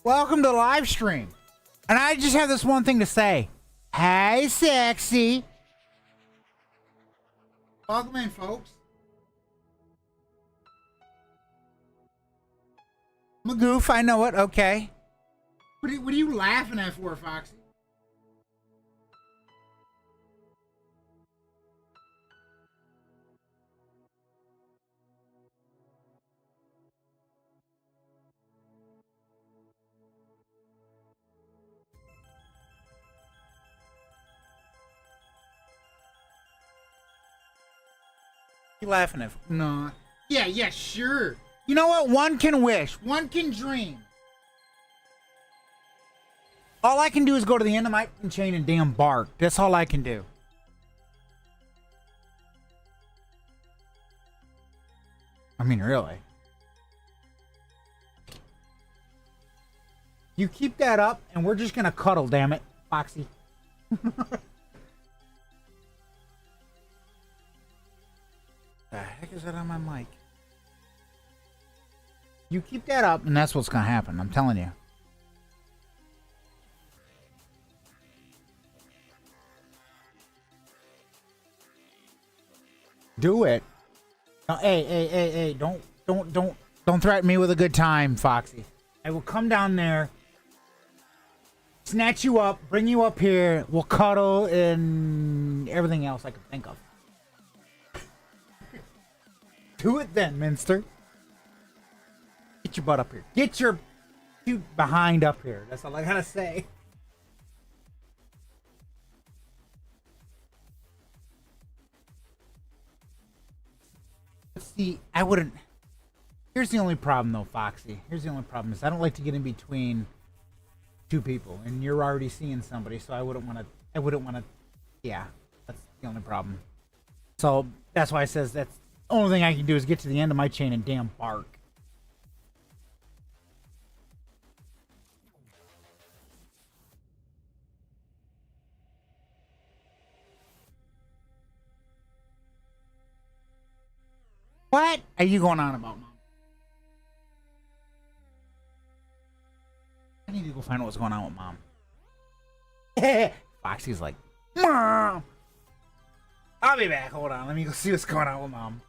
Welcome to the live stream. And I just have this one thing to say. Hey, sexy. Welcome in, folks. I'm a goof, I know it. Okay. What are you laughing at for, Foxy? You laughing at? No. Yeah, sure. You know what? One can wish. One can dream. All I can do is go to the end of my chain and damn bark. That's all I can do. I mean, really. You keep that up, and we're just gonna cuddle, damn it, Foxy. The heck is that on my mic? You keep that up, and that's what's gonna happen. I'm telling you. Do it. No, hey! Don't threaten me with a good time, Foxy. I will come down there, snatch you up, bring you up here. We'll cuddle and everything else I can think of. Do it then, Minster. Get your butt up here. Get your cute behind up here. That's all I gotta say. See, I wouldn't. Here's the only problem, though, Foxy. Here's the only problem is I don't like to get in between two people, and you're already seeing somebody, so I wouldn't want to. Yeah, that's the only problem. So that's why I says that's the only thing I can do is get to the end of my chain and damn bark. What are you going on about, Mom? I need to go find out what's going on with Mom. Foxy's like, Mom! I'll be back. Hold on. Let me go see what's going on with Mom.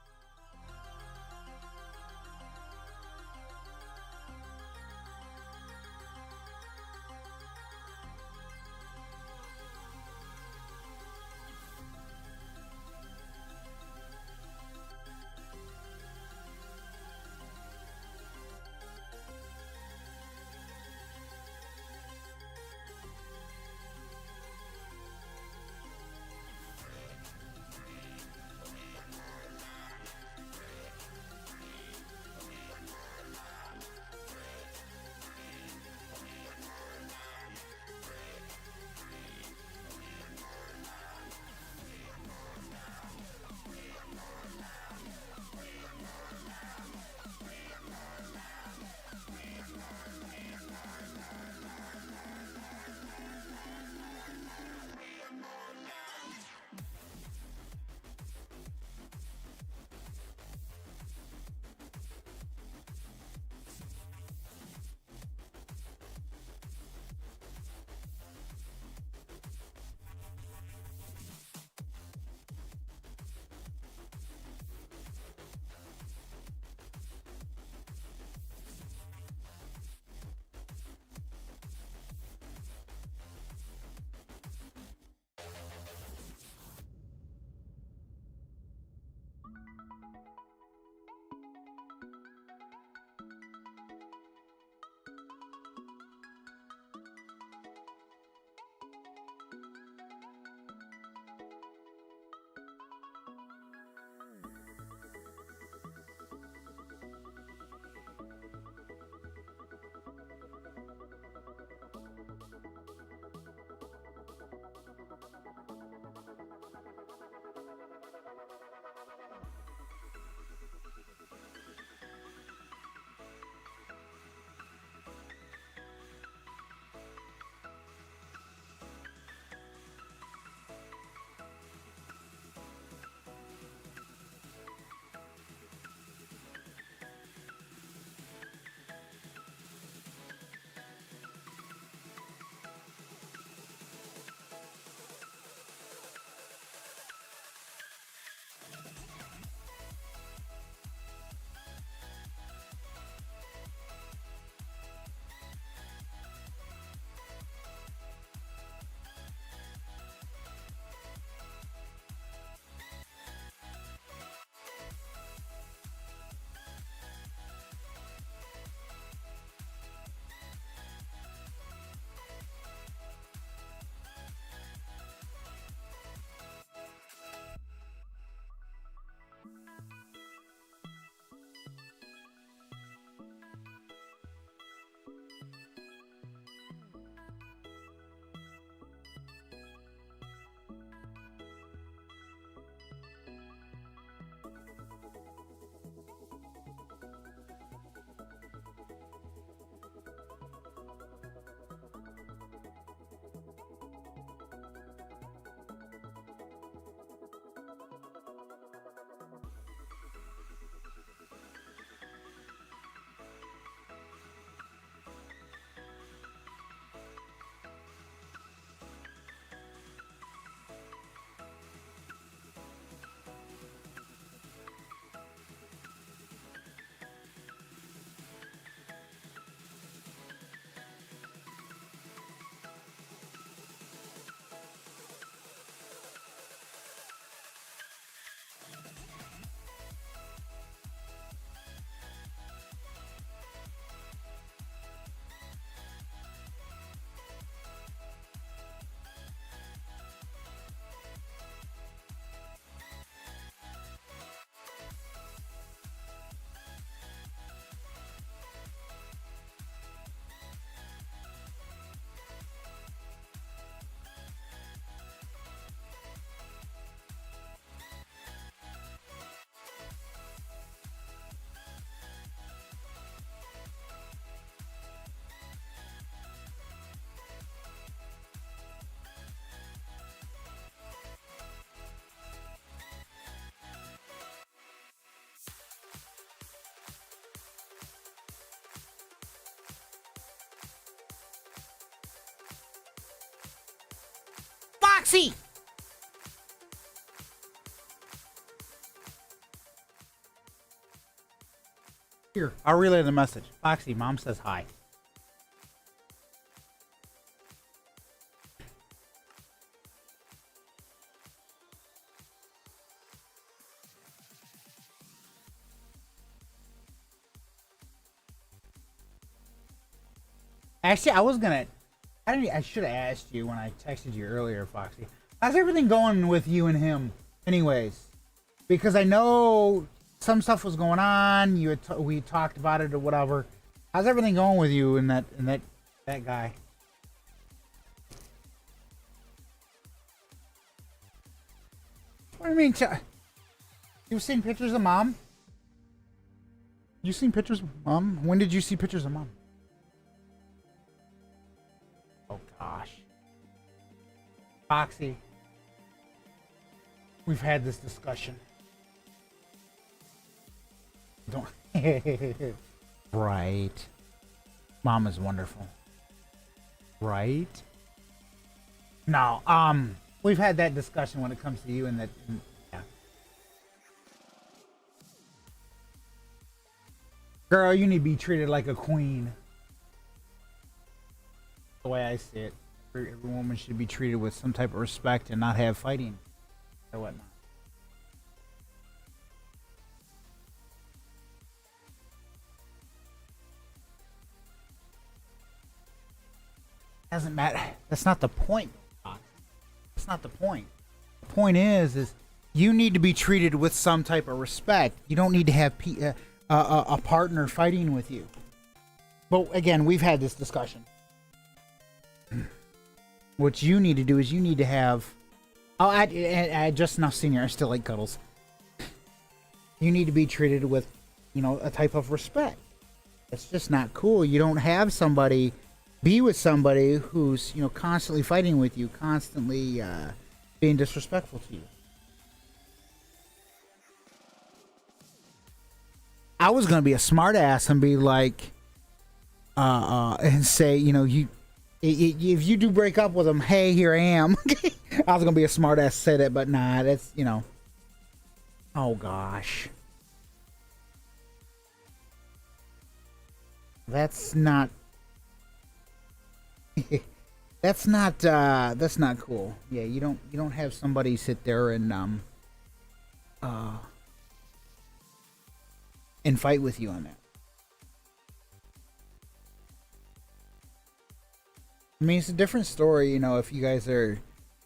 Foxy! Here, I'll relay the message. Foxy, Mom says hi. Actually, I should have asked you when I texted you earlier, Foxy. How's everything going with you and him, anyways? Because I know some stuff was going on. We talked about it or whatever. How's everything going with you and that guy? What do you mean? You've seen pictures of Mom? You seen pictures of Mom? When did you see pictures of Mom? Oh gosh. Foxy. We've had this discussion. Don't. Right. Mom is wonderful. Right? No, we've had that discussion when it comes to you and that. Yeah. Girl, you need to be treated like a queen. The way I see it. Every woman should be treated with some type of respect and not have fighting or whatnot. Doesn't matter. That's not the point. That's not the point. The point is you need to be treated with some type of respect. You don't need to have a partner fighting with you. But again, we've had this discussion. What you need to do is you need to have. Oh, I just now senior. I still like cuddles. You need to be treated with, a type of respect. It's just not cool. You don't have somebody. Be with somebody who's, constantly fighting with you, constantly being disrespectful to you. I was gonna be a smart ass and be like, and say, if you do break up with him, hey, here I am. I was gonna be a smart ass to say that, but nah, that's, oh gosh. That's not that's not cool. Yeah, you don't have somebody sit there and fight with you on that. I mean, it's a different story, if you guys are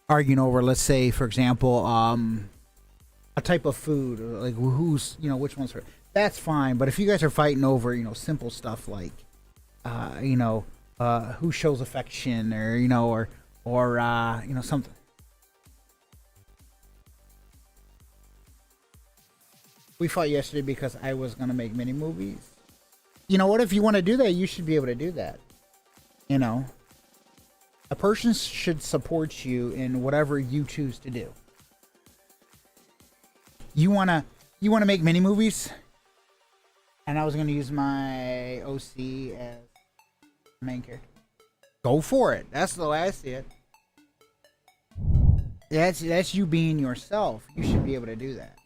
arguing over, let's say, for example, a type of food, like who's, which one's for, that's fine. But if you guys are fighting over, simple stuff like, who shows affection or something. We fought yesterday because I was going to make mini movies. You know what? If you want to do that, you should be able to do that. A person should support you in whatever you choose to do. You want to make mini movies? And I was going to use my OC as main character. Go for it. That's the way I see it. That's you being yourself. You should be able to do that.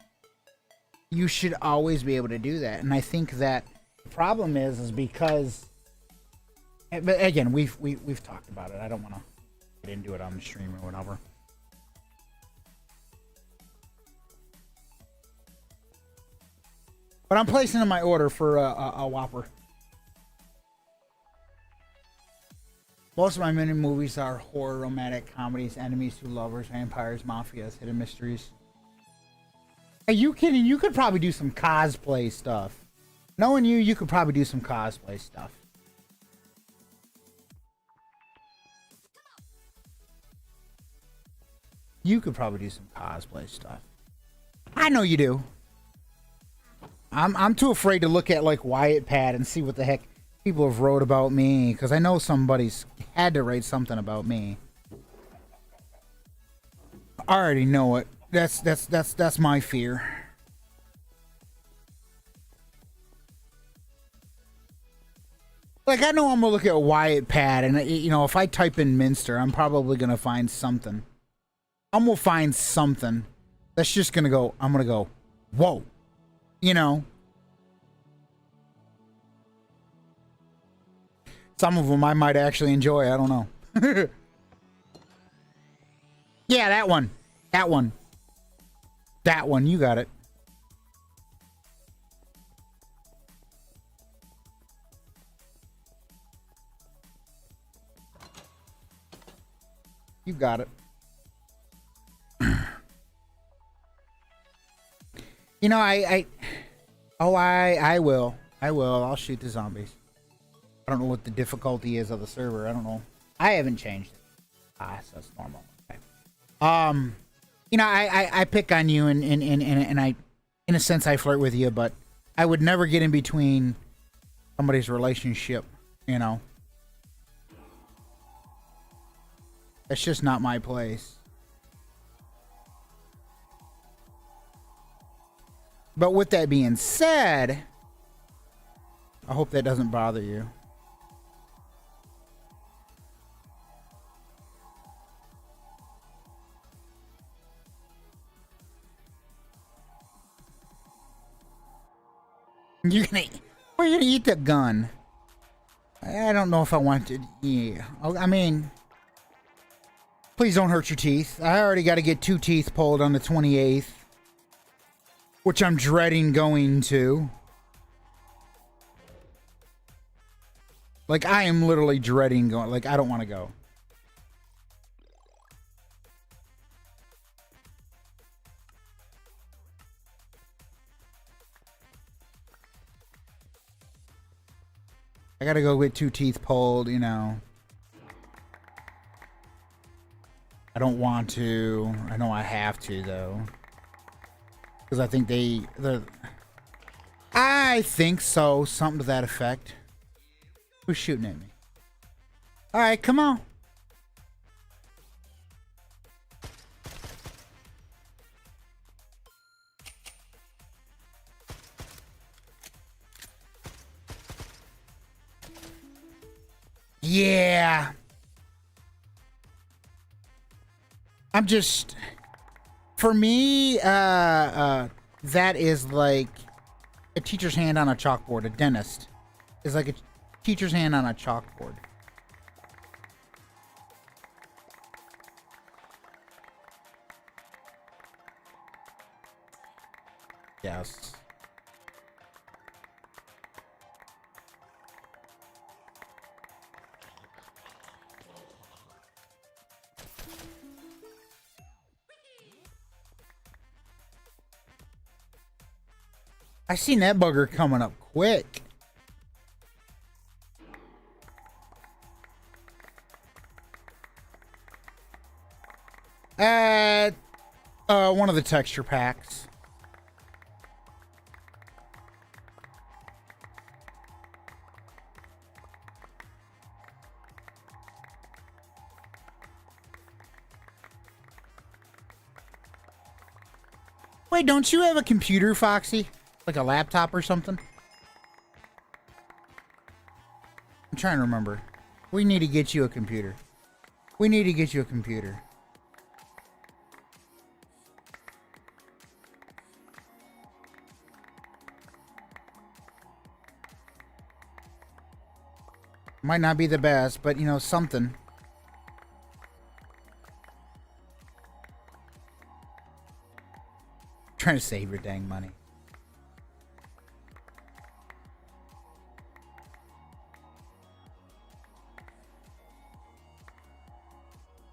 You should always be able to do that. And I think that the problem is because, but again, we've talked about it. I don't want to get into it on the stream or whatever. But I'm placing in my order for a Whopper. Most of my mini movies are horror, romantic comedies, enemies to lovers, vampires, mafias, hidden mysteries. Are you kidding? You could probably do some cosplay stuff. Knowing you could probably do some cosplay stuff. You could probably do some cosplay stuff. I know you do. I'm too afraid to look at like Wyatt Pad and see what the heck people have wrote about me, because I know somebody's had to write something about me. I already know it. That's my fear. Like, I know I'm gonna look at Wyatt Pad, and if I type in Minster, I'm probably gonna find something. I'm gonna find something that's just gonna go, I'm gonna go, whoa, you know. Some of them I might actually enjoy, I don't know. Yeah, that one. That one. That one, you got it. You got it. You know, I will. I'll shoot the zombies. I don't know what the difficulty is of the server. I don't know. I haven't changed it. So that's normal. Okay. You know, I pick on you and I, in a sense, I flirt with you, but I would never get in between somebody's relationship, you know. That's just not my place. But with that being said, I hope that doesn't bother you. You're gonna, we're gonna eat the gun. I don't know if I want to. Yeah, I mean, please don't hurt your teeth. I already got to get 2 teeth pulled on the 28th, which I'm dreading going to. Like, I am literally dreading going. Like, I don't want to go. I gotta go get 2 teeth pulled, you know. I don't want to. I know I have to, though. Because I think I think so. Something to that effect. Who's shooting at me? Alright, come on. Yeah. I'm just, for me, that is like a teacher's hand on a chalkboard. A dentist is like a teacher's hand on a chalkboard. Yes. I seen that bugger coming up quick. One of the texture packs. Wait, don't you have a computer, Foxy? Like a laptop or something? I'm trying to remember. We need to get you a computer. We need to get you a computer. Might not be the best, but you know, something. Trying to save your dang money.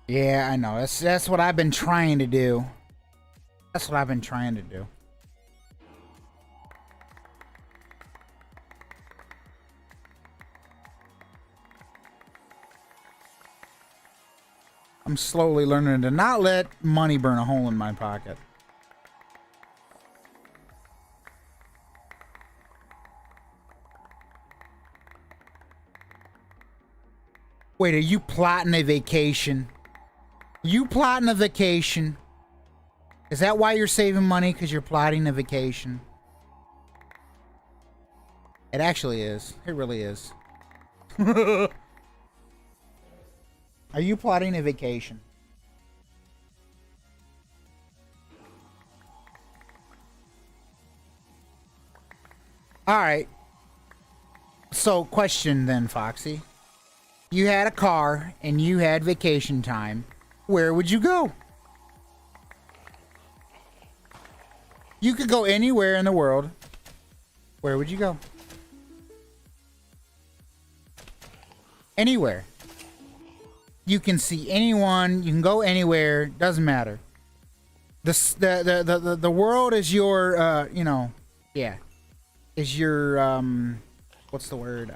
Yeah, I know. That's what I've been trying to do. That's what I've been trying to do. I'm slowly learning to not let money burn a hole in my pocket. Wait, are you plotting a vacation? You plotting a vacation? Is that why you're saving money? Because you're plotting a vacation? It actually is. It really is. Are you plotting a vacation? All right. So, question then, Foxy. You had a car and you had vacation time. Where would you go? You could go anywhere in the world. Where would you go? Anywhere. You can see anyone. You can go anywhere. Doesn't matter. The world is your you know, yeah, is your what's the word?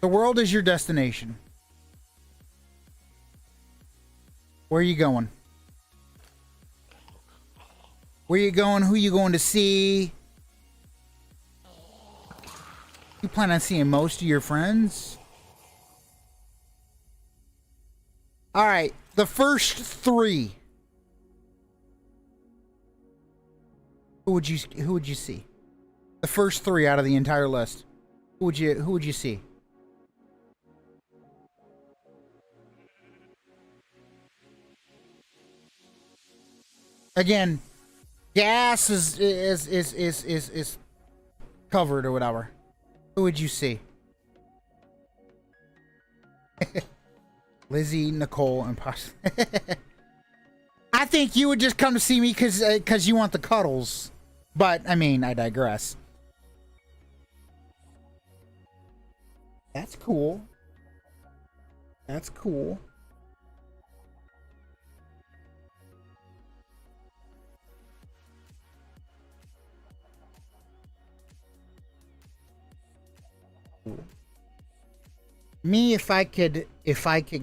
The world is your destination. Where are you going? Where you going? Who you going to see? You plan on seeing most of your friends? All right, the first three. Who would you see? The first three out of the entire list. Who would you see? Again, gas is covered or whatever. Who would you see? Lizzie, Nicole, and possibly. I think you would just come to see me because you want the cuddles. But I mean, I digress. That's cool. That's cool. Me, if I could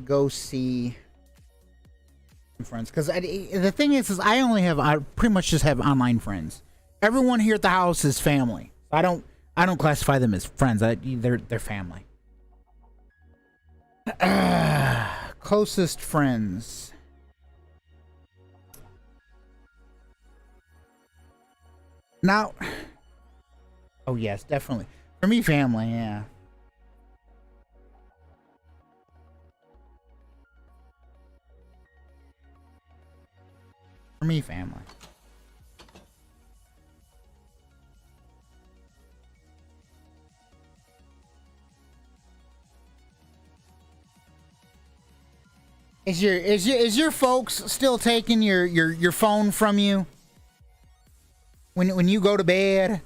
go see friends, because the thing is I pretty much just have online friends. Everyone here at the house is family. I don't classify them as friends. They're family. Closest friends. Now, oh yes, definitely. For me, family, yeah. For me, family. Is your folks still taking your phone from you when you go to bed?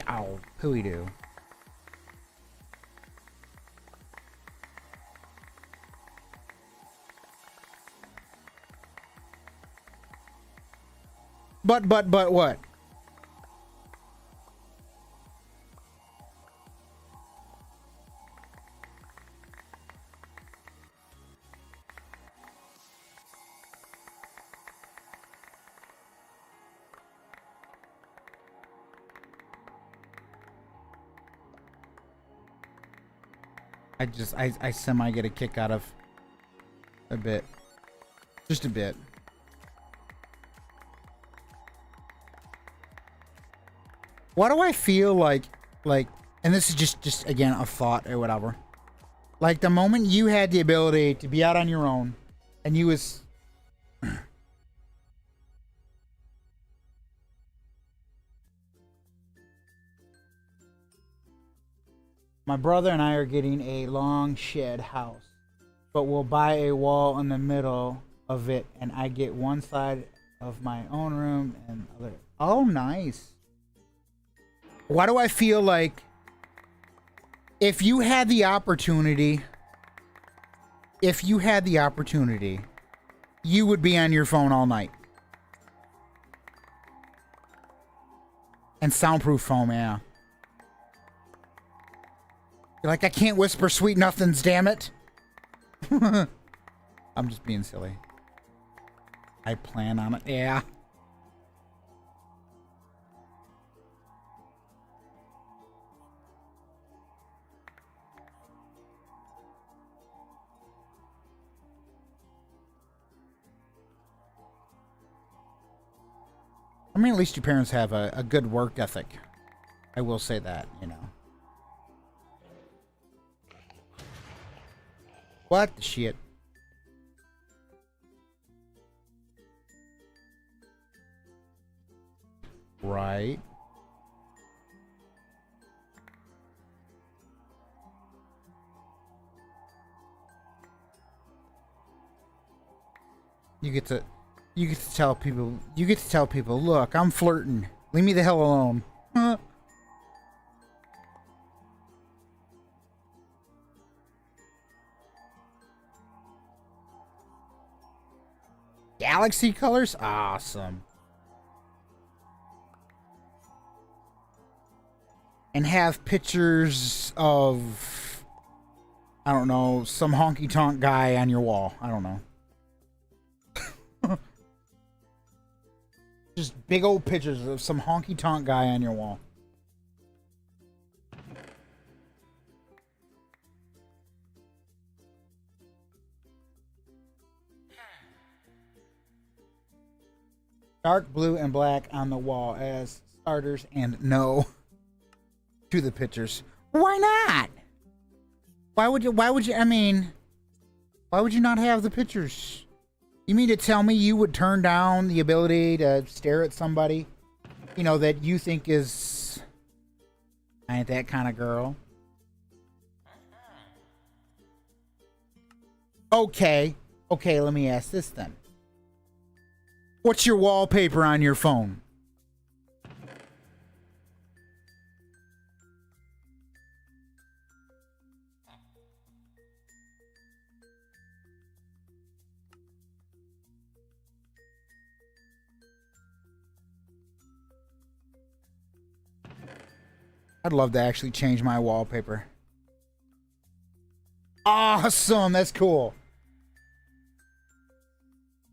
Oh, who we do? But what? I semi get a kick out of a bit. Just a bit. Why do I feel like, and this is just again a thought or whatever. Like the moment you had the ability to be out on your own and you was my brother and I are getting a long shed house, but we'll buy a wall in the middle of it and I get one side of my own room and other. Oh, nice. Why do I feel like if you had the opportunity, you would be on your phone all night? And soundproof foam, yeah. You're like, I can't whisper sweet nothings, damn it. I'm just being silly. I plan on it, yeah. I mean, at least your parents have a good work ethic. I will say that, you know. What the shit? Right. You get to tell people, look, I'm flirting. Leave me the hell alone. Galaxy colors? Awesome. And have pictures of, I don't know, some honky tonk guy on your wall. I don't know. Just big old pictures of some honky tonk guy on your wall. Dark blue and black on the wall as starters, and no to the pictures. Why not? Why would you, I mean, why would you not have the pictures? You mean to tell me you would turn down the ability to stare at somebody, you know, that you think is, I ain't that kind of girl? Okay, let me ask this then. What's your wallpaper on your phone? I'd love to actually change my wallpaper. Awesome, that's cool.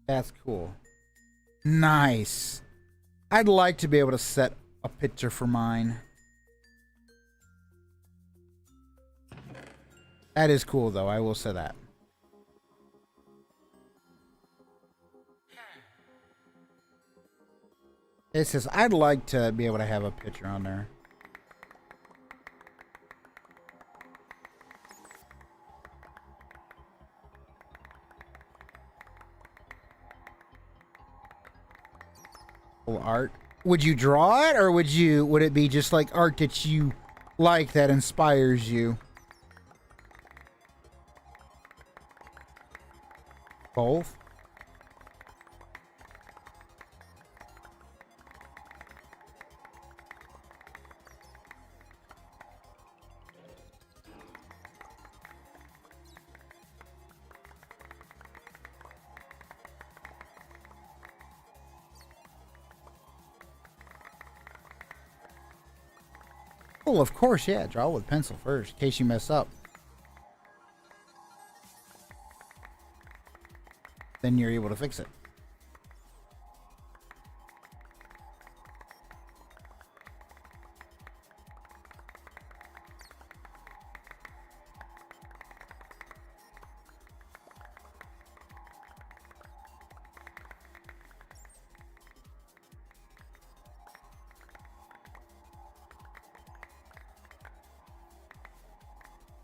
That's cool. Nice. I'd like to be able to set a picture for mine. That is cool, though. I will say that. It says, I'd like to be able to have a picture on there. Art. Would you draw it, or would it be just like art that you like that inspires you? Both. Well, of course, yeah. Draw with pencil first, in case you mess up. Then you're able to fix it.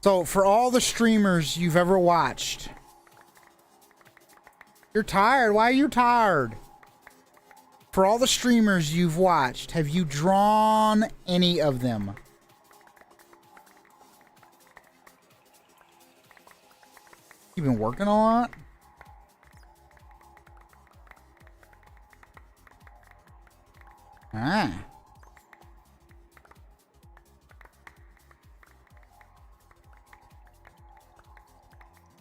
So, for all the streamers you've ever watched, you're tired. Why are you tired? For all the streamers you've watched, have you drawn any of them? You've been working a lot? Ah.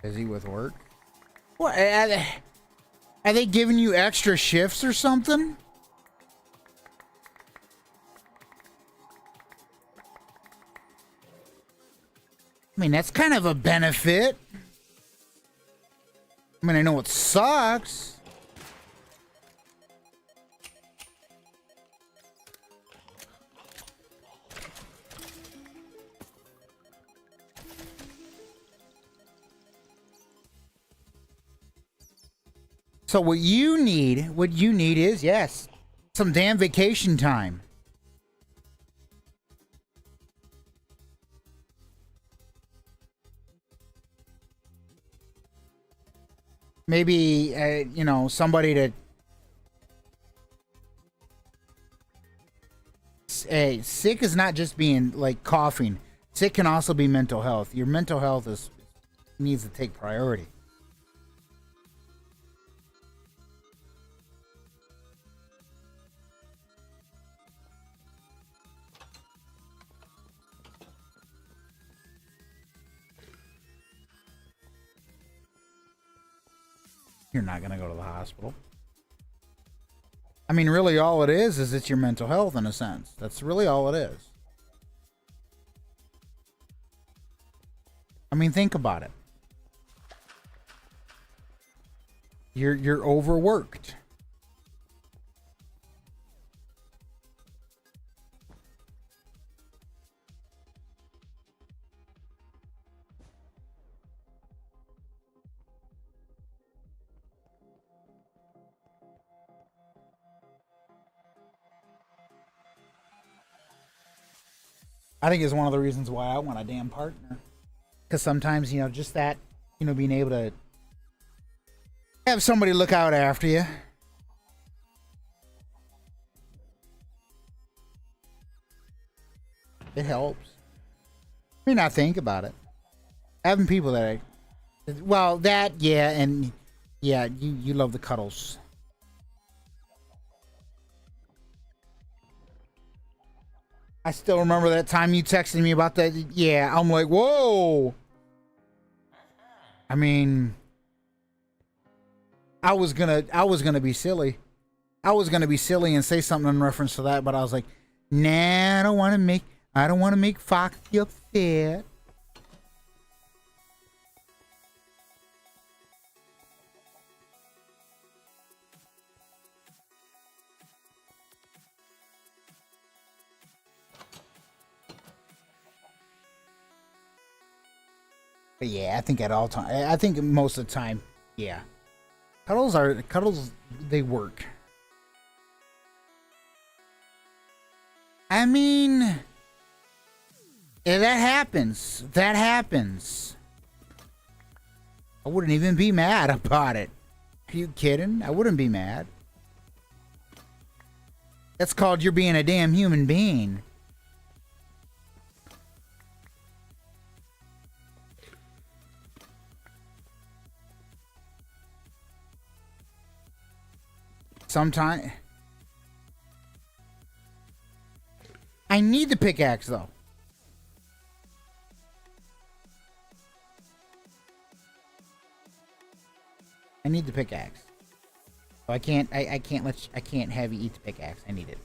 Busy with work? What? Are they giving you extra shifts or something? I mean, that's kind of a benefit. I mean, I know it sucks. So what you need is, yes, some damn vacation time. Maybe, you know, somebody to hey, sick is not just being like coughing. Sick can also be mental health. Your mental health needs to take priority. You're not going to go to the hospital. I mean, really all it is it's your mental health in a sense. That's really all it is. I mean, think about it. You're overworked. I think it's one of the reasons why I want a damn partner. Because sometimes, you know, just that, you know, being able to have somebody look out after you. It helps. I mean, not think about it. Having people that well, that, yeah, and yeah, you love the cuddles. I still remember that time you texted me about that. Yeah, I'm like, whoa. I mean, I was gonna be silly. I was gonna be silly and say something in reference to that, but I was like, nah, I don't want to make Foxy upset. But yeah, I think at all time, I think most of the time, yeah. Cuddles, they work. I mean, yeah, that happens. That happens. I wouldn't even be mad about it. Are you kidding? I wouldn't be mad. That's called you're being a damn human being. Sometimes I need the pickaxe though. I need the pickaxe. So I can't have you eat the pickaxe. I need it.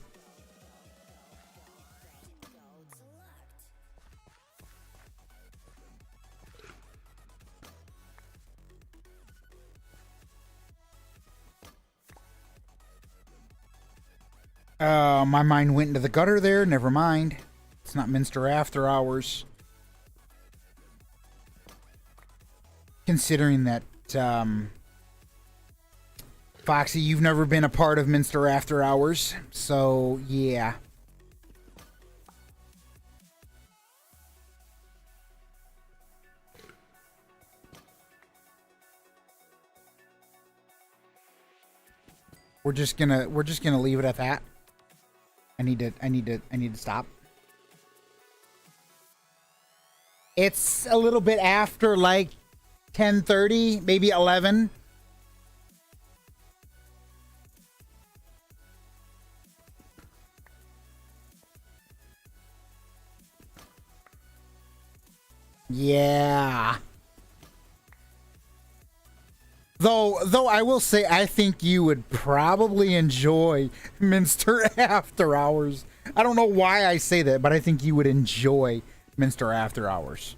My mind went into the gutter there. Never mind. It's not Minster After Hours. Considering that, Foxy, you've never been a part of Minster After Hours. So, yeah. We're just gonna leave it at that. I need to stop. It's a little bit after like 10:30, maybe 11. Yeah. Though I will say I think you would probably enjoy Minster After Hours. I don't know why I say that, but I think you would enjoy Minster After Hours.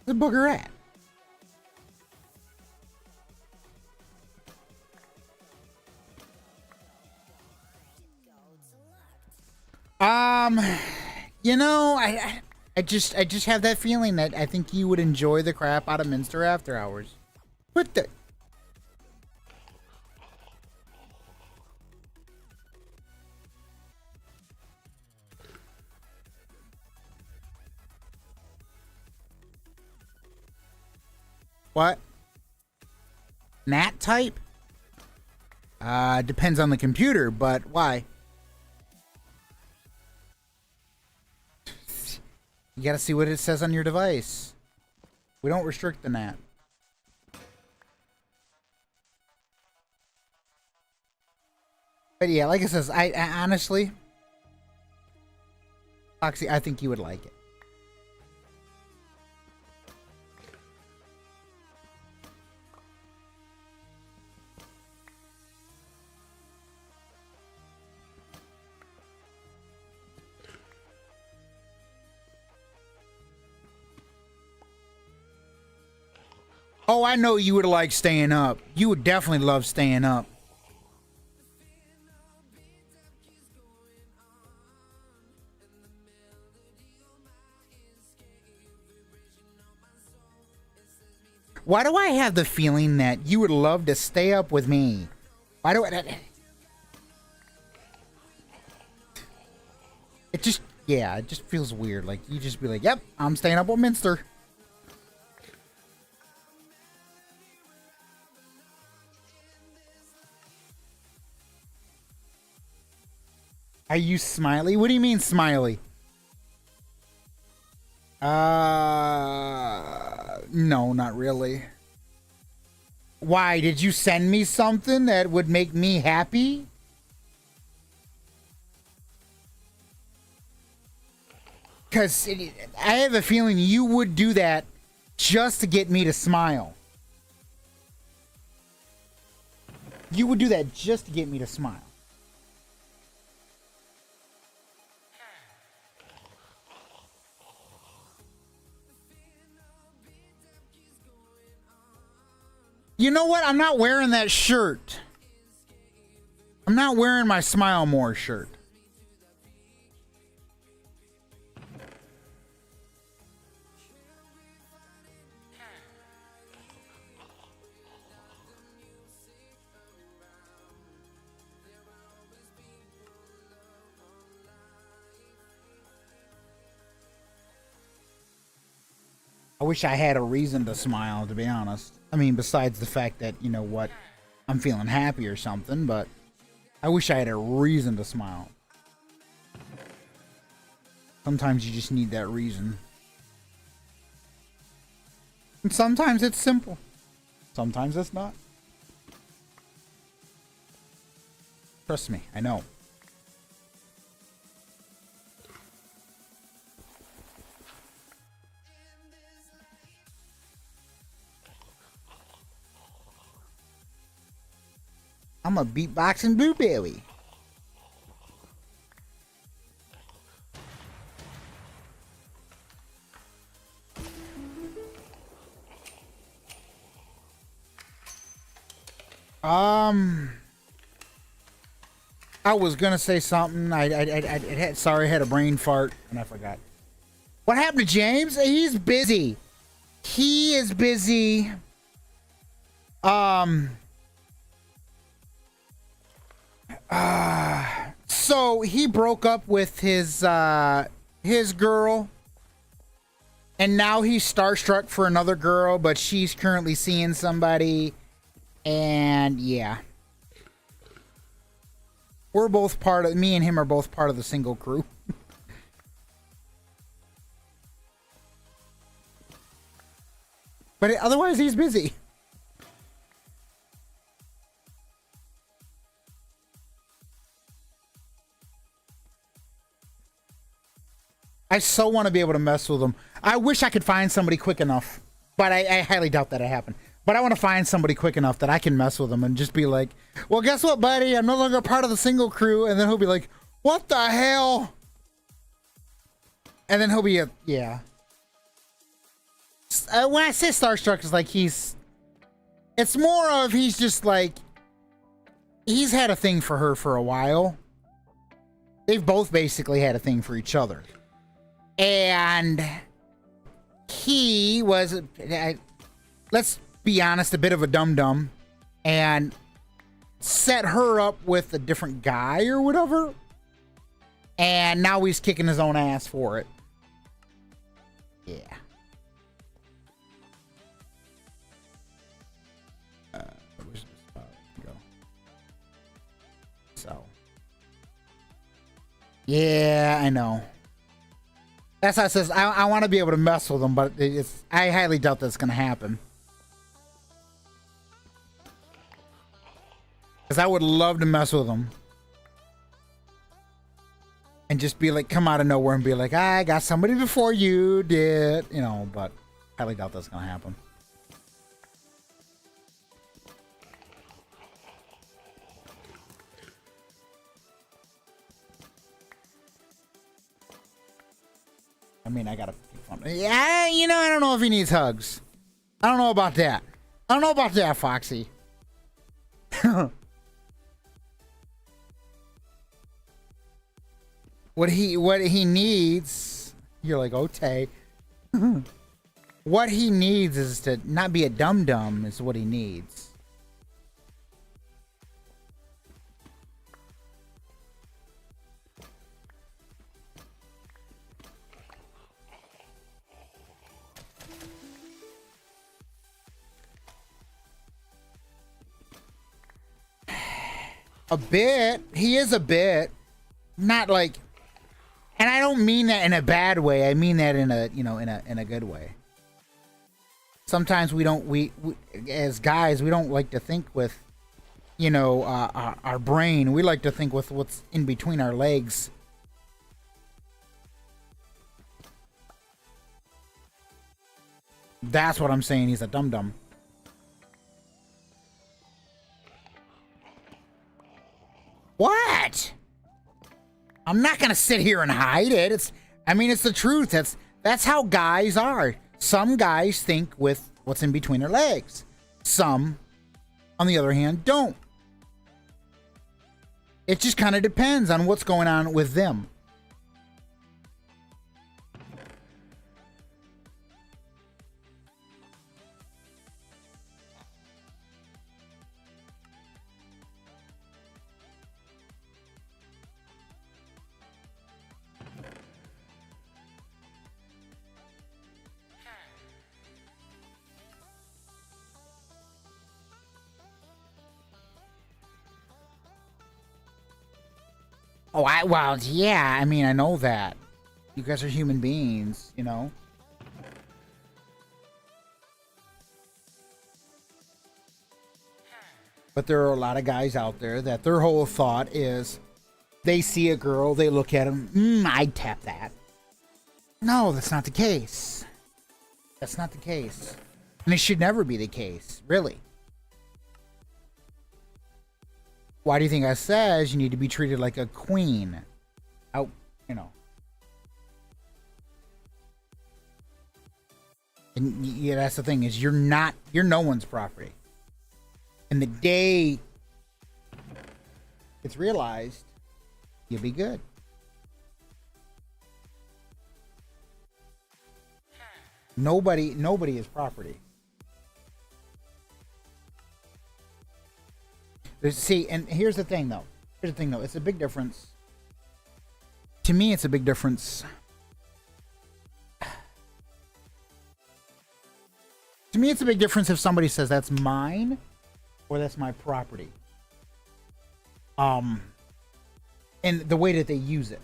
The booger at? You know, I just have that feeling that I think you would enjoy the crap out of Minster After Hours. What the? What? Nat type? Depends on the computer, but why? You gotta see what it says on your device. We don't restrict the NAT. But yeah, like I says, I honestly, Foxy, I think you would like it. Oh, I know you would like staying up. You would definitely love staying up. Why do I have the feeling that you would love to stay up with me? Why do I... It just... Yeah, it just feels weird. Like, you just be like, yep, I'm staying up with Minster. Are you smiley? What do you mean smiley? No, not really. Why? Did you send me something that would make me happy? Because I have a feeling you would do that just to get me to smile. You would do that just to get me to smile. You know what? I'm not wearing that shirt. I'm not wearing my Smile More shirt. I wish I had a reason to smile, to be honest. I mean, besides the fact that, you know what, I'm feeling happy or something, but I wish I had a reason to smile. Sometimes you just need that reason. And sometimes it's simple. Sometimes it's not. Trust me, I know. I'm a beatboxing blueberry. I was gonna say something. I had, sorry, I had a brain fart and I forgot. What happened to James? He's busy. He is busy. So he broke up with his girl, and now he's starstruck for another girl, but she's currently seeing somebody, and yeah. We're both part of, me and him are both part of the single crew. But otherwise, he's busy. I so want to be able to mess with him. I wish I could find somebody quick enough, but I highly doubt that it happened. But I want to find somebody quick enough that I can mess with him and just be like, well, guess what, buddy? I'm no longer part of the single crew. And then he'll be like, what the hell? And then he'll be, yeah. When I say starstruck, it's like it's more of he's just like, he's had a thing for her for a while. They've both basically had a thing for each other. And he was, let's be honest, a bit of a dum-dum, and set her up with a different guy or whatever, and now he's kicking his own ass for it. Yeah. Where's the spot go? Yeah, I know. That's how it says. I want to be able to mess with them, but I highly doubt that's going to happen. Because I would love to mess with them. And just be like, come out of nowhere and be like, I got somebody before you did. You know, but I highly doubt that's going to happen. I mean, I gotta keep fun. Yeah, you know, I don't know if he needs hugs. I don't know about that. I don't know about that, Foxy. What he needs, you're like, okay. What he needs is to not be a dum-dum is what he needs. A bit. He is a bit. Not like, and I don't mean that in a bad way. I mean that in a, you know, in a good way. Sometimes we as guys, we don't like to think with, you know, our brain. We like to think with what's in between our legs. That's what I'm saying. He's a dum-dum. What? I'm not gonna sit here and hide it. I mean, it's the truth. That's how guys are. Some guys think with what's in between their legs. Some, on the other hand, don't. It just kind of depends on what's going on with them. Oh, well, yeah, I mean, I know that. You guys are human beings, you know? But there are a lot of guys out there that their whole thought is they see a girl, they look at them, I'd tap that. No, that's not the case. That's not the case. And it should never be the case, really. Why do you think I says you need to be treated like a queen? Out, you know. And yeah, that's the thing is you're no one's property. And the day it's realized, you'll be good. Nobody is property. See, and here's the thing though. It's a big difference. To me, it's a big difference. To me, it's a big difference if somebody says that's mine or that's my property. And the way that they use it.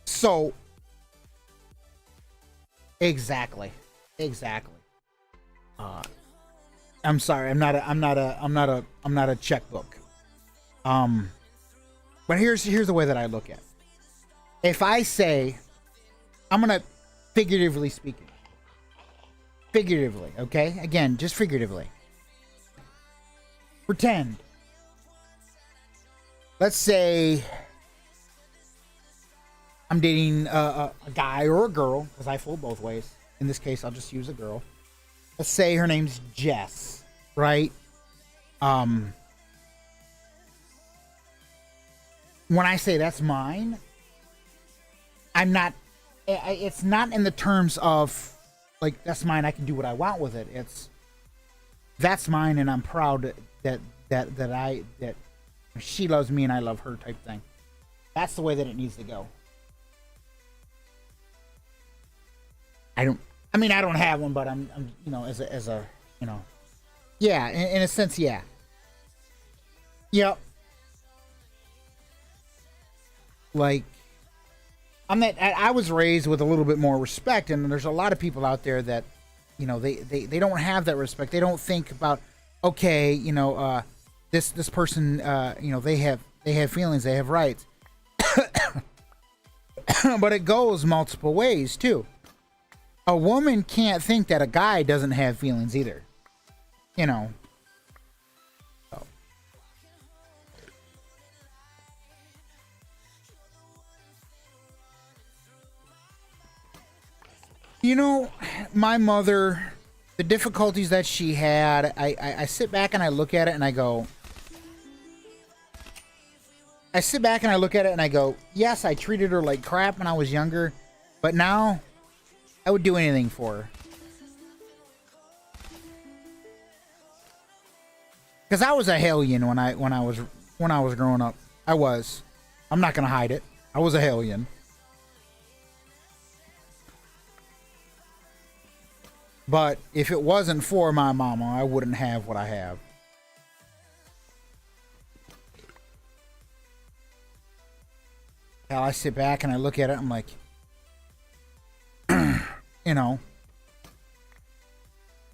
So exactly. I'm sorry. I'm not a checkbook. But here's the way that I look at it. If I say, I'm gonna figuratively speaking. Figuratively, okay? Again, just figuratively. Pretend. Let's say I'm dating a guy or a girl, because I fool both ways. In this case, I'll just use a girl. Let's say her name's Jess, right? When I say that's mine, it's not in the terms of like that's mine, I can do what I want with it. It's that's mine and I'm proud that she loves me and I love her type thing. That's the way that it needs to go. I don't have one, but I'm you know, as a you know, yeah, in a sense, yeah. Yep. like I was raised with a little bit more respect, and there's a lot of people out there that, you know, they don't have that respect. They don't think about, okay, you know, this person, you know, they have feelings, they have rights. But it goes multiple ways too. A woman can't think that a guy doesn't have feelings either. You know. So. You know, my mother, the difficulties that she had, I sit back and I look at it and I go, yes, I treated her like crap when I was younger, but now I would do anything for her. Because I was a hellion when I was growing up. I was. I'm not gonna hide it. I was a hellion. But if it wasn't for my mama, I wouldn't have what I have. I sit back and I look at it, I'm like, you know,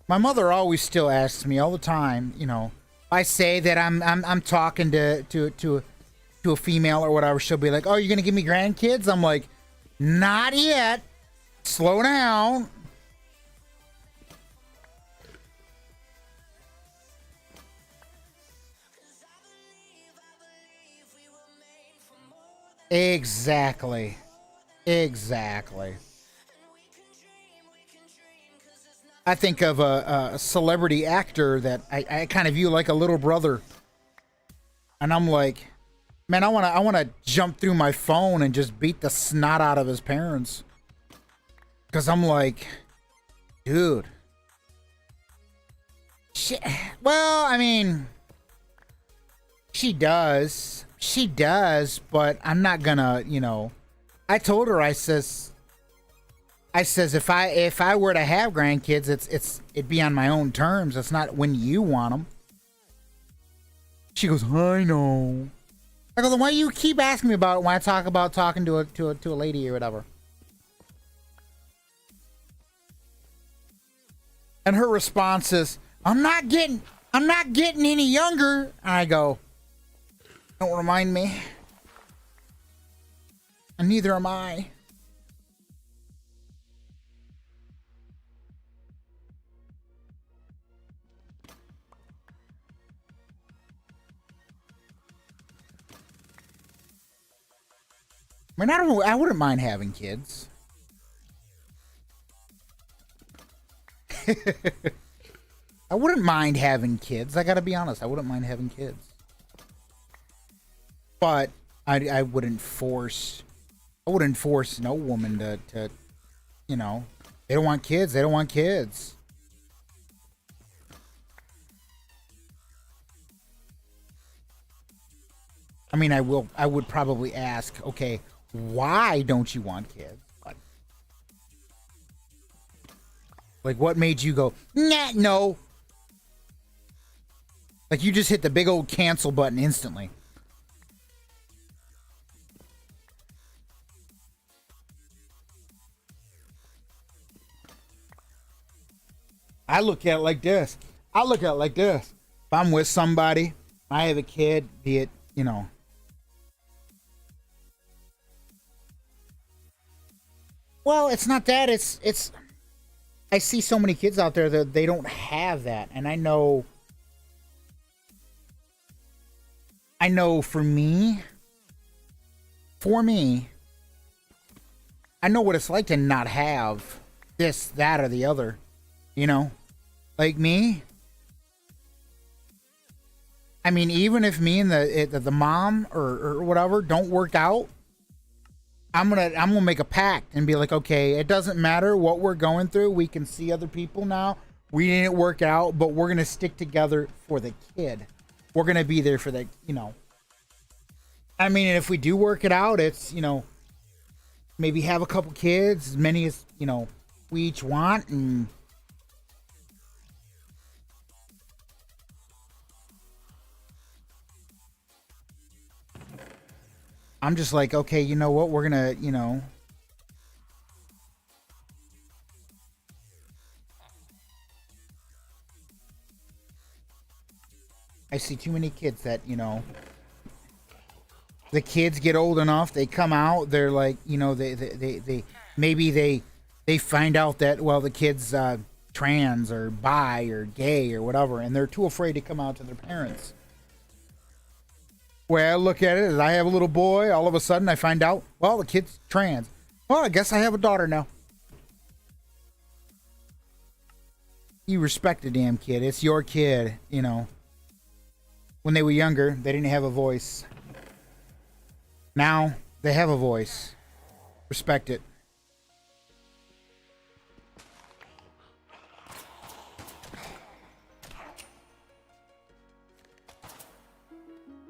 my mother always still asks me all the time, you know, I say that I'm talking to a female or whatever, she'll be like, "Oh, you're gonna give me grandkids?" I'm like, "Not yet. Slow down." Exactly. Exactly. I think of a celebrity actor that I kind of view like a little brother, and I'm like, man, I wanna jump through my phone and just beat the snot out of his parents, because I'm like, dude, she, well, I mean, she does, but I'm not gonna, you know. I told her, I says if I were to have grandkids, it'd be on my own terms. It's not when you want them. She goes, I know. I go, then why do you keep asking me about it when I talk about talking to a lady or whatever? And her response is, I'm not getting any younger. And I go, don't remind me. And neither am I. I mean, I wouldn't mind having kids. I wouldn't mind having kids. I gotta be honest. I wouldn't mind having kids. But I wouldn't force. I wouldn't force no woman to, you know, they don't want kids. They don't want kids. I mean, I would probably ask, okay, why don't you want kids? Like, what made you go, nah, no? Like, you just hit the big old cancel button instantly. I look at it like this. If I'm with somebody, I have a kid, be it, you know. Well, it's not that. It's. I see so many kids out there that they don't have that, and I know. I know for me, I know what it's like to not have this, that, or the other. You know, like me. I mean, even if me and the mom or whatever don't work out, I'm gonna make a pact and be like, okay, it doesn't matter what we're going through. We can see other people now. We didn't work out, but we're gonna stick together for the kid. We're gonna be there for the, you know. I mean, if we do work it out, it's, you know, maybe have a couple kids, as many as, you know, we each want, and I'm just like, okay, you know what? We're gonna, I see too many kids that, the kids get old enough, they come out, they're like, they maybe they find out that, well, the kid's trans or bi or gay or whatever, and they're too afraid to come out to their parents. Way I look at it is, I have a little boy, all of a sudden I find out, well, the kid's trans. Well, I guess I have a daughter now. You respect the damn kid. It's your kid, When they were younger, they didn't have a voice. Now, they have a voice. Respect it.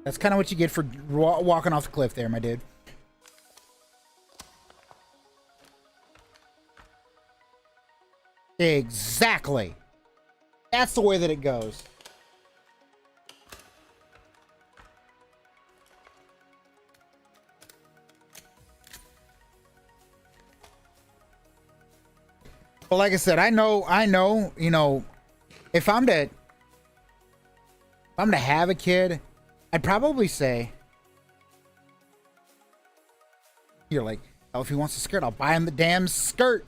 That's kind of what you get for walking off the cliff there, my dude. Exactly. That's the way that it goes. Well, like I said, I know, if I'm to have a kid, I'd probably say, you're like, oh, if he wants a skirt, I'll buy him the damn skirt.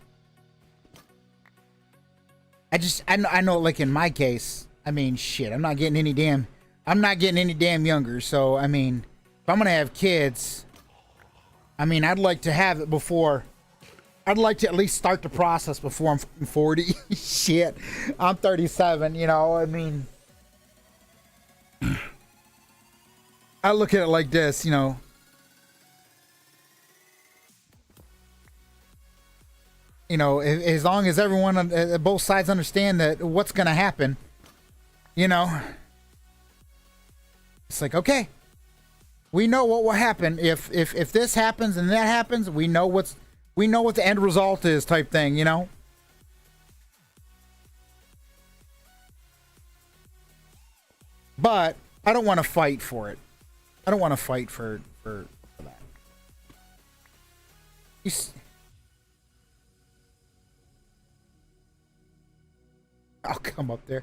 I know, like in my case, I mean, shit, I'm not getting any damn younger. So, I mean, if I'm gonna have kids, I mean, I'd like to have it before. I'd like to at least start the process before I'm 40. Shit, I'm 37. I mean, I look at it like this. As long as everyone on both sides understand that what's going to happen, it's like, okay, we know what will happen if this happens and that happens. We know what the end result is, type thing, But I don't want to fight for it. I don't want to fight for that. I'll come up there.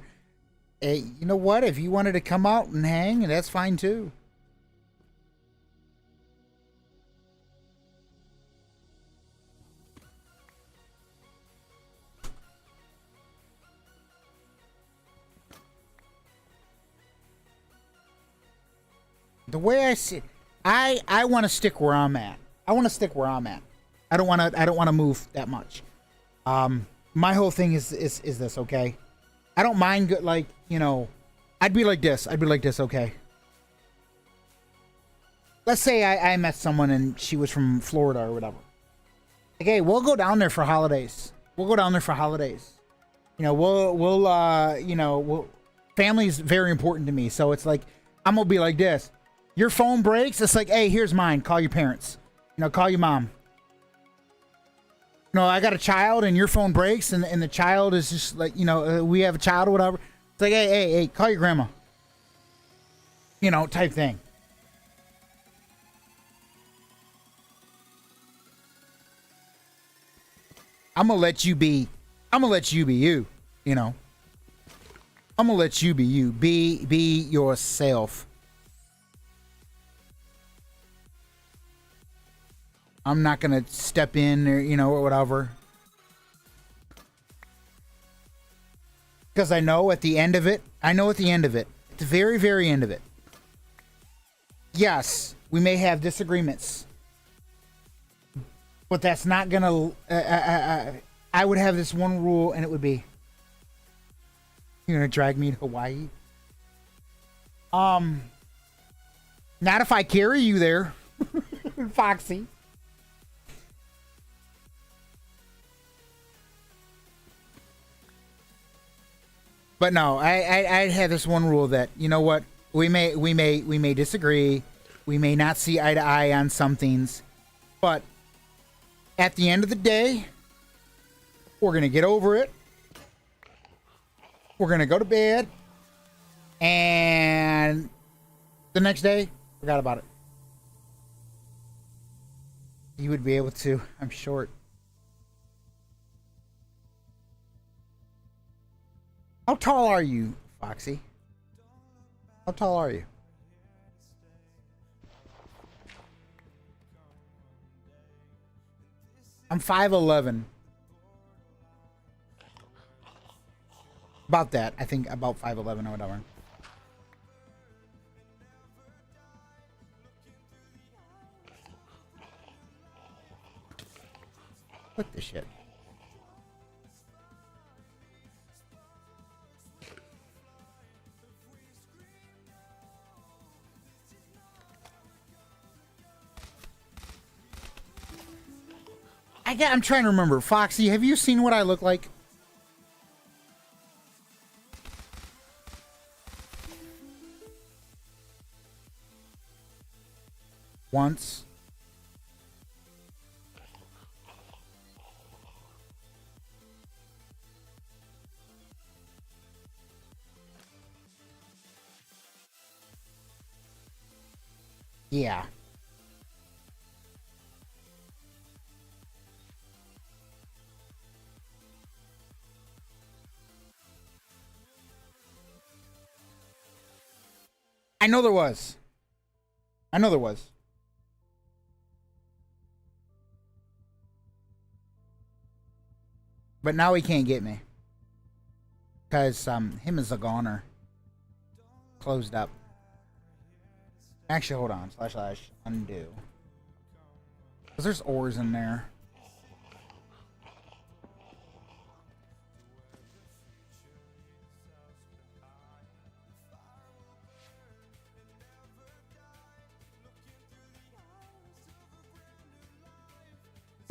Hey, you know what? If you wanted to come out and hang, that's fine too. The way I see, I want to stick where I'm at. I want to stick where I'm at. I don't want to move that much. My whole thing is this, okay? I don't mind, like, I'd be like this. Okay? Let's say I met someone and she was from Florida or whatever. Okay, we'll go down there for holidays. Family's very important to me. So it's like, I'm going to be like this. Your phone breaks. It's like, hey, here's mine. Call your parents. Call your mom. I got a child and your phone breaks and the child is just like, we have a child or whatever. It's like, hey, call your grandma. Type thing. I'm gonna let you be you, I'm gonna let you be you. Be yourself. I'm not gonna step in or whatever. Because I know at the end of it, at the very, very end of it, yes, we may have disagreements. But that's not gonna. I would have this one rule, and it would be: you're gonna drag me to Hawaii. Not if I carry you there, Foxy. But no, I have this one rule that, you know what, we may disagree, we may not see eye to eye on some things, but at the end of the day, we're gonna get over it. We're gonna go to bed, and the next day, forgot about it. You would be able to. I'm short. How tall are you, Foxy? How tall are you? I'm 5'11". About that. I think about 5'11" or whatever. What the shit? I'm trying to remember. Foxy, have you seen what I look like? Once. Yeah. I know there was. I know there was. But now he can't get me. Because him is a goner. Closed up. Actually, hold on. / undo. Because there's ores in there.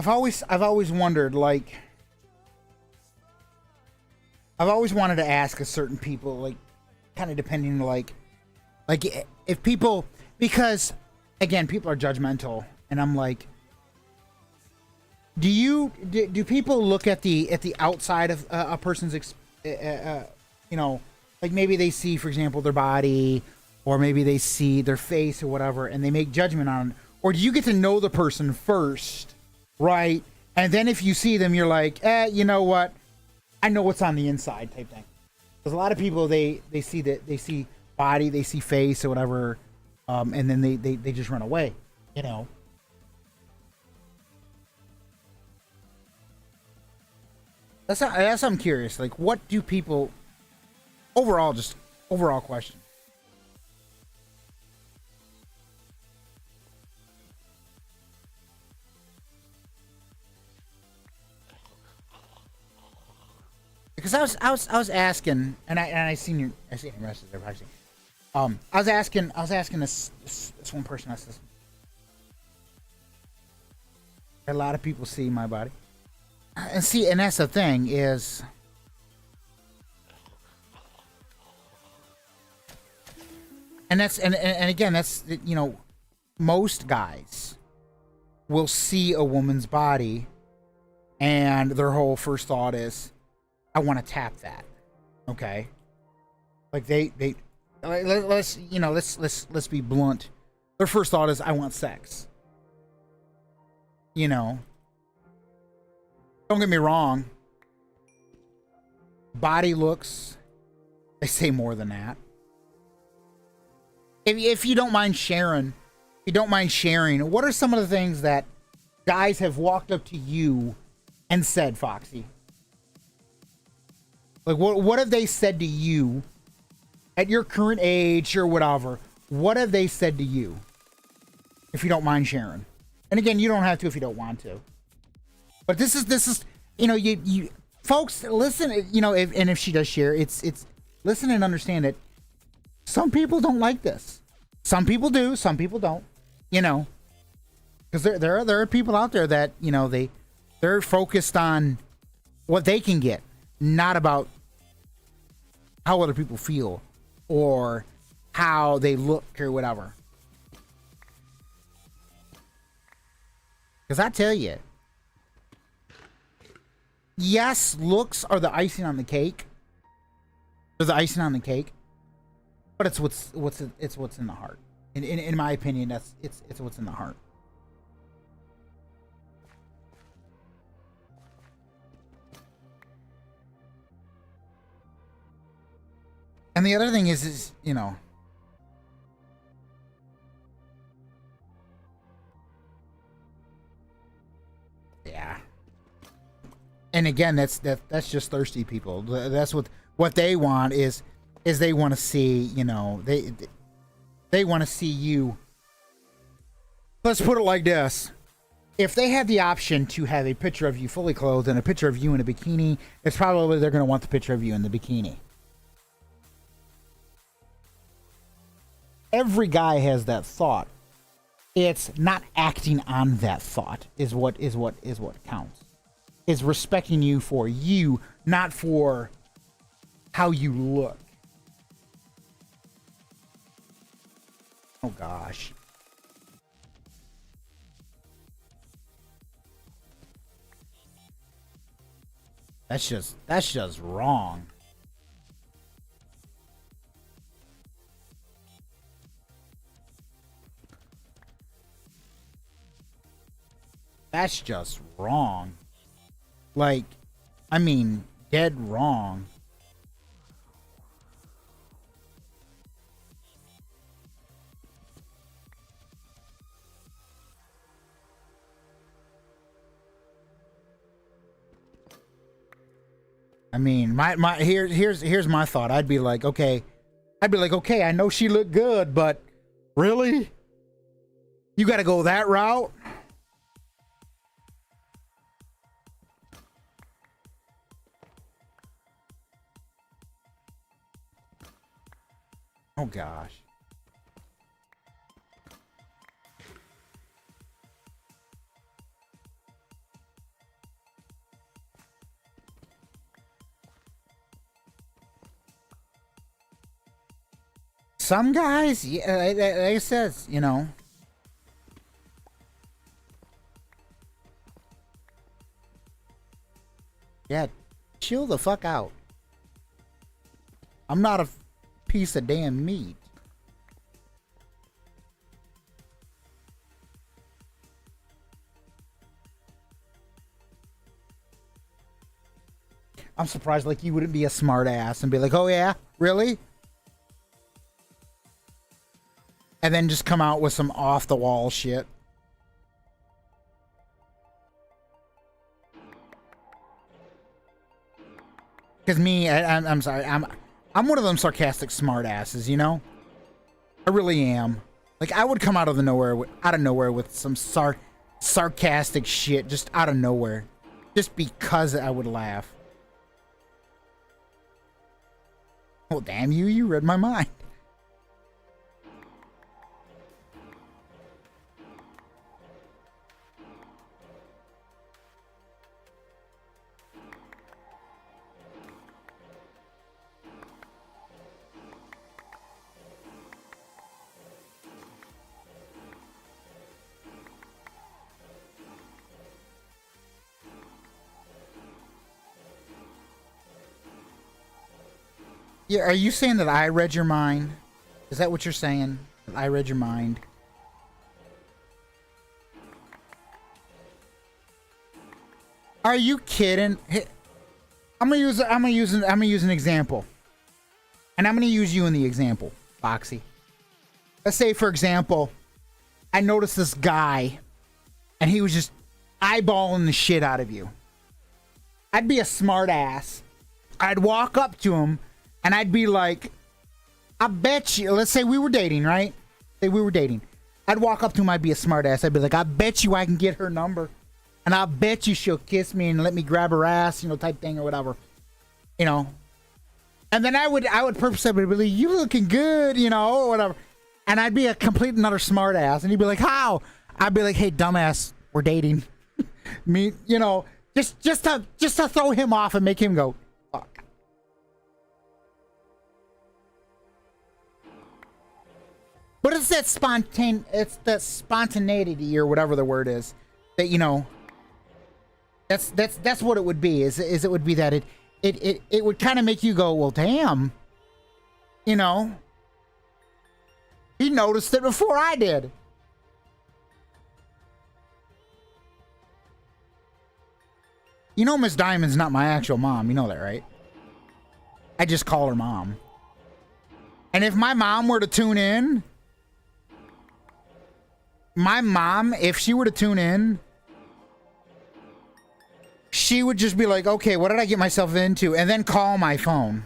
I've always wondered, like, I've always wanted to ask a certain people, like, kind of depending, like if people, because again, people are judgmental, and I'm like, do people look at the outside of a person's you know, like maybe they see, for example, their body, or maybe they see their face or whatever, and they make judgment on it, or do you get to know the person first, right? And then if you see them, you're like, you know what? I know what's on the inside, type thing. Because a lot of people, they see body, they see face or whatever, and then they just run away, you know. That's I'm curious. Like, what do people overall, just overall question? Because I was asking, and I seen your message there, actually. I was asking this one person. I says, a lot of people see my body, and see, and that's the thing is, and that's and again, that's, you know, most guys will see a woman's body, and their whole first thought is, I want to tap that. Okay, like they let's be blunt. Their first thought is, I want sex. You know, don't get me wrong. Body looks, they say more than that. If you don't mind sharing, what are some of the things that guys have walked up to you and said, Foxy? Like, what have they said to you at your current age or whatever? What have they said to you? If you don't mind sharing. And again, you don't have to if you don't want to. But this is, you know, you folks, listen, you know, if she does share, it's listen and understand it. Some people don't like this. Some people do, some people don't. You know, because there are people out there that, you know, they're focused on what they can get, not about how other people feel or how they look or whatever. Because I tell you, yes, looks are the icing on the cake. They're the icing on the cake, but it's what's in the heart. In my opinion, it's what's in the heart. And the other thing is, you know, yeah. And again, that's just thirsty people. That's what they want is they want to see, you know, they want to see you. Let's put it like this. If they had the option to have a picture of you fully clothed and a picture of you in a bikini, it's probably they're going to want the picture of you in the bikini. Every guy has that thought. It's not acting on that thought is what counts. Is respecting you for you, not for how you look. Oh gosh. That's just wrong. That's just wrong. Like, I mean, dead wrong. I mean, here's my thought. I'd be like, okay, I know she looked good, but really? You got to go that route? Oh gosh. Some guys, yeah, like I said, you know. Yeah, chill the fuck out. I'm not a piece of damn meat. I'm surprised like you wouldn't be a smart ass and be like, oh yeah, really? And then just come out with some off the wall shit. Because me, I'm sorry, I'm one of them sarcastic smart asses, you know? I really am. Like I would come out of nowhere with some sarcastic shit just out of nowhere. Just because I would laugh. Oh damn you, you read my mind. Yeah, are you saying that I read your mind? Is that what you're saying? That I read your mind? Are you kidding? Hey, I'm gonna use an example. And I'm gonna use you in the example, Foxy. Let's say, for example, I noticed this guy and he was just eyeballing the shit out of you. I'd be a smart ass. I'd walk up to him and I'd be like, I bet you, let's say we were dating, right? Say we were dating. I'd walk up to him, I'd be a smart ass. I'd be like, I bet you I can get her number. And I bet you she'll kiss me and let me grab her ass, you know, type thing or whatever. You know. And then I would purposely be like, you looking good, you know, or whatever. And I'd be a complete another smart ass. And he'd be like, how? I'd be like, hey, dumbass, we're dating. Me, you know, just to throw him off and make him go, fuck. But it's that spontaneity or whatever the word is that, you know, that's what it would be. Is it would be that it would kind of make you go, well, damn, you know, he noticed it before I did. You know, Miss Diamond's not my actual mom. You know that, right? I just call her mom. And if my mom were to tune in, my mom, if she were to tune in, she would just be like, okay, what did I get myself into? And then call my phone.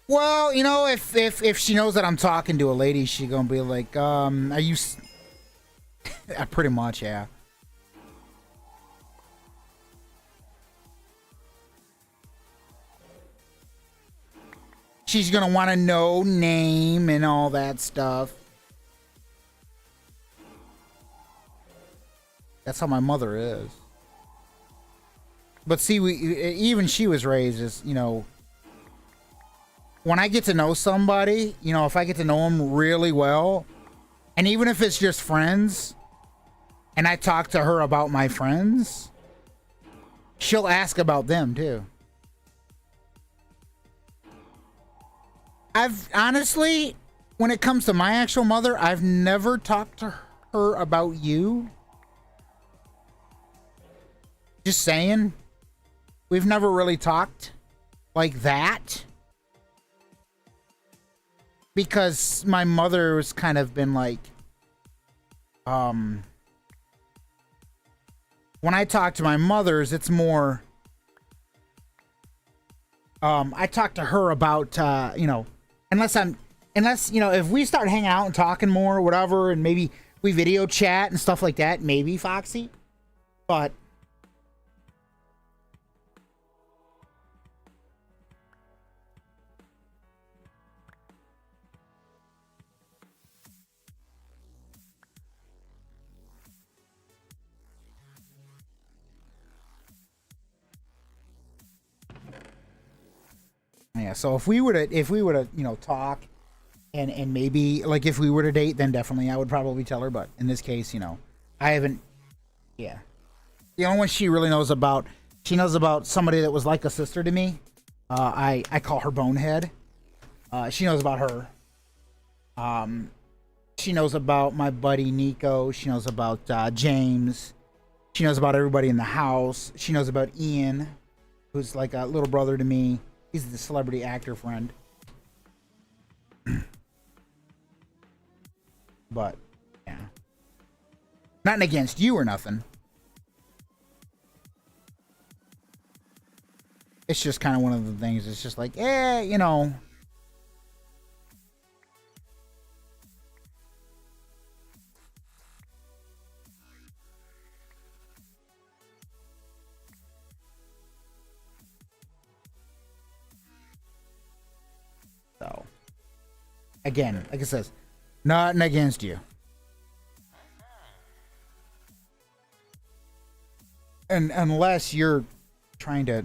Well, you know, if she knows that I'm talking to a lady, she gonna be like, are you? Pretty much, yeah. She's gonna want to know name and all that stuff. That's how my mother is. But see, even she was raised as, you know, when I get to know somebody, you know, if I get to know them really well, and even if it's just friends, and I talk to her about my friends, she'll ask about them too. I've honestly, when it comes to my actual mother, I've never talked to her about you. Just saying. We've never really talked like that. Because my mother was kind of been like, when I talk to my mothers, it's more, I talk to her about, you know, unless, you know, if we start hanging out and talking more or whatever, and maybe we video chat and stuff like that, maybe, Foxy. But yeah, so if we were to, you know, talk and maybe like if we were to date, then definitely I would probably tell her. But in this case, you know, I haven't. Yeah, the only one she really knows about, she knows about somebody that was like a sister to me. I call her Bonehead. She knows about her. She knows about my buddy Nico. She knows about James. She knows about everybody in the house. She knows about Ian, who's like a little brother to me. He's the celebrity actor friend. But, yeah. Nothing against you or nothing. It's just kind of one of the things. It's just like, you know. So, again, like it says, nothing against you. And unless you're trying to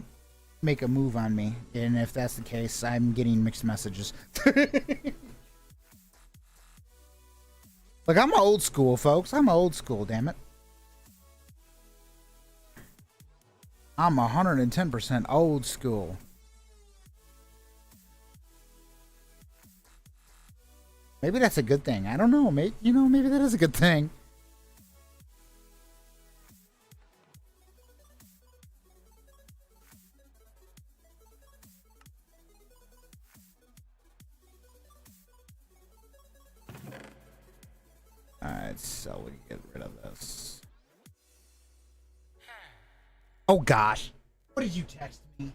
make a move on me, and if that's the case, I'm getting mixed messages. Like, I'm old school, folks. I'm old school, damn it. I'm 110% old school. Maybe that's a good thing. I don't know. Maybe, you know, maybe that is a good thing. Alright, so we get rid of this. Oh gosh. What did you text me?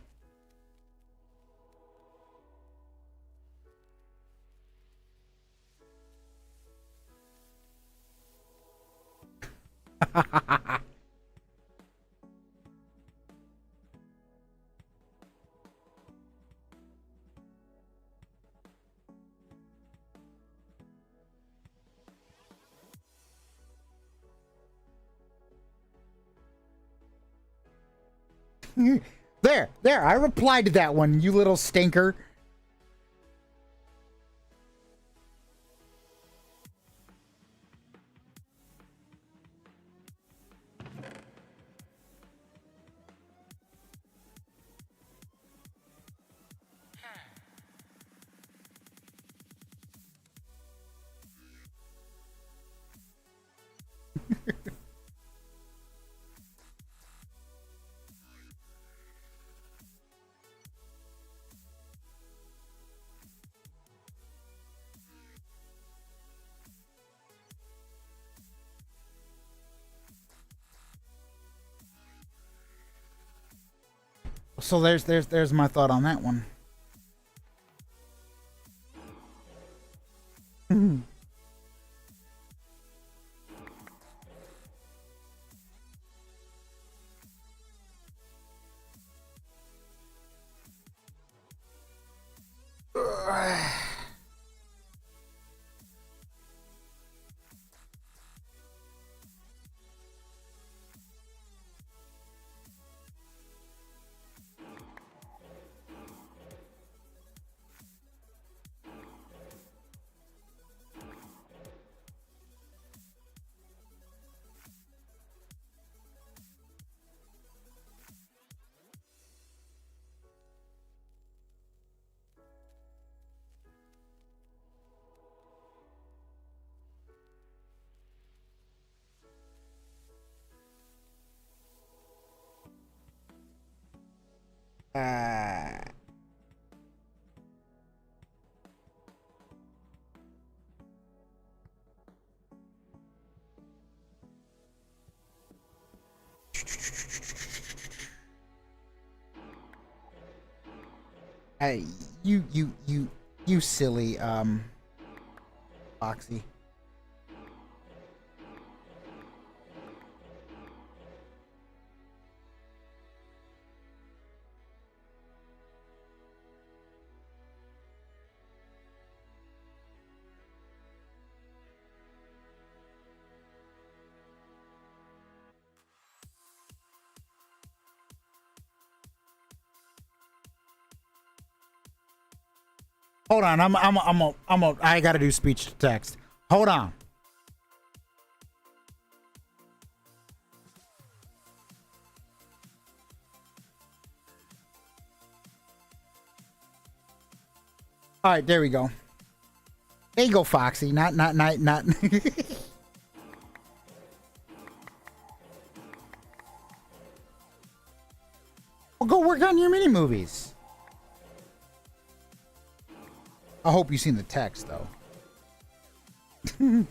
There, I replied to that one, you little stinker. So there's my thought on that one. Uh, hey, you silly Foxy. Hold on, I gotta do speech to text. Hold on. All right, there we go. There you go, Foxy. Not. Well, go work on your mini movies. I hope you've seen the text, though. Go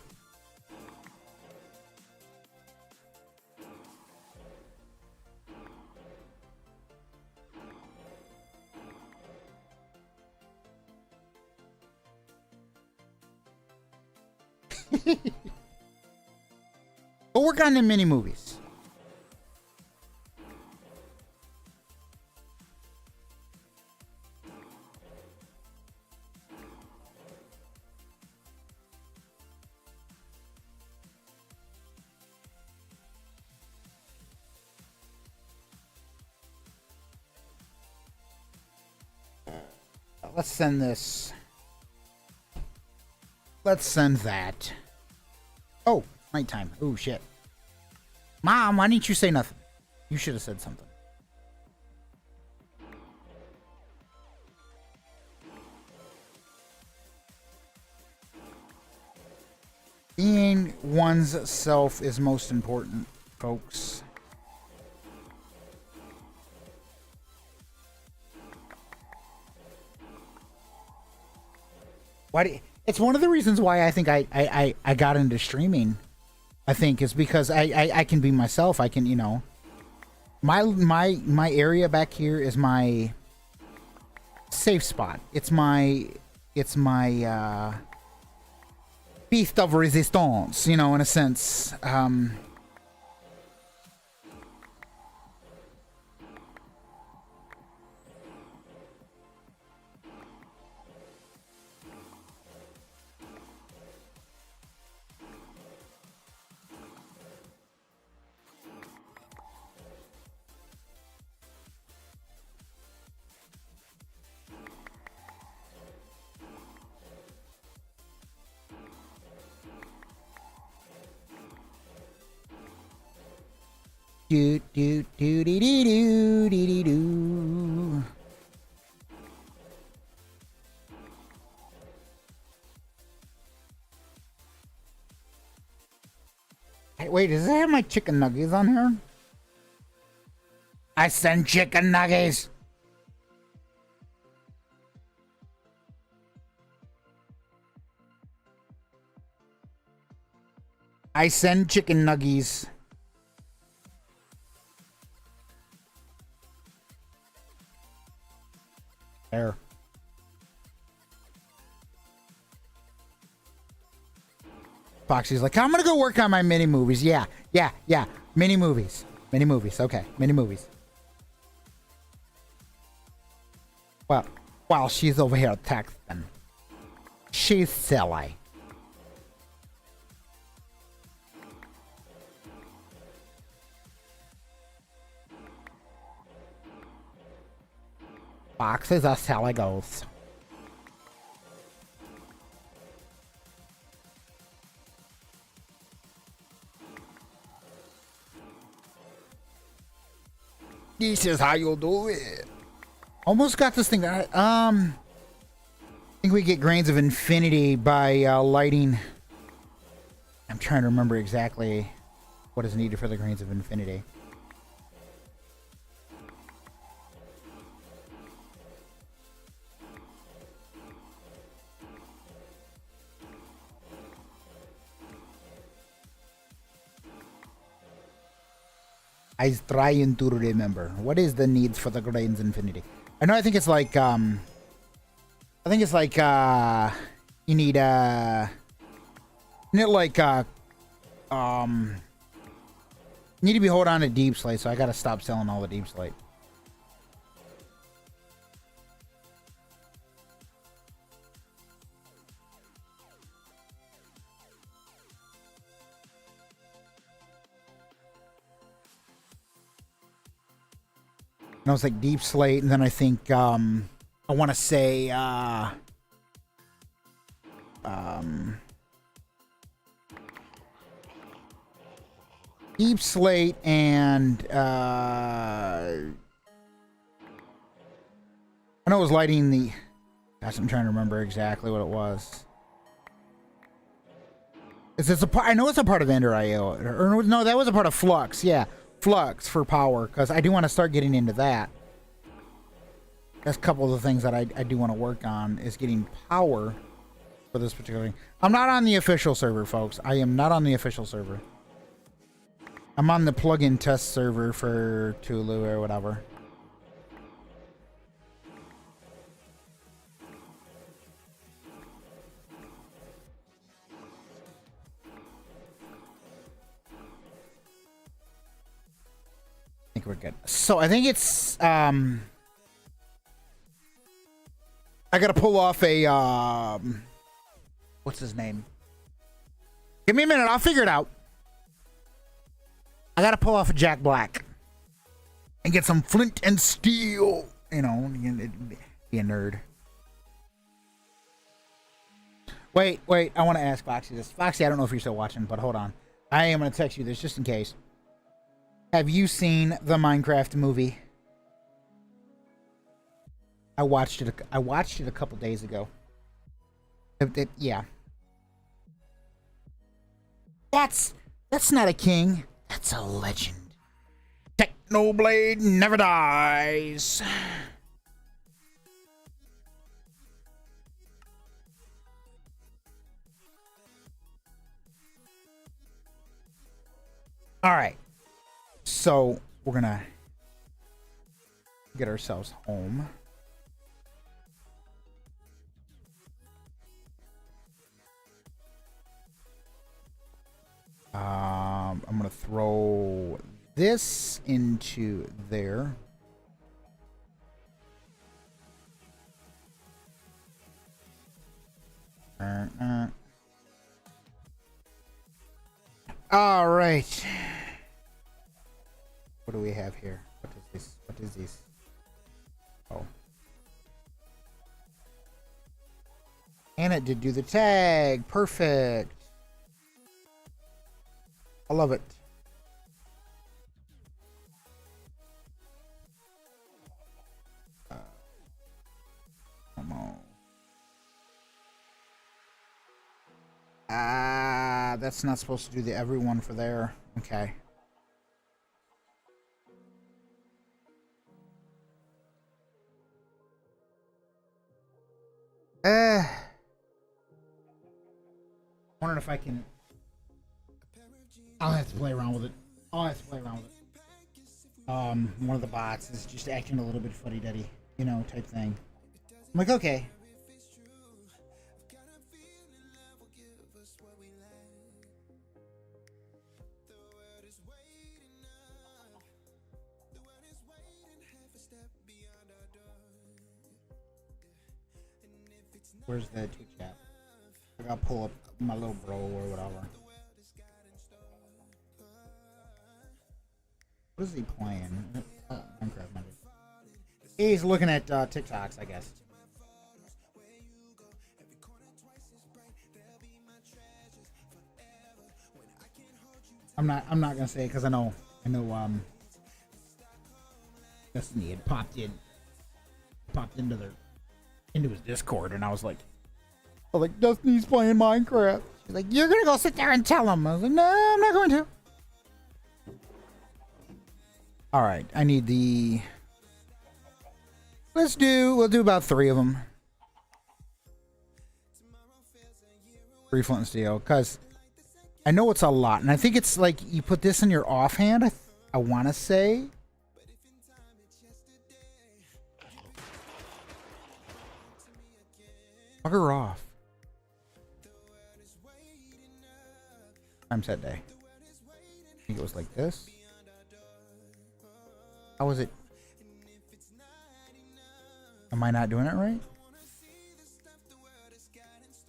work on the mini movies. Let's send this. Let's send that. Oh, nighttime. Oh, shit. Mom, why didn't you say nothing? You should have said something. Being one's self is most important, folks. It's one of the reasons why I think I got into streaming. I think is because I can be myself. I can, you know, my area back here is my safe spot. It's my beast of resistance, you know, in a sense. Do do do dee dee do dee dee do. Hey, wait, does it have my chicken nuggets on here? I send chicken nuggets. I send chicken nuggies. There. Foxy's like, I'm gonna go work on my mini movies. Yeah. Mini movies. Okay, mini movies. Well, while she's over here texting. She's silly. Foxes are silly ghosts. This is how you'll do it. Almost got this thing. I think we get Grains of Infinity by lighting. I'm trying to remember exactly what is needed for the Grains of Infinity. I was trying to remember. What is the needs for the Grains Infinity? I know. I think it's like you need like need to be hold on to Deep Slate, so I gotta stop selling all the Deep Slate. And I was like Deep Slate, and then I think I want to say Deep Slate and I know it was lighting the. Gosh, I'm trying to remember exactly what it was. Is this a part? I know it's a part of Ender.io, or no, that was a part of Flux. Yeah. Flux for power, because I do want to start getting into that. That's a couple of the things that I do want to work on is getting power for this particular thing. I'm not on the official server, folks. I am not on the official server. I'm on the plugin test server for Tulu or whatever. I think we're good. So I think it's I gotta pull off a what's his name? Give me a minute, I'll figure it out. I gotta pull off a Jack Black and get some flint and steel. You know, be a nerd. Wait, I want to ask Foxy this. Foxy, I don't know if you're still watching, but hold on. I am gonna text you this just in case. Have you seen the Minecraft movie? I watched it a couple days ago. Yeah. That's not a king. That's a legend. Technoblade never dies. All right. So we're gonna get ourselves home. I'm gonna throw this into there. All right. What do we have here? What is this? What is this? Oh. And it did do the tag. Perfect. I love it. Come on. That's not supposed to do the everyone for there. Okay. Wondering if I can. I'll have to play around with it. One of the bots is just acting a little bit fuddy-duddy, you know, type thing. I'm like, okay. Where's the Twitch app? I gotta pull up my little bro or whatever. What is he playing? Oh, Minecraft maybe. He's looking at TikToks, I guess. I'm not gonna say it because I know Destiny had popped into his Discord, and I was like, Destiny's playing Minecraft. She's like, you're gonna go sit there and tell him. I was like, no, I'm not going to. All right, I need the. We'll do about 3 of them. 3 flint and steel, because I know it's a lot, and I think it's like you put this in your offhand. I want to say. Bugger off. Time set day. I think it was like this. How was it? Am I not doing it right?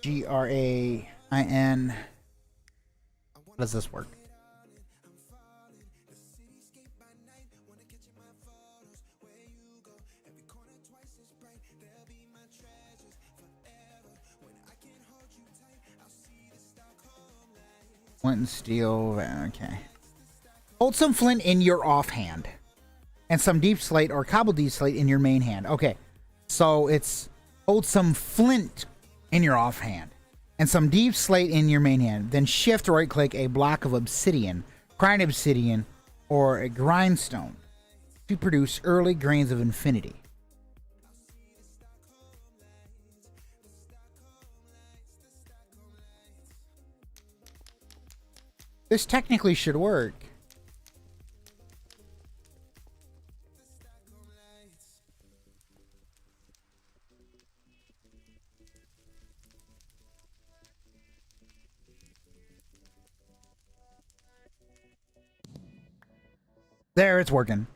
GRAIN. How does this work? Flint and steel. Okay. Hold some flint in your offhand, and some deep slate or cobble deep slate in your main hand. Okay. So it's hold some flint in your offhand and some deep slate in your main hand. Then shift right click a block of obsidian, grind obsidian, or a grindstone to produce early grains of infinity. This technically should work. There, it's working.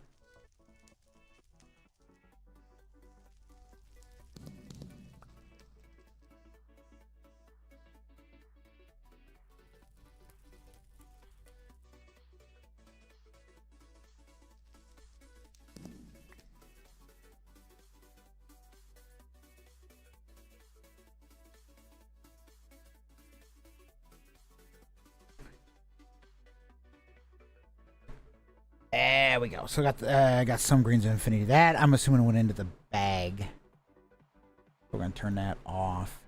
There we go. So I got some greens of infinity. That I'm assuming went into the bag. We're gonna turn that off.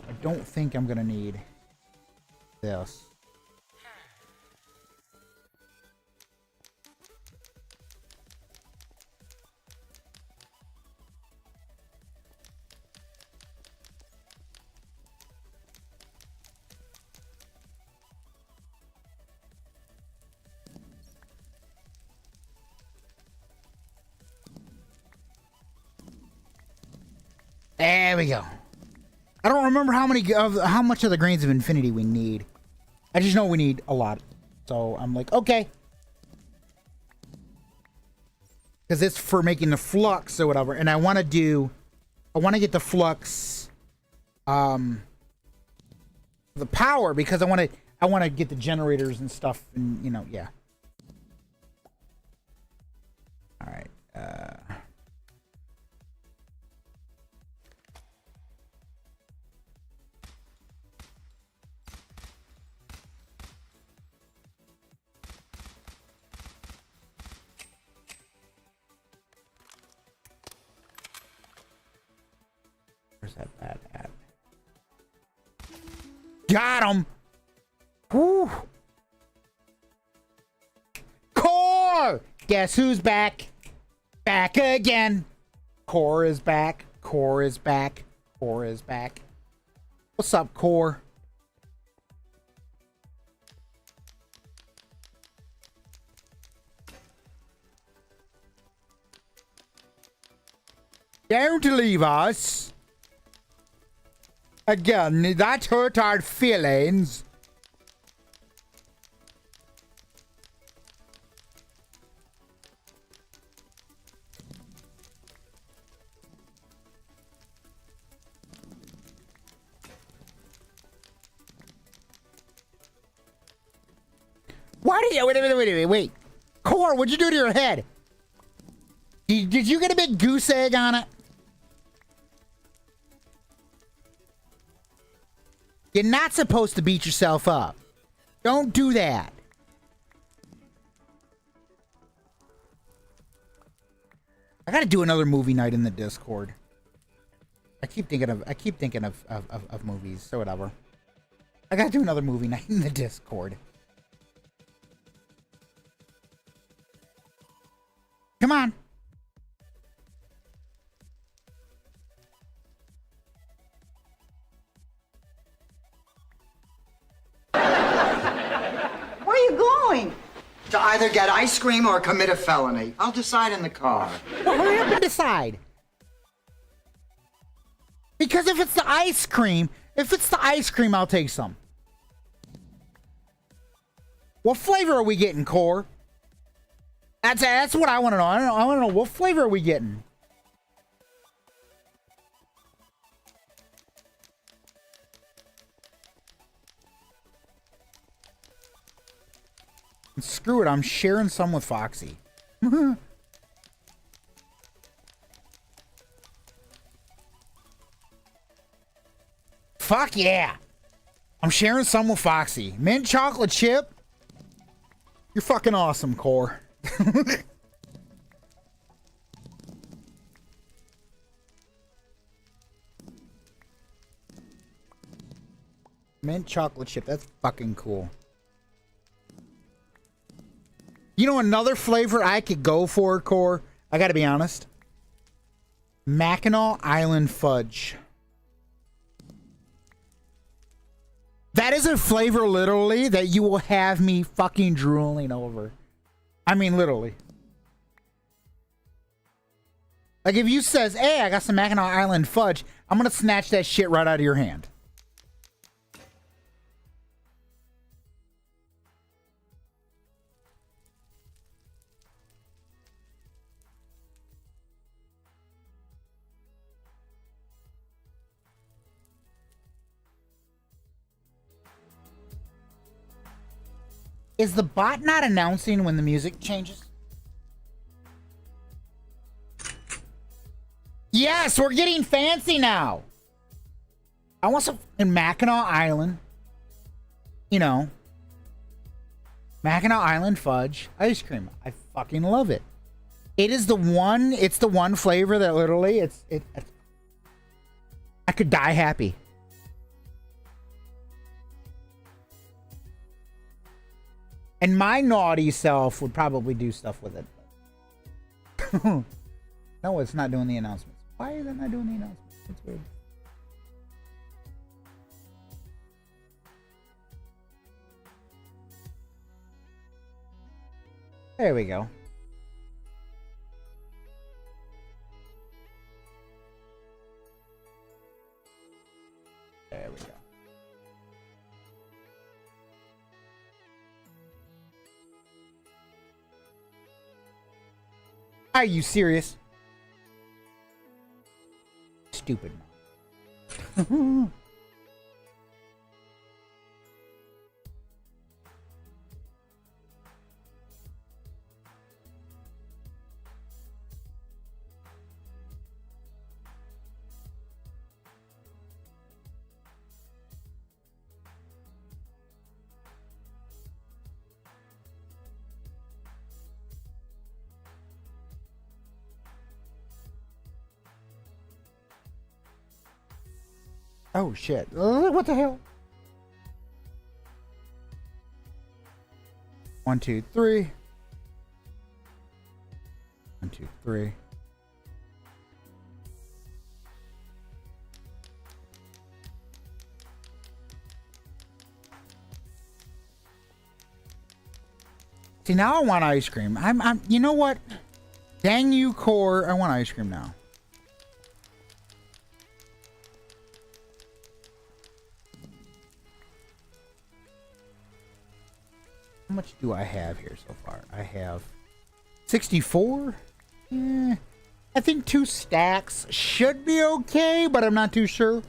I don't think I'm gonna need this. There we go. I don't remember how much of the grains of infinity we need. I just know we need a lot. So I'm like, okay. Because it's for making the flux or whatever. And I want to get the flux, the power, because I want to get the generators and stuff, and yeah. All right. Where's that bad at? Got him! Whew! Core! Guess who's back? Back again! Core is back. Core is back. Core is back. What's up, Core? Don't leave us. Again, that hurt our feelings. Why did you wait? Core, what'd you do to your head? Did you get a big goose egg on it? You're not supposed to beat yourself up. Don't do that. I gotta do another movie night in the Discord. I keep thinking of movies, so whatever. I gotta do another movie night in the Discord. Come on. Where are you going? To either get ice cream or commit a felony. I'll decide in the car. Well, hurry up and decide. Because if it's the ice cream, I'll take some. What flavor are we getting, Core? That's what I want to know. I want to know what flavor are we getting. And screw it, I'm sharing some with Foxy. Fuck yeah. I'm sharing some with Foxy. Mint chocolate chip. You're fucking awesome, Core. Mint chocolate chip. That's fucking cool. You know another flavor I could go for, Core? I gotta be honest. Mackinac Island Fudge. That is a flavor, literally, that you will have me fucking drooling over. I mean, literally. Like, if you says, hey, I got some Mackinac Island Fudge, I'm gonna snatch that shit right out of your hand. Is the bot not announcing when the music changes? Yes, we're getting fancy now. I want some in Mackinac Island. You know. Mackinac Island Fudge ice cream. I fucking love it. It's the one flavor that literally I could die happy. And my naughty self would probably do stuff with it. No, it's not doing the announcements. Why is it not doing the announcements? That's weird. There we go. There we go. Are you serious? Stupid. Oh shit. What the hell? 1, 2, 3. 1, 2, 3. See, now I want ice cream. You know what? Dang you, Core. I want ice cream now. How much do I have here so far? I have 64. I think 2 stacks should be okay, but I'm not too sure.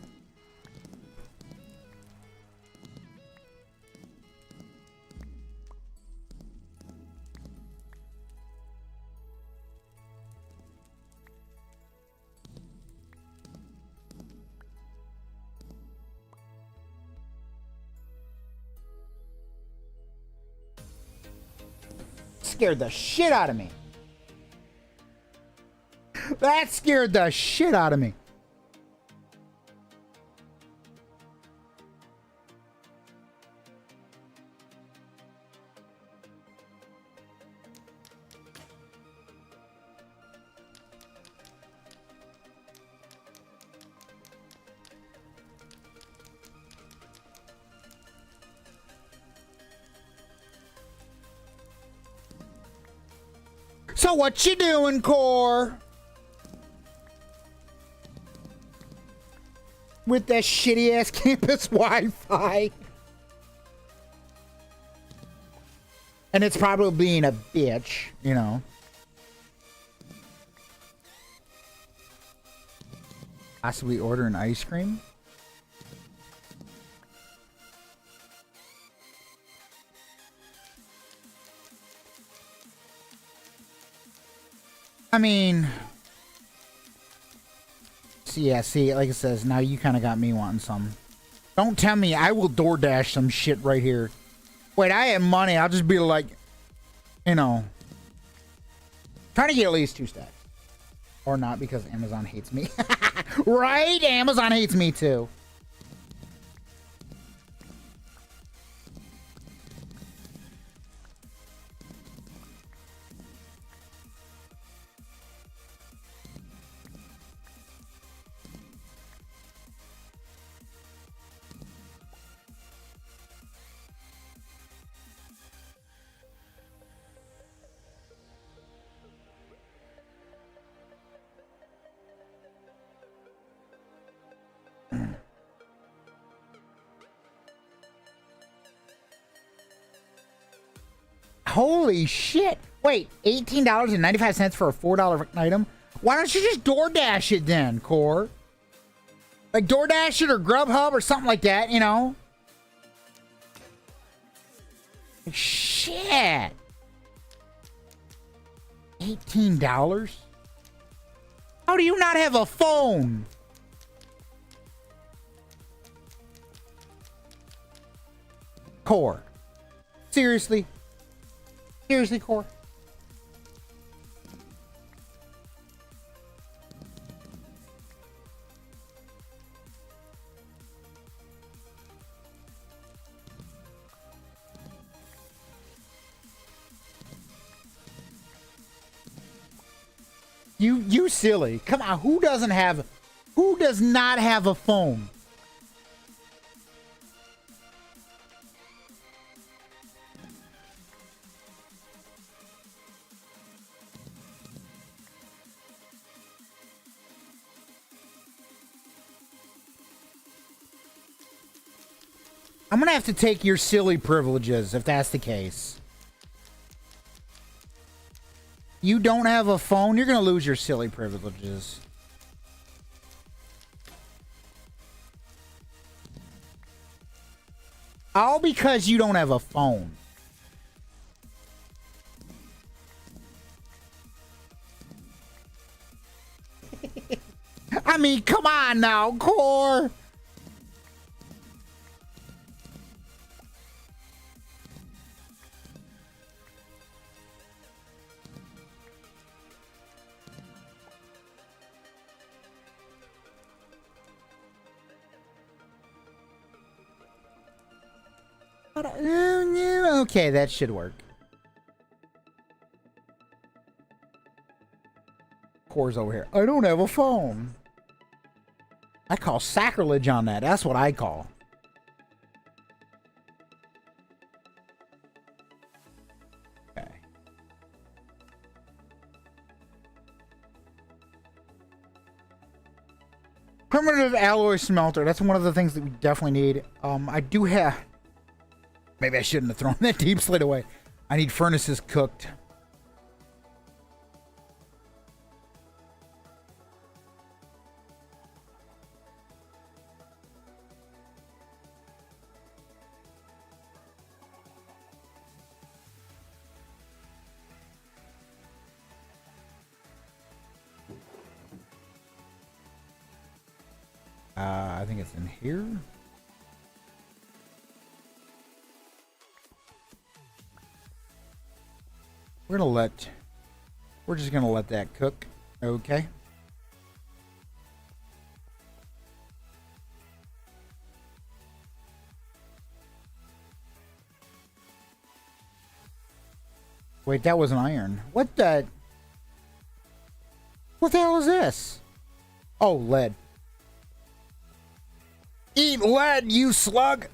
Scared the shit out of me. That scared the shit out of me. So what you doing, Core? With that shitty ass campus Wi-Fi. And it's probably being a bitch, you know. Possibly order an ice cream. I mean, see, like it says, now you kind of got me wanting some. Don't tell me I will DoorDash some shit right here. Wait, I have money. I'll just be like, you know, trying to get at least 2 stacks. Or not, because Amazon hates me. Right? Amazon hates me too. Holy shit. Wait, $18.95 for a $4 item? Why don't you just DoorDash it then, Core? Like DoorDash it or Grubhub or something like that, you know? Shit. $18? How do you not have a phone? Core. Seriously? Seriously, Core? You silly. Come on, who does not have a phone? I'm gonna have to take your silly privileges if that's the case. You don't have a phone, you're gonna lose your silly privileges. All because you don't have a phone. I mean, come on now, Core. Okay, that should work. Core's over here. I don't have a phone. I call sacrilege on that. That's what I call. Okay. Primitive alloy smelter. That's one of the things that we definitely need. I do have... Maybe I shouldn't have thrown that deep slate away. I need furnaces cooked. I think it's in here. We're just gonna let that cook. Okay. Wait, that was an iron. What the hell is this? Oh, lead. Eat lead, you slug!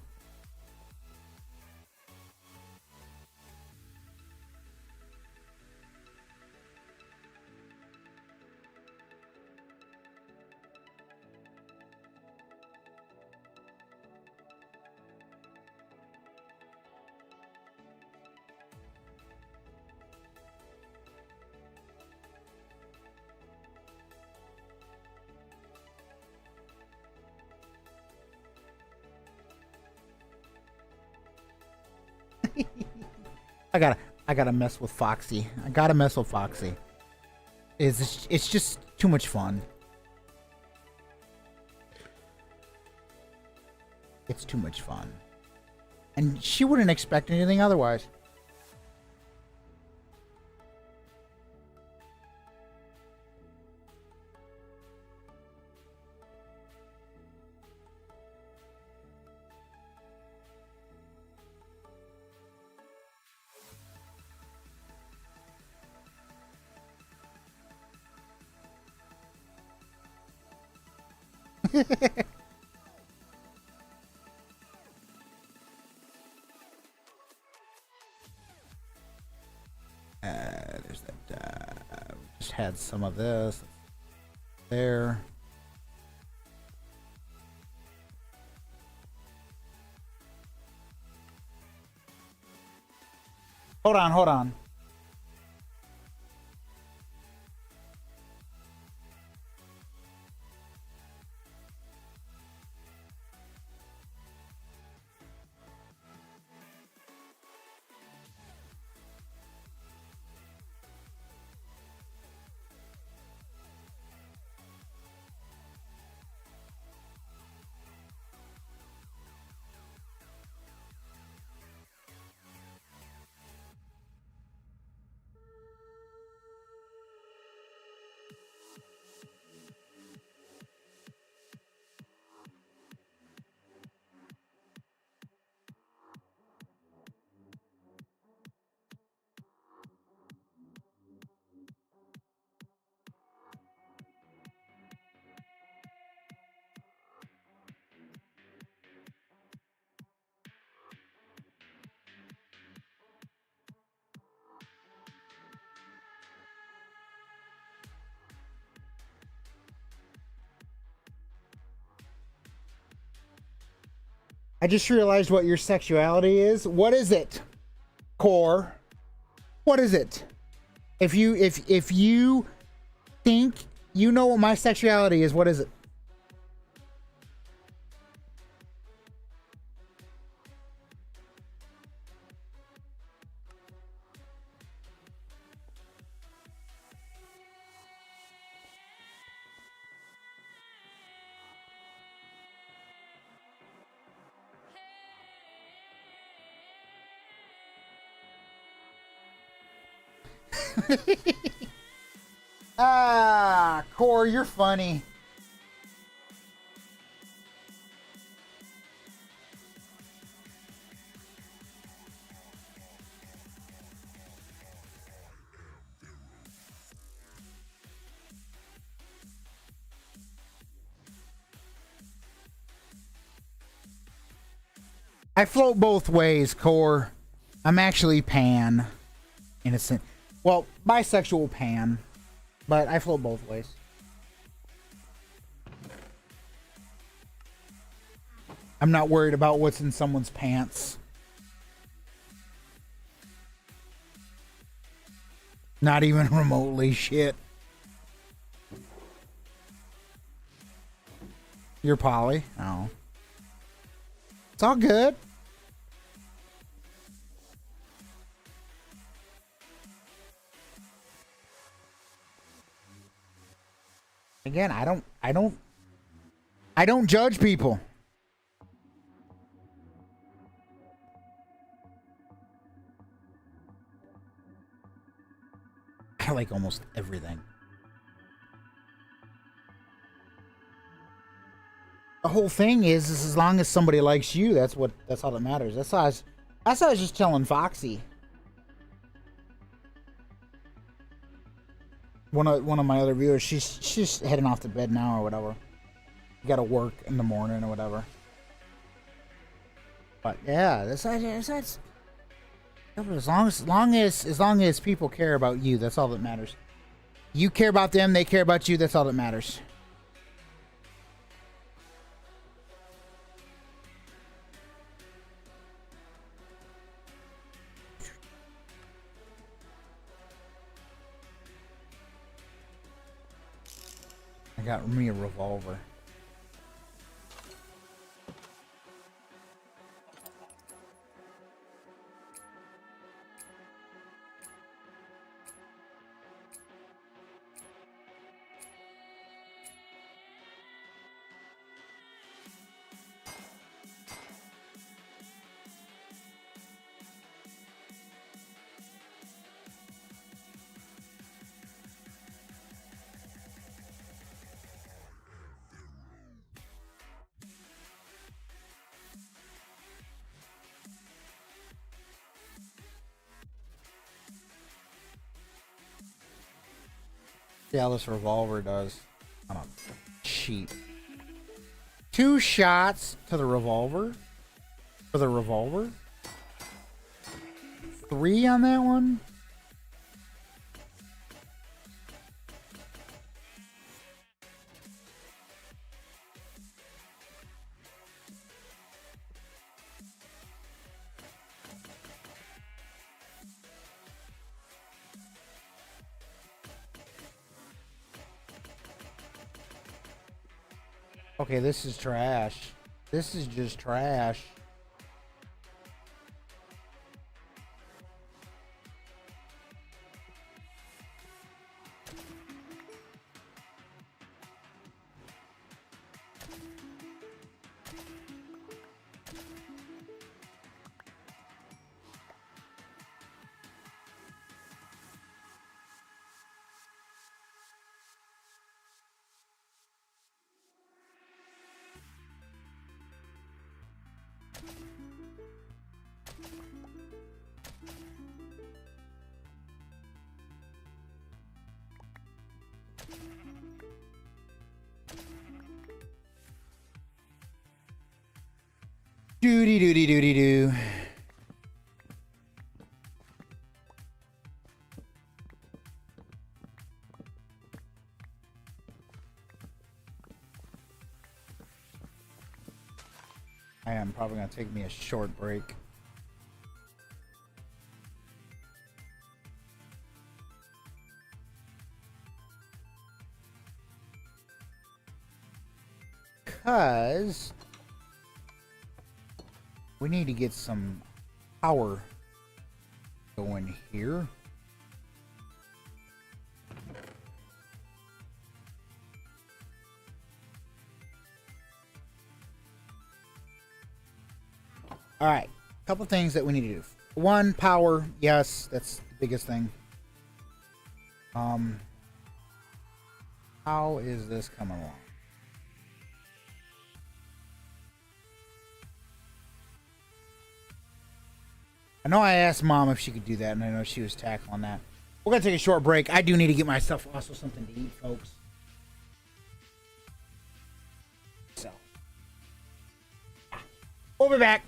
I gotta mess with Foxy. I gotta mess with Foxy. It's just too much fun. It's too much fun. And she wouldn't expect anything otherwise. There's that. Just had some of this there. Hold on, hold on. I just realized what your sexuality is. What is it, Core? What is it? If you think you know what my sexuality is, what is it? Ah, Core, you're funny. I float both ways, Core. I'm actually pan. Innocent. Well, bisexual pan. But I float both ways. I'm not worried about what's in someone's pants. Not even remotely. Shit. You're poly? Oh. It's all good. Again, I don't judge people. I like almost everything. The whole thing is as long as somebody likes you, that's all that matters. That's how I was just telling Foxy. One of my other viewers, she's heading off to bed now or whatever. Got to work in the morning or whatever. But yeah, that's as long as people care about you, that's all that matters. You care about them, they care about you, that's all that matters. I got me a revolver. See how this revolver does on a cheap. 2 shots to the revolver. For the revolver. 3 on that one. Okay, this is trash. This is just trash. Doody doody doody doo. I am probably gonna take me a short break. Cause we need to get some power going here. All right, couple things that we need to do. One, power. Yes, that's the biggest thing. How is this coming along? I know I asked Mom if she could do that, and I know she was tackling that. We're going to take a short break. I do need to get myself also something to eat, folks. So, we'll be back.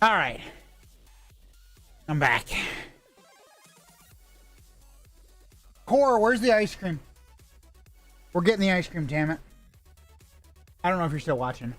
All right. I'm back. Core, where's the ice cream? We're getting the ice cream, damn it. I don't know if you're still watching.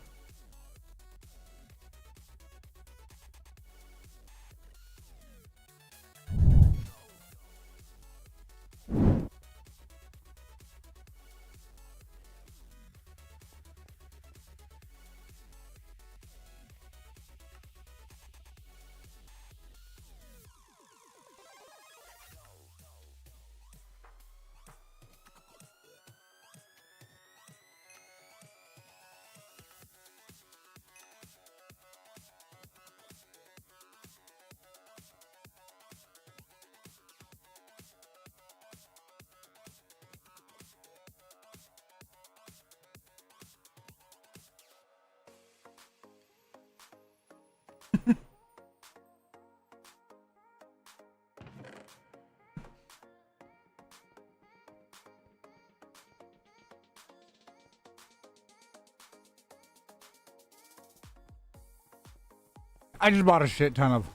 I just bought a shit ton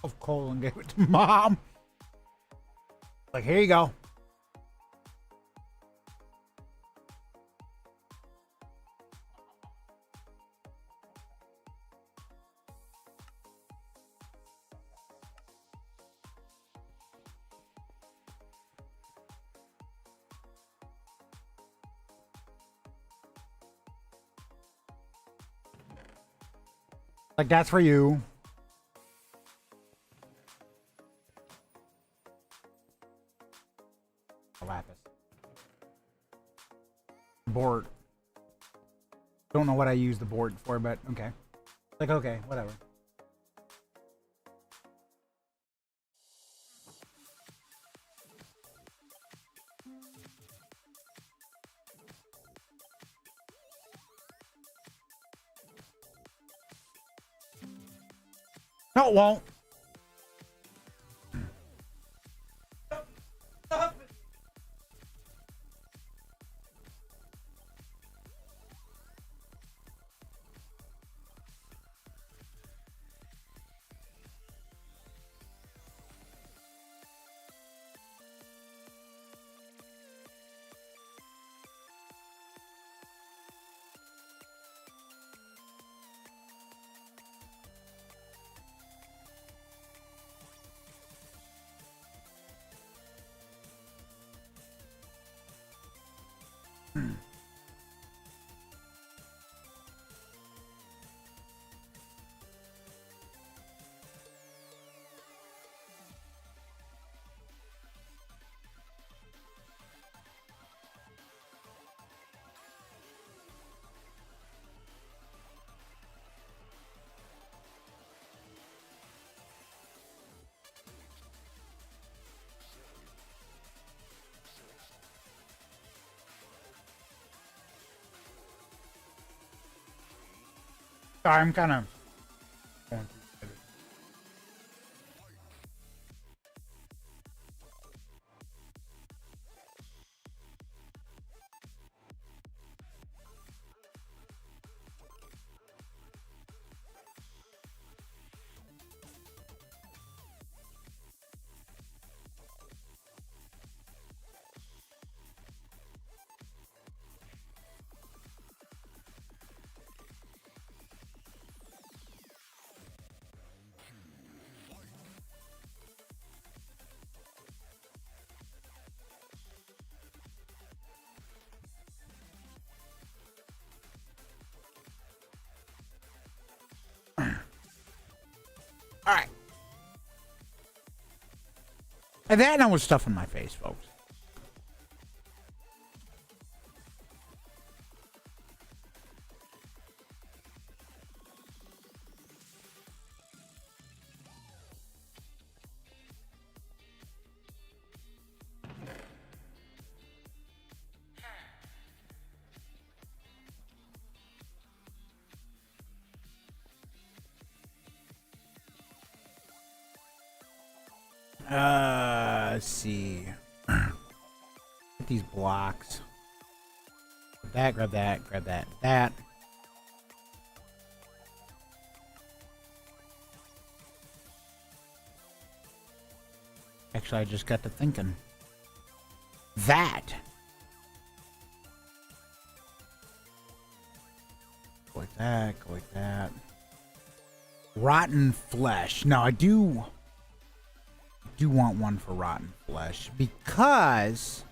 of coal and gave it to Mom. Like, here you go. Like, that's for you. Lapis. Board. Don't know what I use the board for, but okay. Like, okay, whatever. No, it won't. Sorry, I'm kind of going through it. All right. And that now was stuff in my face, folks. Let's see. Get these blocks. Grab that, grab that, grab that, that. Actually, I just got to thinking. That. Go like that, go like that. Rotten flesh. Now, I do want one for rotten flesh because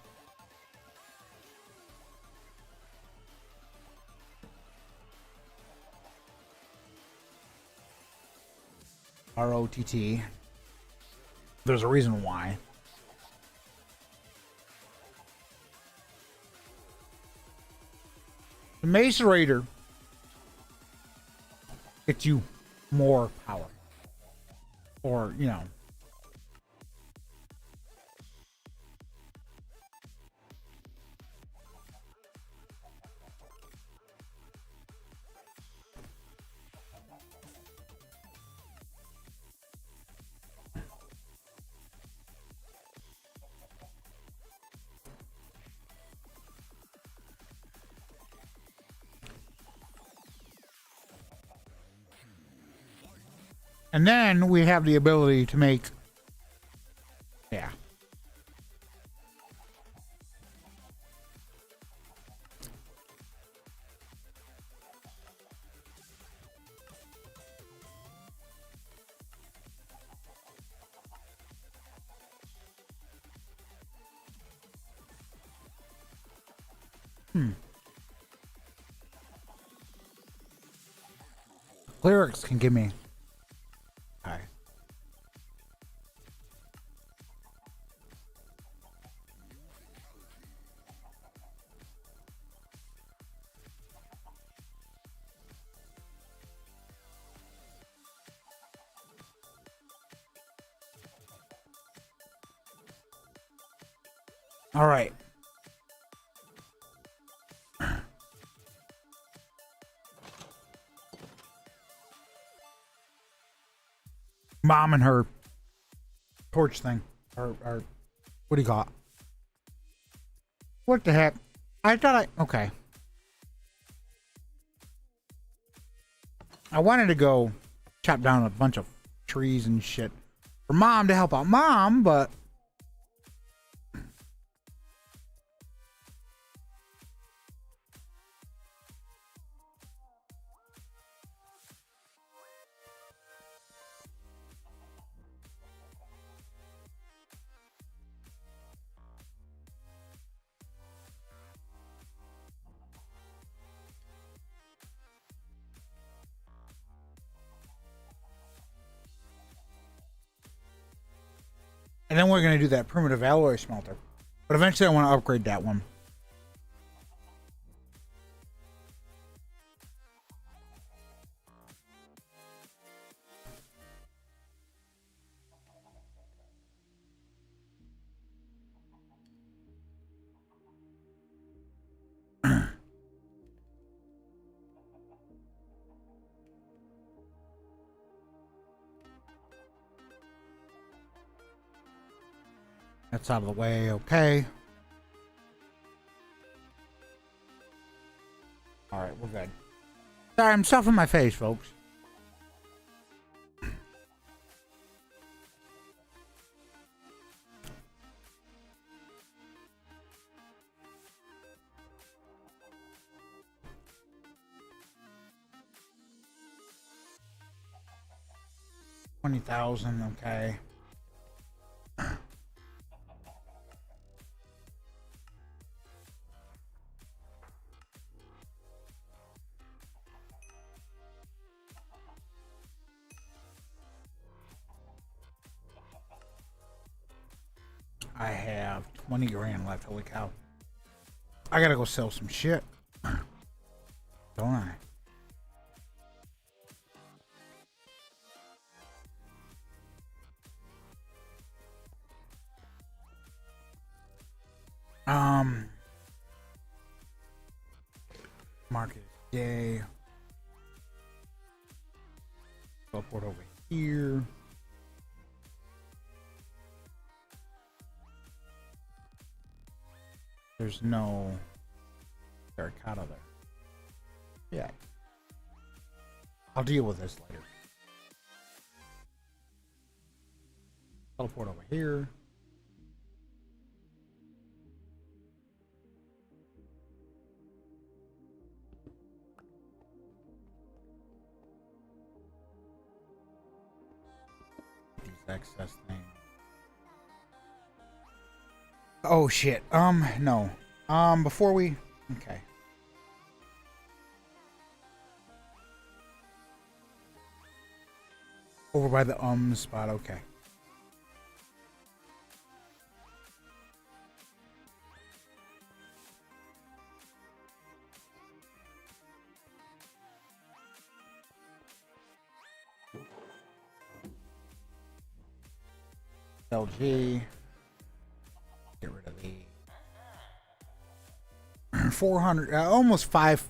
ROTT. There's a reason why. The Macerator gets you more power. Or, you know. And then we have the ability to make, yeah. Clerics can give me. Okay. All right. Mom and her torch thing. Or what do you call it? What the heck? I thought okay. I wanted to go chop down a bunch of trees and shit for Mom to help out Mom, but and then we're going to do that primitive alloy smelter. But eventually I want to upgrade that one. That's out of the way, okay. Alright, we're good. Sorry, I'm stuffing my face, folks. $20,000, okay. I have 20 grand left. Holy cow. I gotta go sell some shit. Don't I? Market day. Teleport over here. There's no terracotta there. Yeah. I'll deal with this later. Teleport over here. excess thing. Oh shit. No. Before we. Okay. Over by the spot. Okay. LG. Get rid of the 400, almost $500.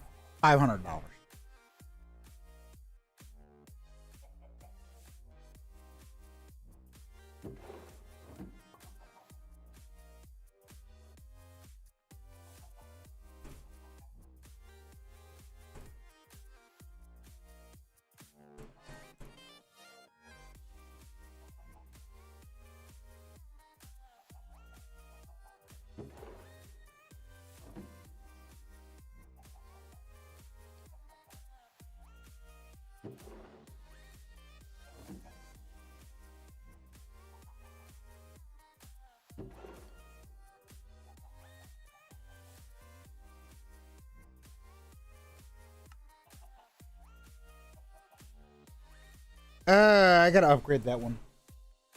I gotta upgrade that one.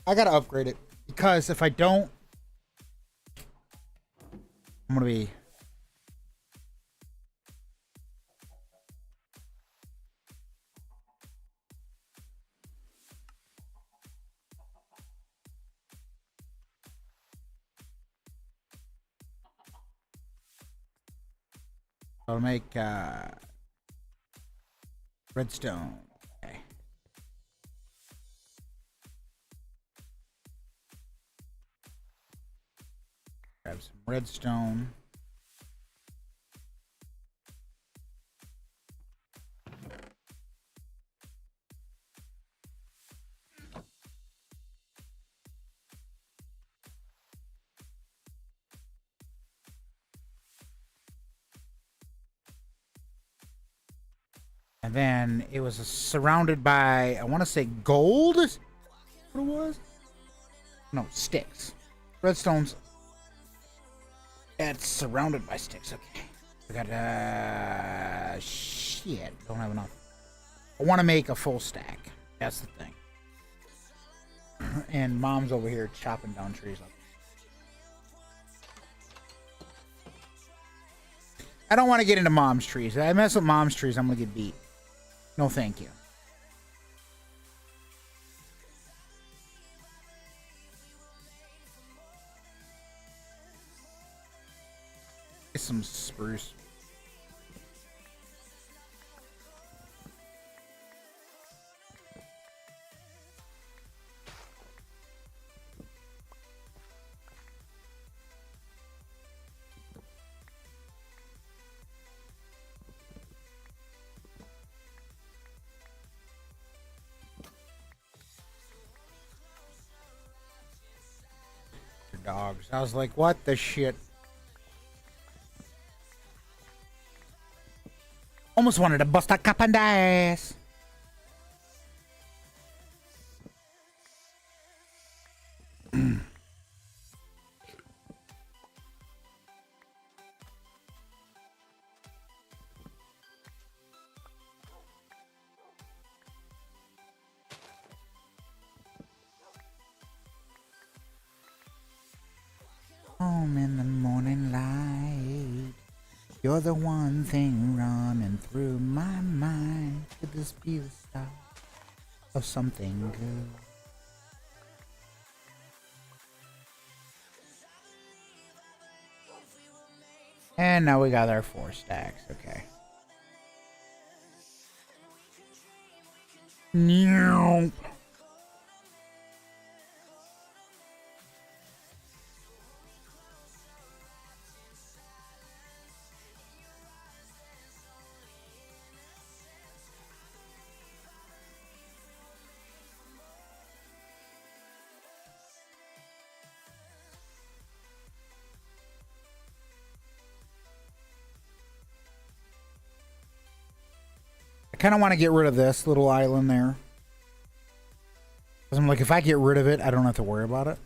I gotta upgrade it because if I don't, I'm gonna be. I'll make redstone. Okay. Grab some redstone. And then it was surrounded by, I want to say gold? What it was? No, sticks. Redstone's. It's surrounded by sticks. Okay. I got, shit. Don't have enough. I want to make a full stack. That's the thing. And mom's over here chopping down trees. I don't want to get into mom's trees. If I mess with mom's trees, I'm going to get beat. No, thank you. Get some spruce. Dogs. I was like, what the shit? Almost wanted to bust a cap and ass. Home in the morning light. You're the one thing running through my mind. Could this be the start of something good? And now we got our 4 stacks. Okay. Nope. I kind of want to get rid of this little island there. 'Cause I'm like, if I get rid of it, I don't have to worry about it.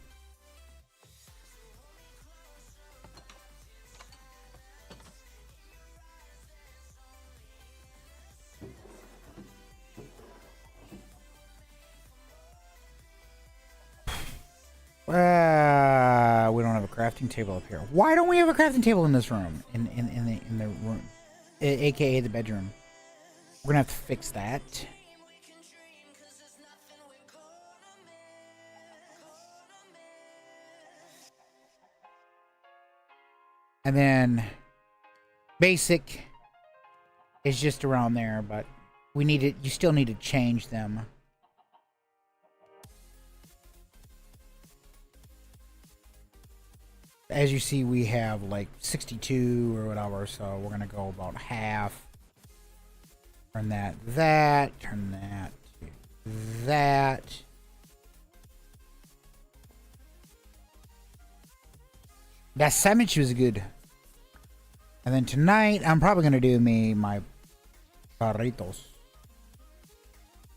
We don't have a crafting table up here. Why don't we have a crafting table in this room? In the room, aka the bedroom. We're gonna have to fix that. And then basic is just around there, but we need it. You still need to change them. As you see, we have like 62 or whatever, so we're gonna go about half. Turn that, turn that to that. That sandwich was good. And then tonight, I'm probably gonna do my burritos.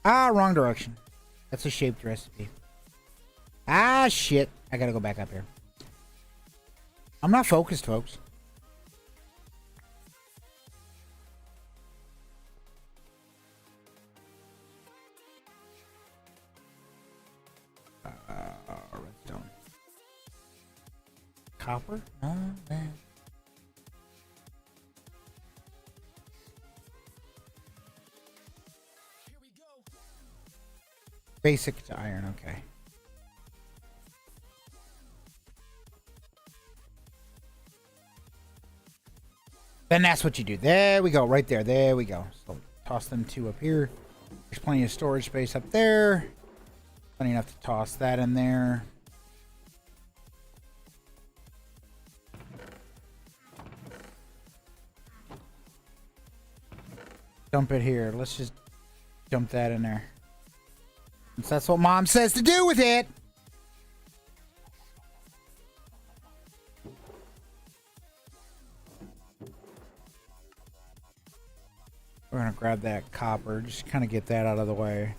Ah, wrong direction. That's a shaped recipe. Ah, shit. I gotta go back up here. I'm not focused, folks. Redstone. Copper? Oh, man. Basic to iron, okay. Then that's what you do. There we go, right there. There we go. So toss them two up here. There's plenty of storage space up there. Plenty enough to toss that in there. Dump it here. Let's just dump that in there. Since that's what Mom says to do with it. We're gonna grab that copper, just kind of get that out of the way.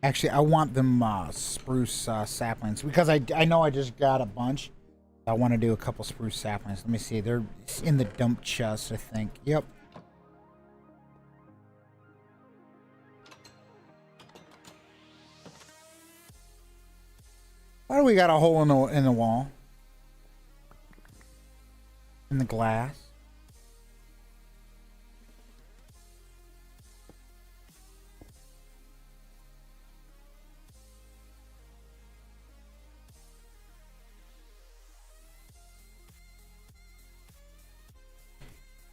Actually, I want them spruce saplings because I know I just got a bunch. I want to do a couple spruce saplings. Let me see. They're in the dump chest, I think. Yep. Why do we got a hole in the wall? In the glass?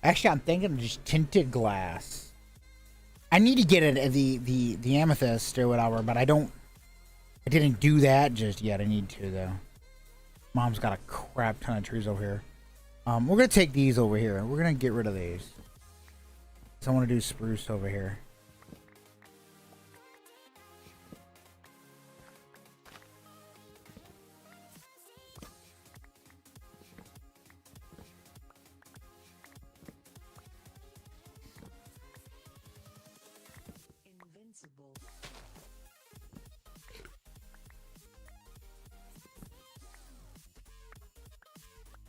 Actually, I'm thinking of just tinted glass. I need to get it the amethyst or whatever, but I didn't do that just yet. I need to though. Mom's got a crap ton of trees over here. We're gonna take these over here. We're gonna get rid of these. So I want to do spruce over here.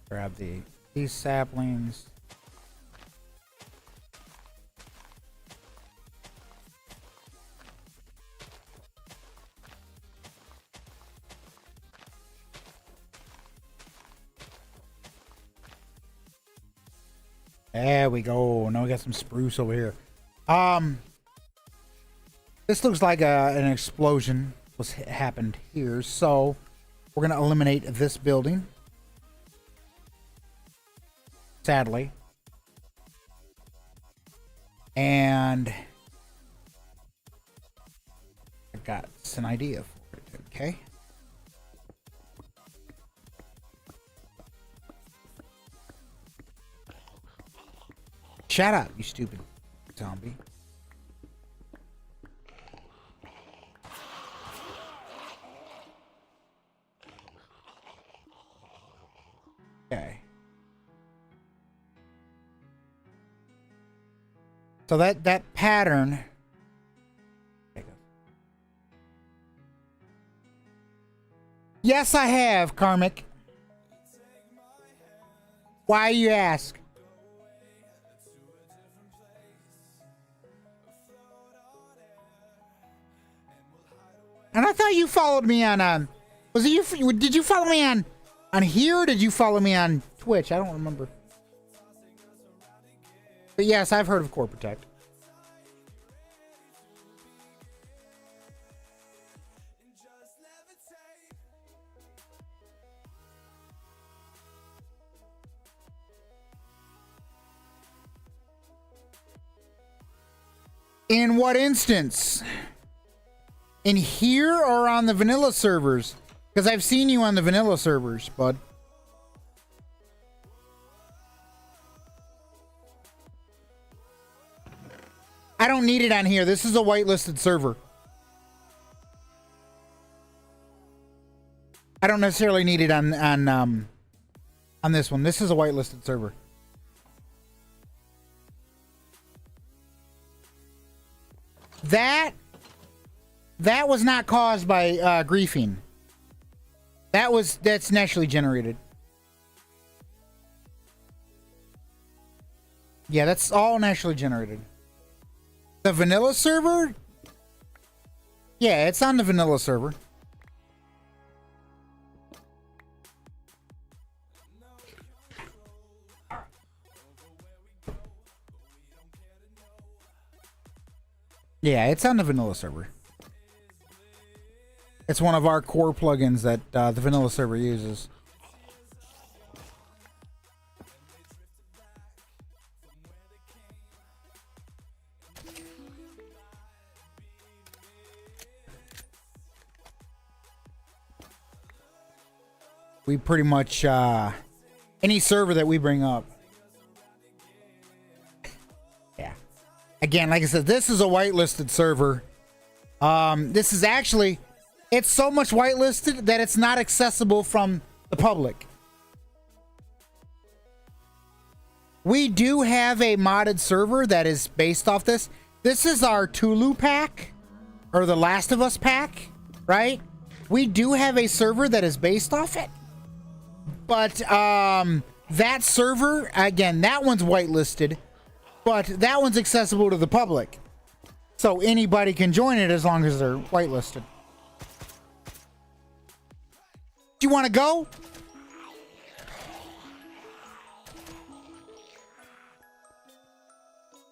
Grab these saplings. There we go. Now we got some spruce over here. This looks like an explosion happened here, so we're gonna eliminate this building. Sadly. And I got an idea for it, okay? Shut up, you stupid zombie. So that pattern. Yes, I have, Karmic. Why you ask? And I thought you followed me on was it you? Did you follow me on here? Or did you follow me on Twitch? I don't remember. But yes, I've heard of Core Protect. In what instance? In here or on the vanilla servers? Because I've seen you on the vanilla servers, bud. I don't need it on here. This is a whitelisted server. I don't necessarily need it on this one. This is a whitelisted server. That was not caused by griefing. That's naturally generated. Yeah, that's all naturally generated. The vanilla server? Yeah, it's on the vanilla server. Yeah, it's on the vanilla server. It's one of our core plugins that the vanilla server uses. We pretty much any server that we bring up. Yeah. Again, like I said, this is a whitelisted server. This is actually, it's so much whitelisted that it's not accessible from the public. We do have a modded server that is based off this. This is our Tulu pack, or the Last of Us pack, right? We do have a server that is based off it. But that server, again, that one's whitelisted, but that one's accessible to the public. So anybody can join it as long as they're whitelisted. Do you want to go?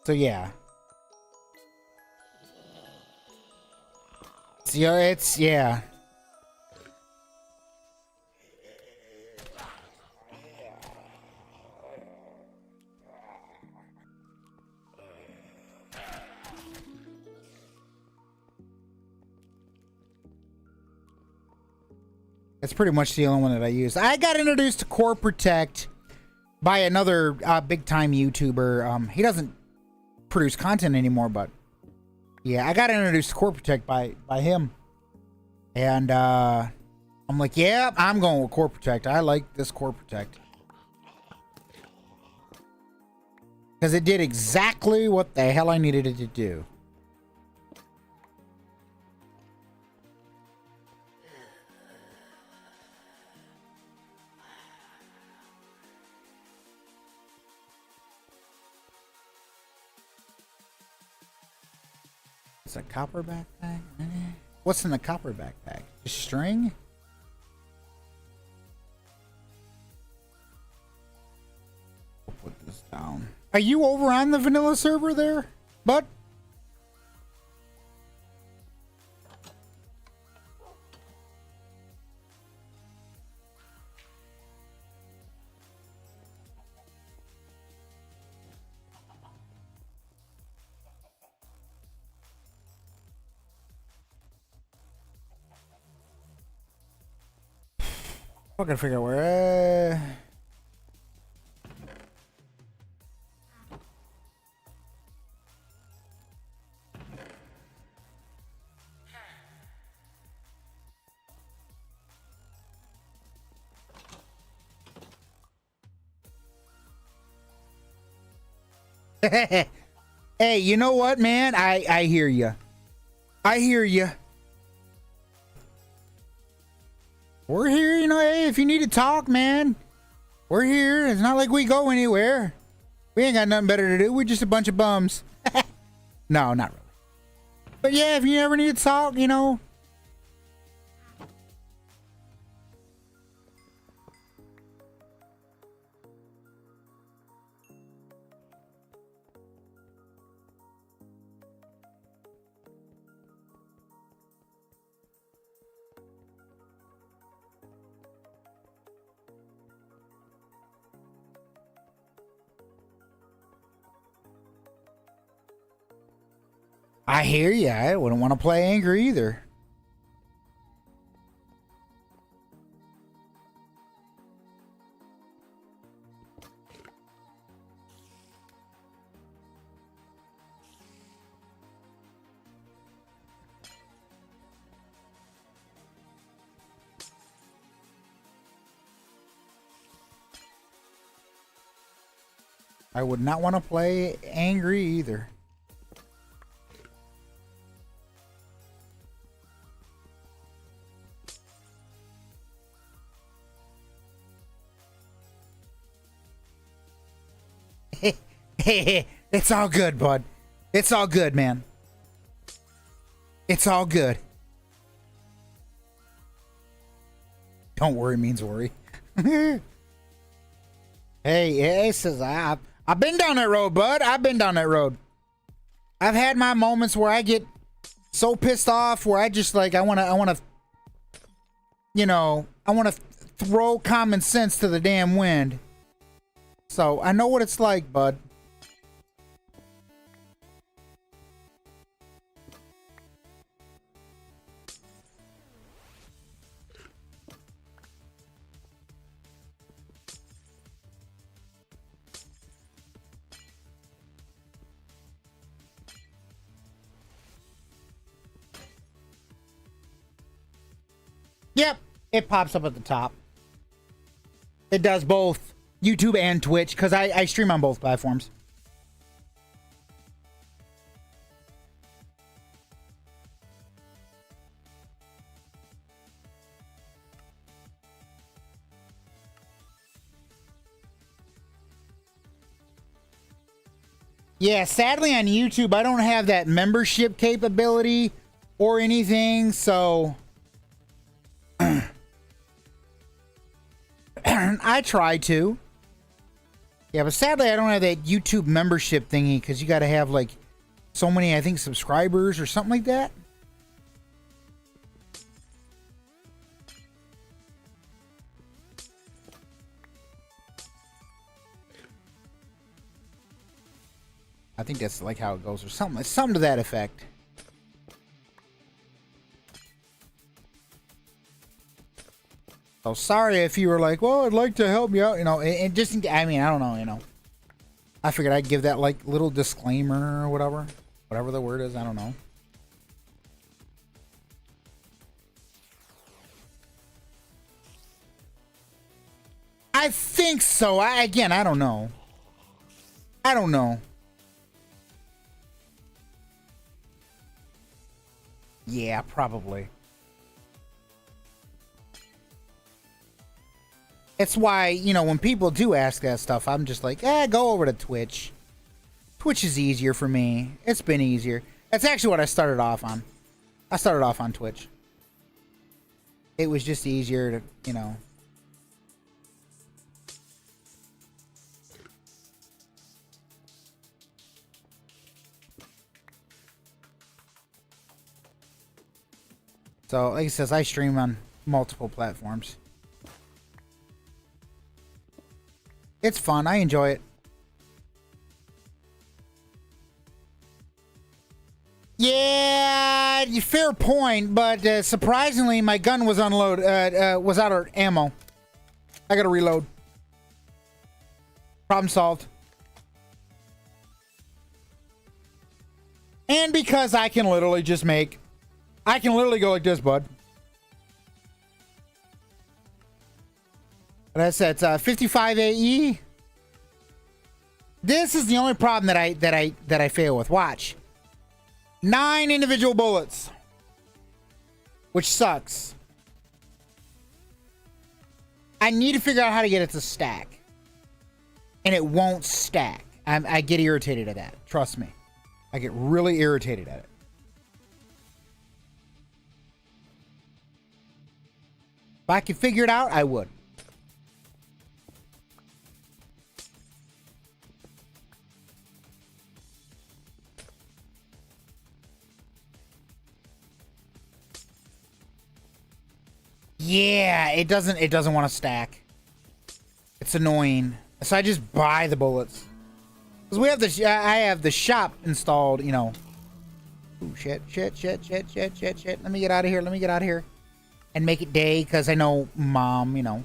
So yeah. Yeah. That's pretty much the only one that I use. I got introduced to Core Protect by another big time YouTuber. He doesn't produce content anymore, but yeah, I got introduced to Core Protect by him. And I'm like, yeah, I'm going with Core Protect. I like this Core Protect. Because it did exactly what the hell I needed it to do. It's a copper backpack? What's in the copper backpack? Just string? I'll put this down. Are you over on the vanilla server there, bud? I gotta figure out where. Hey, you know what, man? I hear you. I hear you. We're here, you know. Hey, if you need to talk, man, we're here. It's not like we go anywhere. We ain't got nothing better to do. We're just a bunch of bums. No, not really. But yeah, if you ever need to talk, you know. I hear you. I wouldn't want to play angry either. I would not want to play angry either. Hey, it's all good, bud. It's all good, man. It's all good. Don't worry means worry. Hey, says I've been down that road, bud. I've been down that road. I've had my moments where I get so pissed off where I just like I want to you know, I want to throw common sense to the damn wind. So, I know what it's like, bud. Yep, it pops up at the top. It does both YouTube and Twitch because I stream on both platforms. Yeah, sadly on YouTube, I don't have that membership capability or anything, so I try to. Yeah, but sadly I don't have that YouTube membership thingy because you got to have like so many, I think, subscribers or something like that. I think that's like how it goes or something. It's something to that effect. So sorry if you were like, well, I'd like to help you out, you know, and just, I mean, I don't know, you know. I figured I'd give that like little disclaimer or whatever. Whatever the word is, I don't know. I think so. Again, I don't know. I don't know. Yeah, probably. It's why, you know, when people do ask that stuff, I'm just like, go over to Twitch. Twitch is easier for me. It's been easier. That's actually what I started off on. I started off on Twitch. It was just easier to, you know. So, like it says, I stream on multiple platforms. It's fun. I enjoy it. Yeah, fair point, but surprisingly, my gun was was out of ammo. I gotta reload. Problem solved. And because I can literally just make... I can literally go like this, bud. That's 55 AE. This is the only problem that I fail with. Watch. 9 individual bullets. Which sucks. I need to figure out how to get it to stack. And it won't stack. I get irritated at that. Trust me. I get really irritated at it. If I could figure it out, I would. Yeah, it doesn't want to stack. It's annoying. So I just buy the bullets. Cuz we have I have the shop installed, you know. Ooh, shit. Let me get out of here. And make it day cuz I know mom, you know.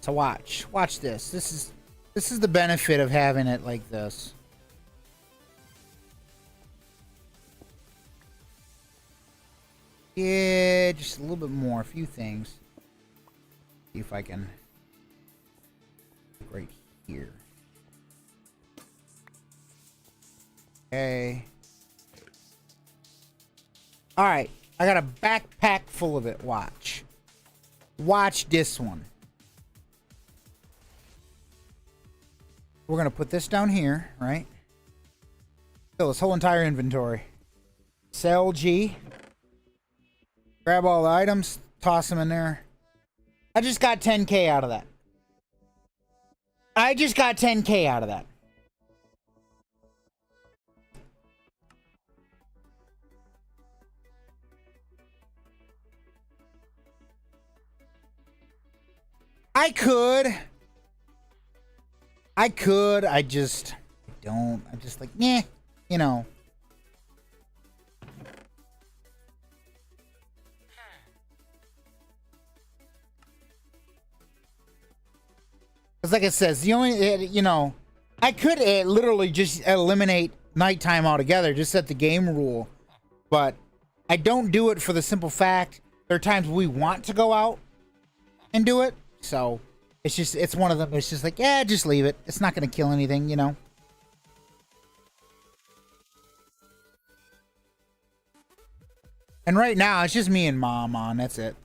So watch this. This is the benefit of having it like this. Yeah, just a little bit more, a few things. See if I can right here. Okay. All right, I got a backpack full of it. Watch this one. We're gonna put this down here, right? Fill this whole entire inventory. Cell G. Grab all the items, toss them in there. I just got 10K out of that. I could. I just don't. I'm just like, yeah, you know. Because like it says, the only, you know, I could literally just eliminate nighttime altogether, just set the game rule. But I don't do it for the simple fact there are times we want to go out and do it. So it's one of them. It's just like, yeah, just leave it. It's not going to kill anything, you know. And right now, it's just me and mom on. That's it.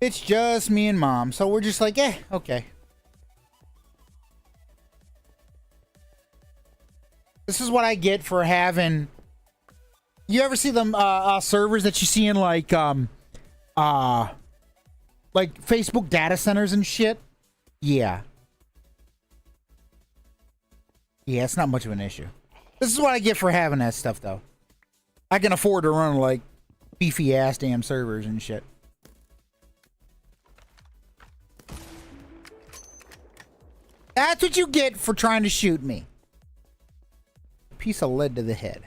It's just me and mom. So we're just like, okay. This is what I get for having... You ever see them servers that you see in like Facebook data centers and shit? Yeah. Yeah, it's not much of an issue. This is what I get for having that stuff, though. I can afford to run like beefy ass damn servers and shit. That's what you get for trying to shoot me. Piece of lead to the head.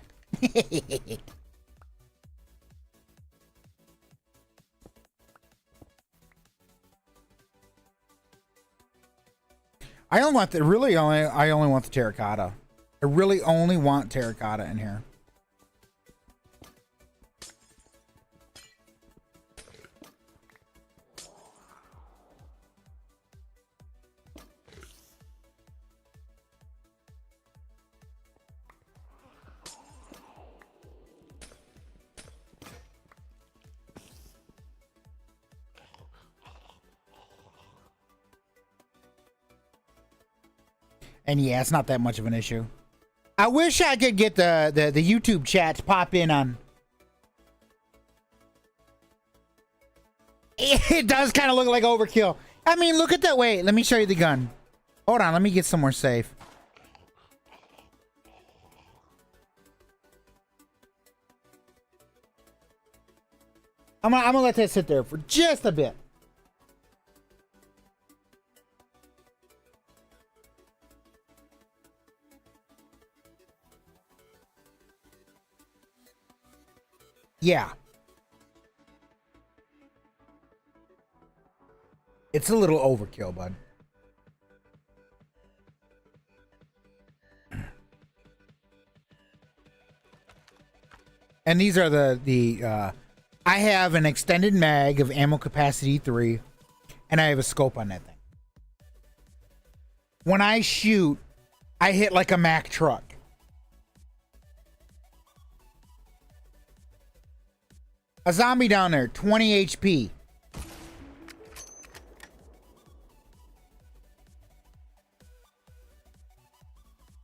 I only want the I only want the terracotta. I really only want terracotta in here. And yeah, it's not that much of an issue. I wish I could get the YouTube chat to pop in on. It does kind of look like overkill. I mean, look at that. Wait, let me show you the gun. Hold on, let me get somewhere safe. I'm gonna let that sit there for just a bit. Yeah. It's a little overkill, bud. And these are the I have an extended mag of ammo capacity 3, and I have a scope on that thing. When I shoot, I hit like a Mack truck. A zombie down there, 20 HP.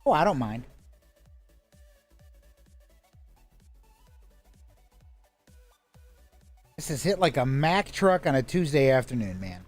Oh, I don't mind. This is hit like a Mack truck on a Tuesday afternoon, man.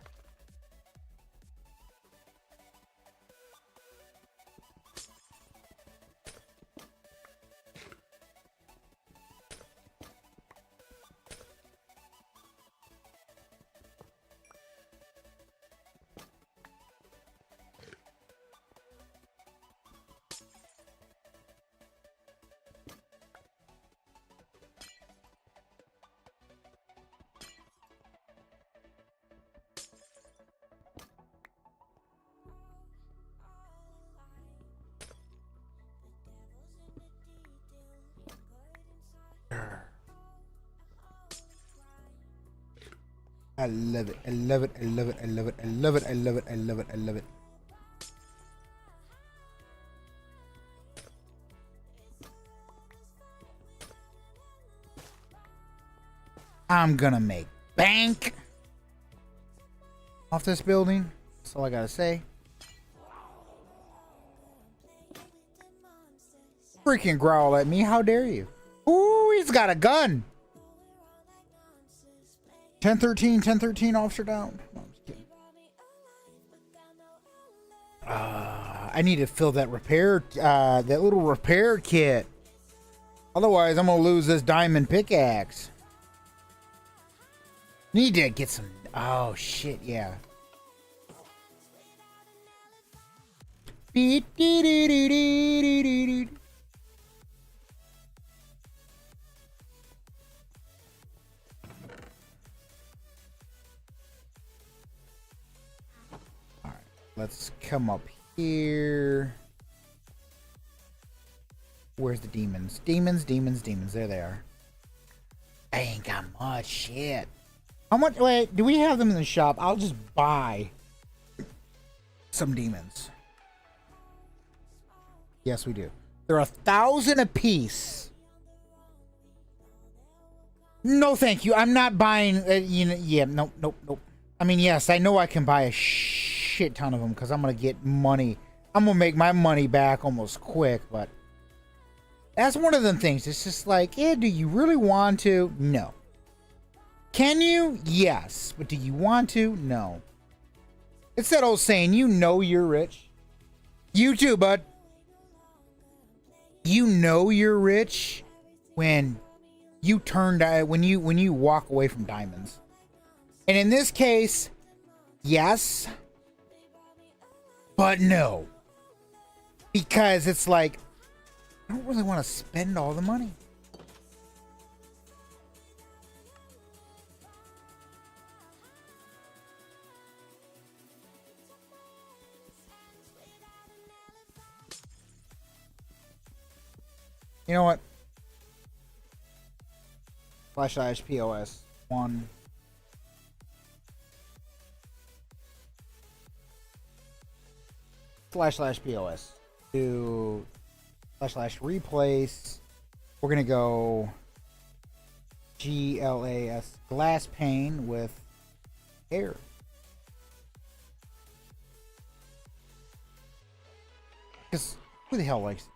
I love it. I love it. I love it. I love it. I love it. I love it. I love it. I love it. I'm gonna make bank off this building. That's all I gotta say. Freaking growl at me. How dare you? Ooh, he's got a gun. 1013 officer down. No, I'm just kidding. I need to fill that that little repair kit. Otherwise, I'm gonna lose this diamond pickaxe. Need to get some. Oh shit, yeah. Let's come up here. Where's the demons? Demons, demons, demons. There they are. I ain't got much shit. How much? Wait, do we have them in the shop? I'll just buy some demons. Yes, we do. They're 1,000 a piece. No, thank you. I'm not buying. Yeah, nope, nope, nope. I mean, yes, I know I can buy a shit ton of them because I'm gonna get money. I'm gonna make my money back almost quick, but that's one of them things. It's just like, yeah, do you really want to? No. Can you? Yes. But do you want to? No. It's that old saying, you know you're rich. You too, bud. You know you're rich when you when you walk away from diamonds. And in this case, yes, but no. Because it's like, I don't really want to spend all the money. You know what? Flash POS 1. / POS 2 / replace. We're gonna go GLAS glass pane with air. Because who the hell likes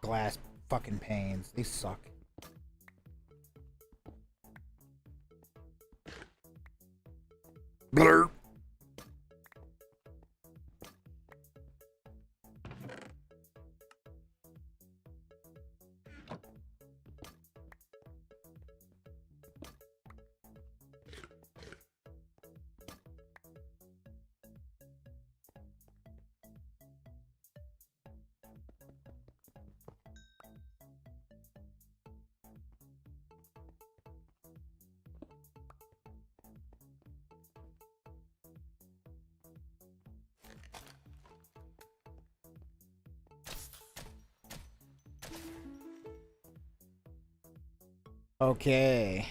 glass fucking panes? They suck. Blur. Okay.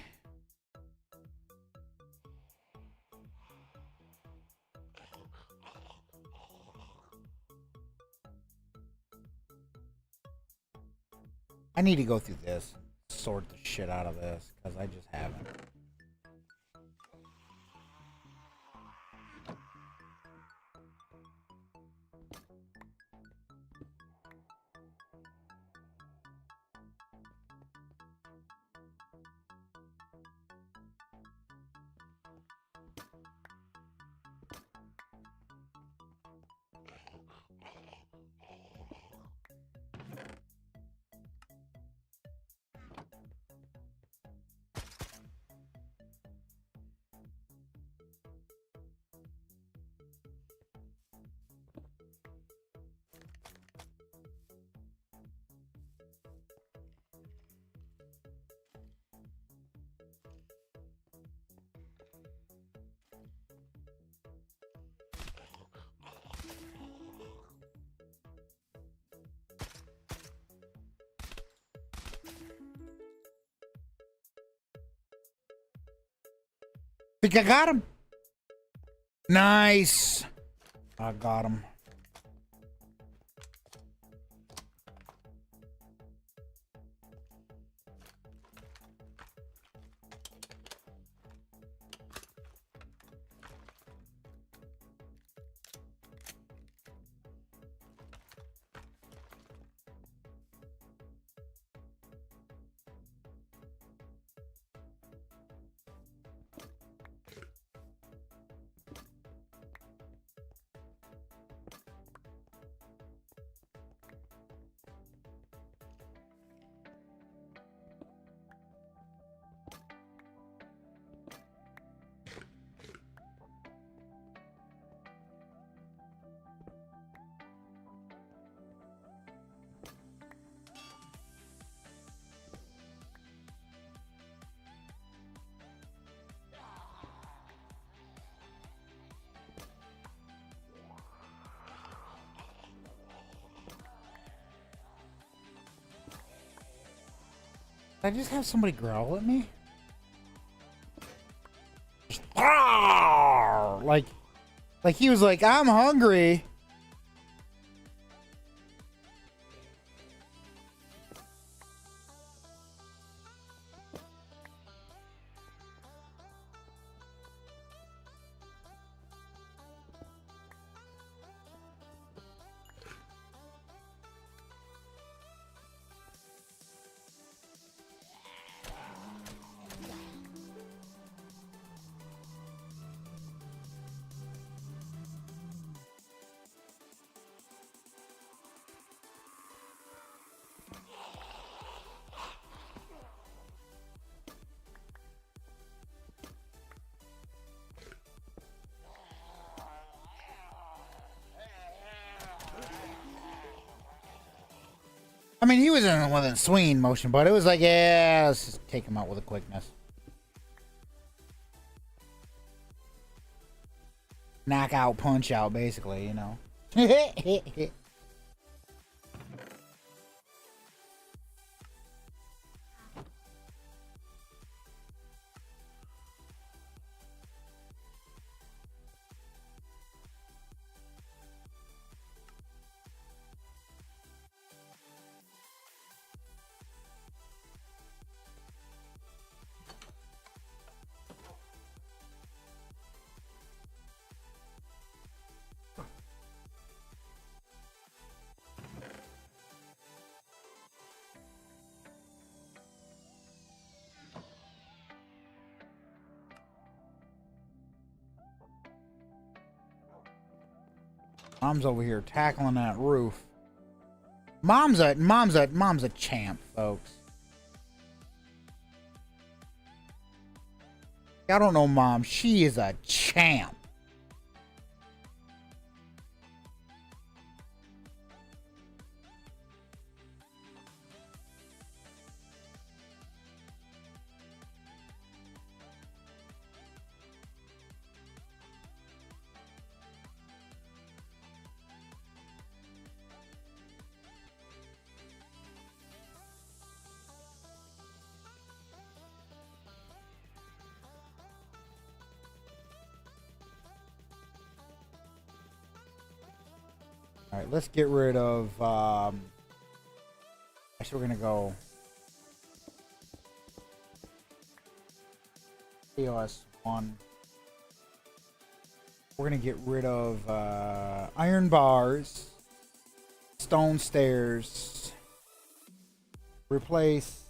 I need to go through this, sort the shit out of this, because I just haven't. Think I got him? Nice. I got him. Did I just have somebody growl at me? Just, like he was like, I'm hungry. I mean, he was in within swinging motion, but it was like, yeah, let's just take him out with a quickness. Knockout, punch out, basically, you know. Mom's over here tackling that roof. Mom's a champ, folks. I don't know Mom. She is a champ. All right, let's get rid of. Actually, we're gonna go AOS 1. We're gonna get rid of iron bars, stone stairs. Replace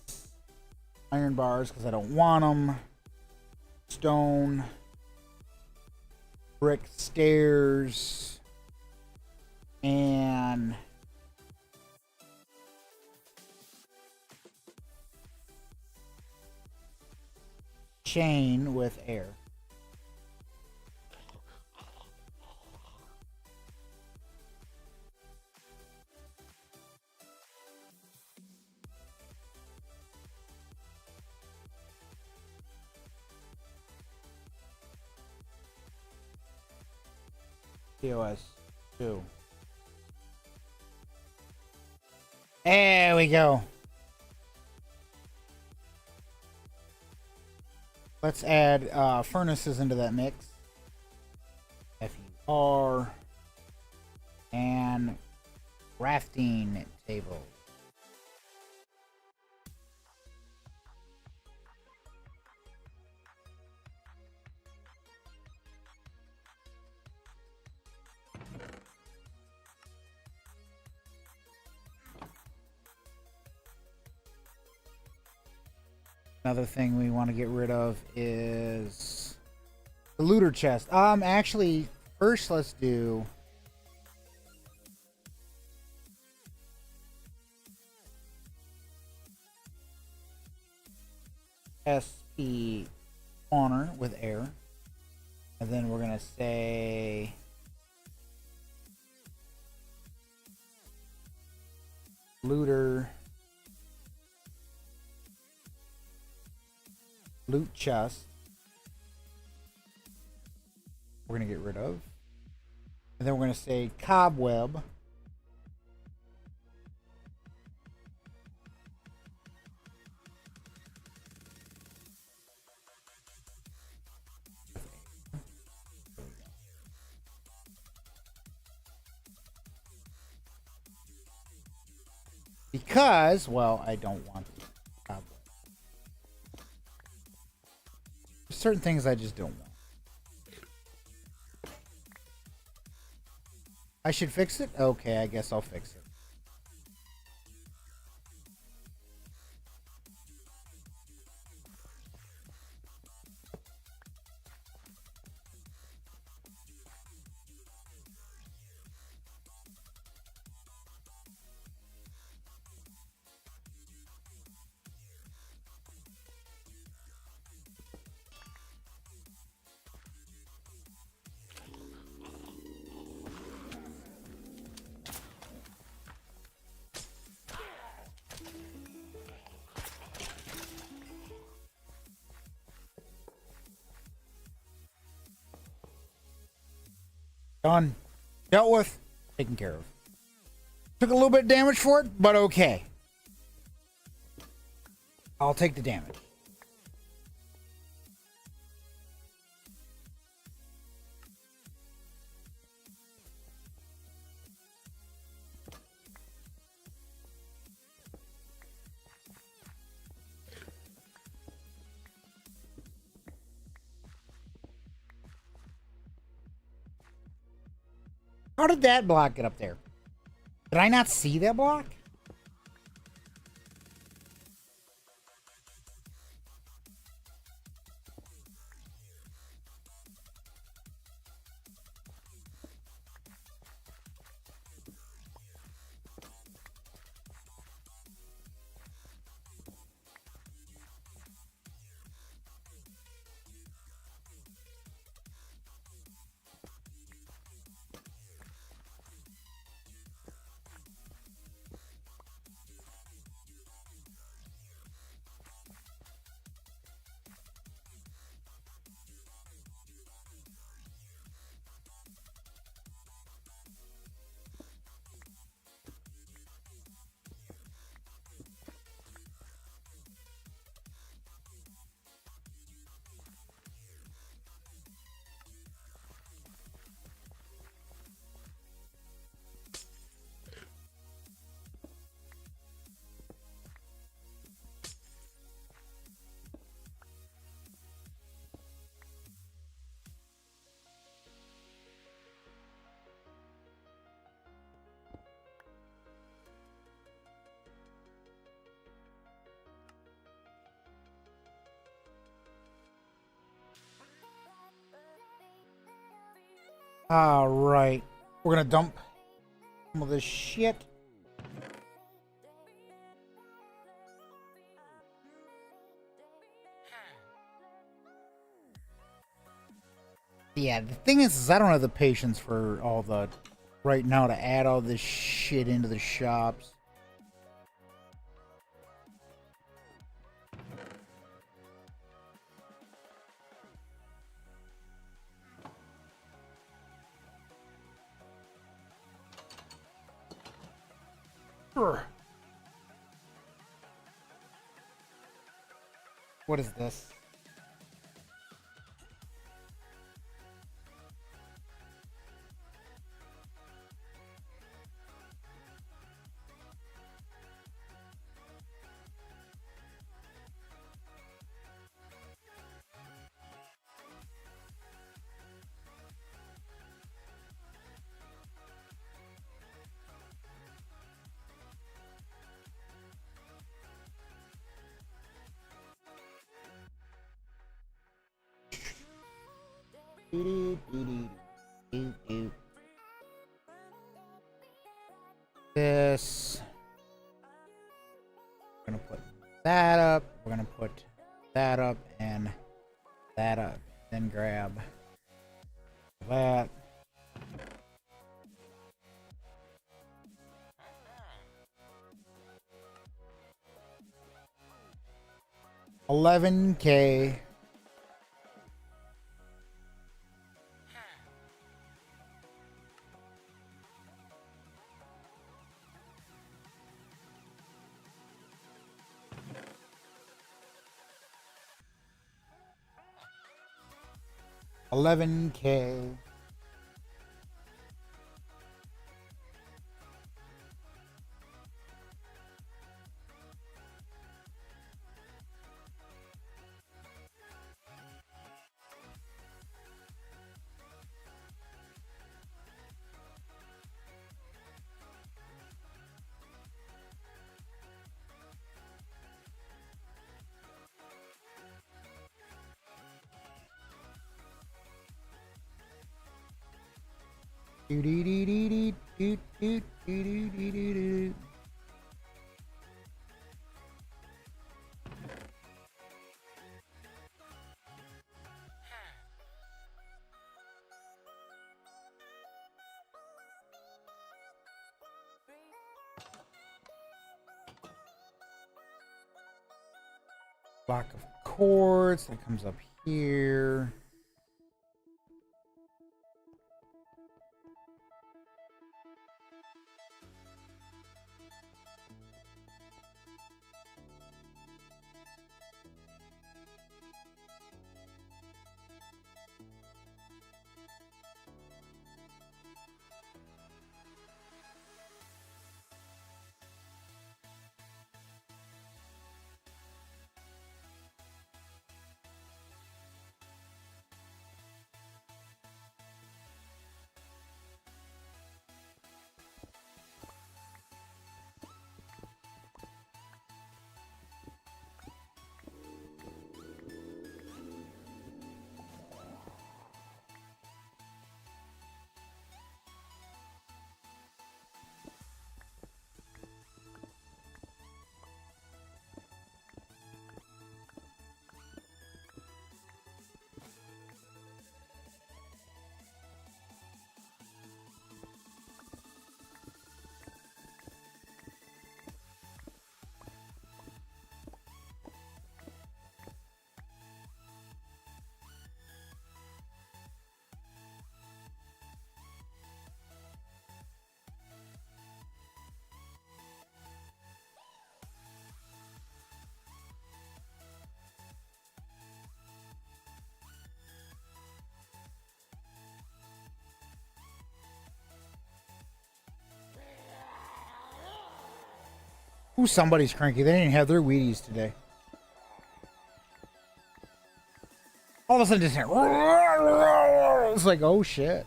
iron bars because I don't want them. Stone, brick stairs, and chain with air. POS 2. There we go. Let's add furnaces into that mix. FUR and crafting table. Another thing we want to get rid of is the looter chest. Actually, first let's do SP spawner with air, and then we're gonna say looter loot chest. We're gonna get rid of, and then we're gonna say cobweb. Because, well, I don't want cobweb. There's certain things I just don't want. I should fix it? Okay, I guess I'll fix it. Done. Dealt with. Taken care of. Took a little bit of damage for it, but okay. I'll take the damage. How did that block get up there? Did I not see that block? All right. We're gonna dump some of this shit. Yeah, the thing is I don't have the patience for all the right now to add all this shit into the shops. What is this? This. We're gonna put that up. We're gonna put that up and that up. Then grab that. $11K. $11K. Do do do do do do do do do do do. Block of quartz that comes up here. Ooh, somebody's cranky. They didn't have their Wheaties today. All of a sudden, just it's like, oh shit.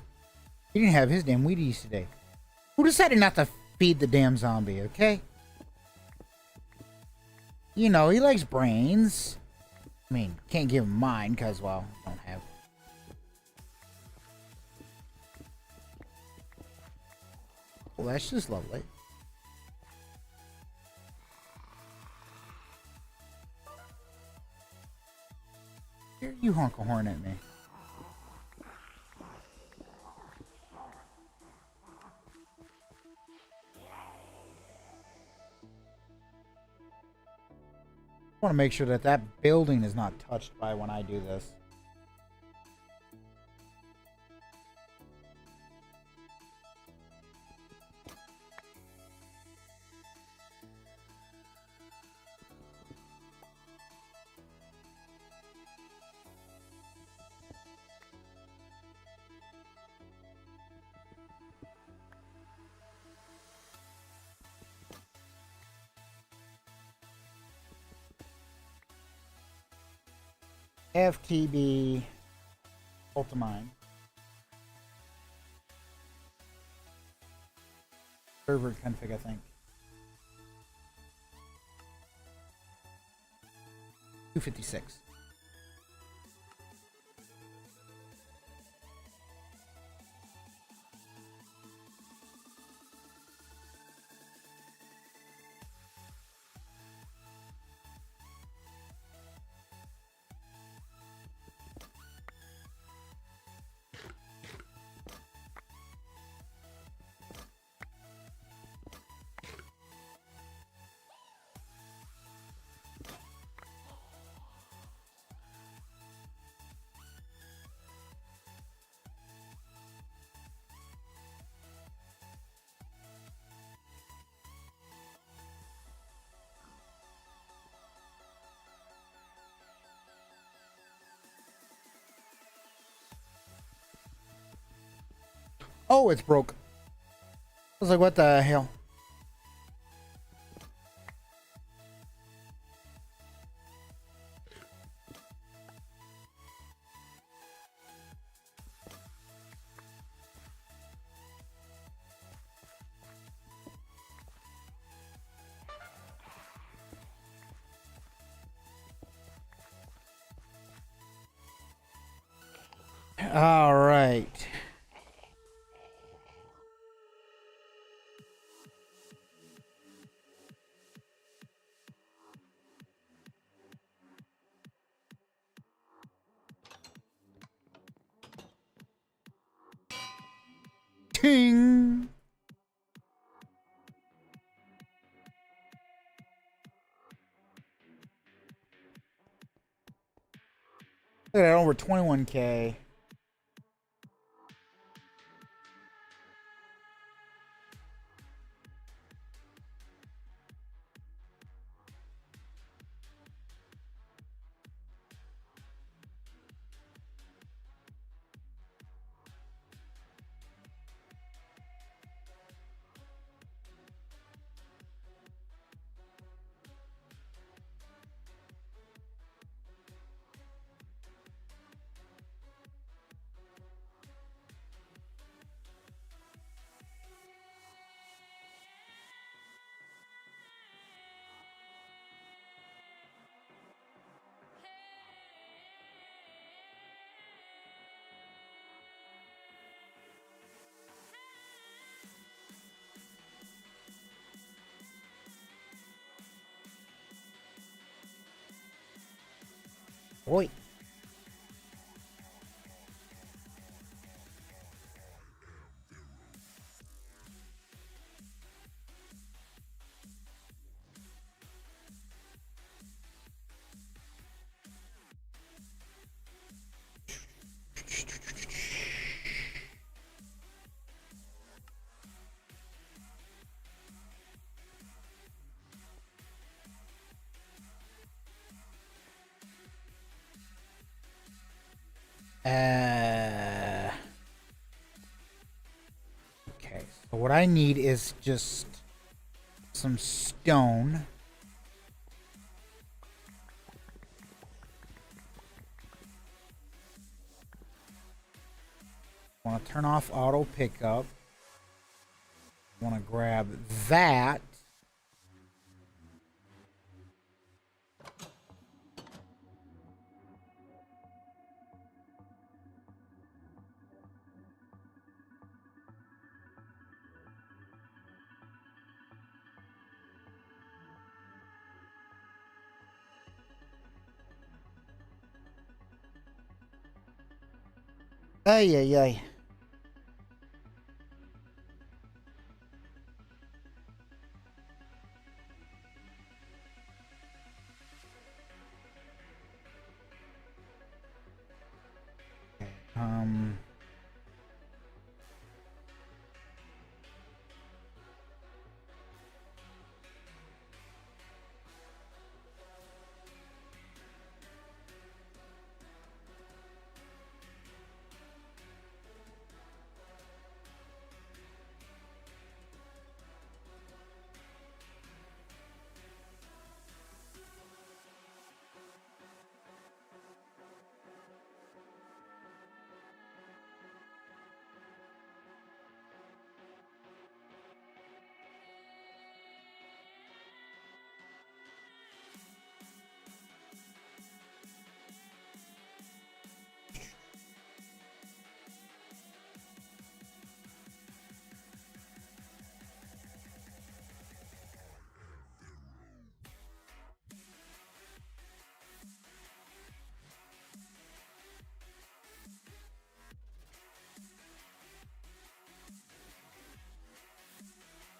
He didn't have his damn Wheaties today. Who decided not to feed the damn zombie, okay? You know, he likes brains. I mean, can't give him mine because, well, I don't have. Well, that's just lovely. Here, you honk a horn at me. I want to make sure that that building is not touched by when I do this. FTB Ultimine. Server config, I think. 256. Oh, it's broke. I was like, what the hell? All right. Ting. Look at that, over 21K. Boy. Okay, so what I need is just some stone. I want to turn off auto pickup. I want to grab that. Ay, ay, ay. Um,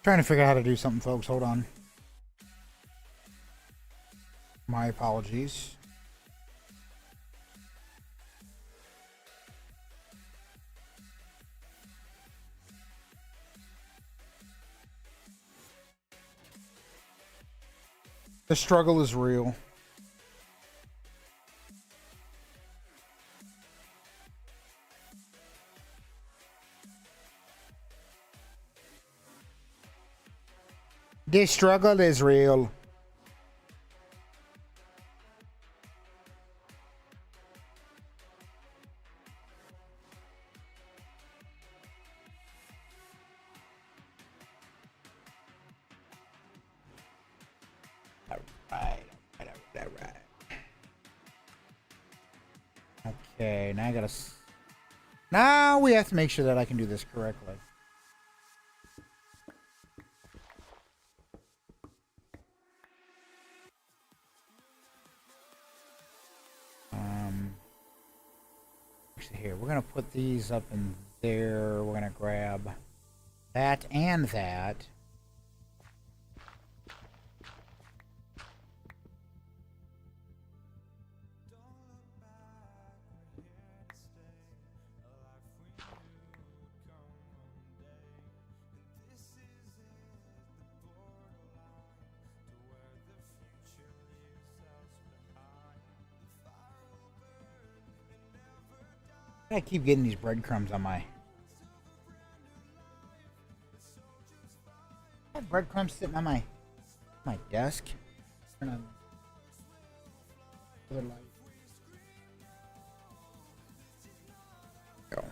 trying to figure out how to do something, folks. Hold on. My apologies. The struggle is real. The struggle is real. All right. Okay, now I gotta. Now we have to make sure that I can do this correctly. Actually, here we're gonna put these up in there. We're gonna grab that and that. I keep getting these breadcrumbs on my. I have breadcrumbs sitting on my desk. Turn on the other light. Go.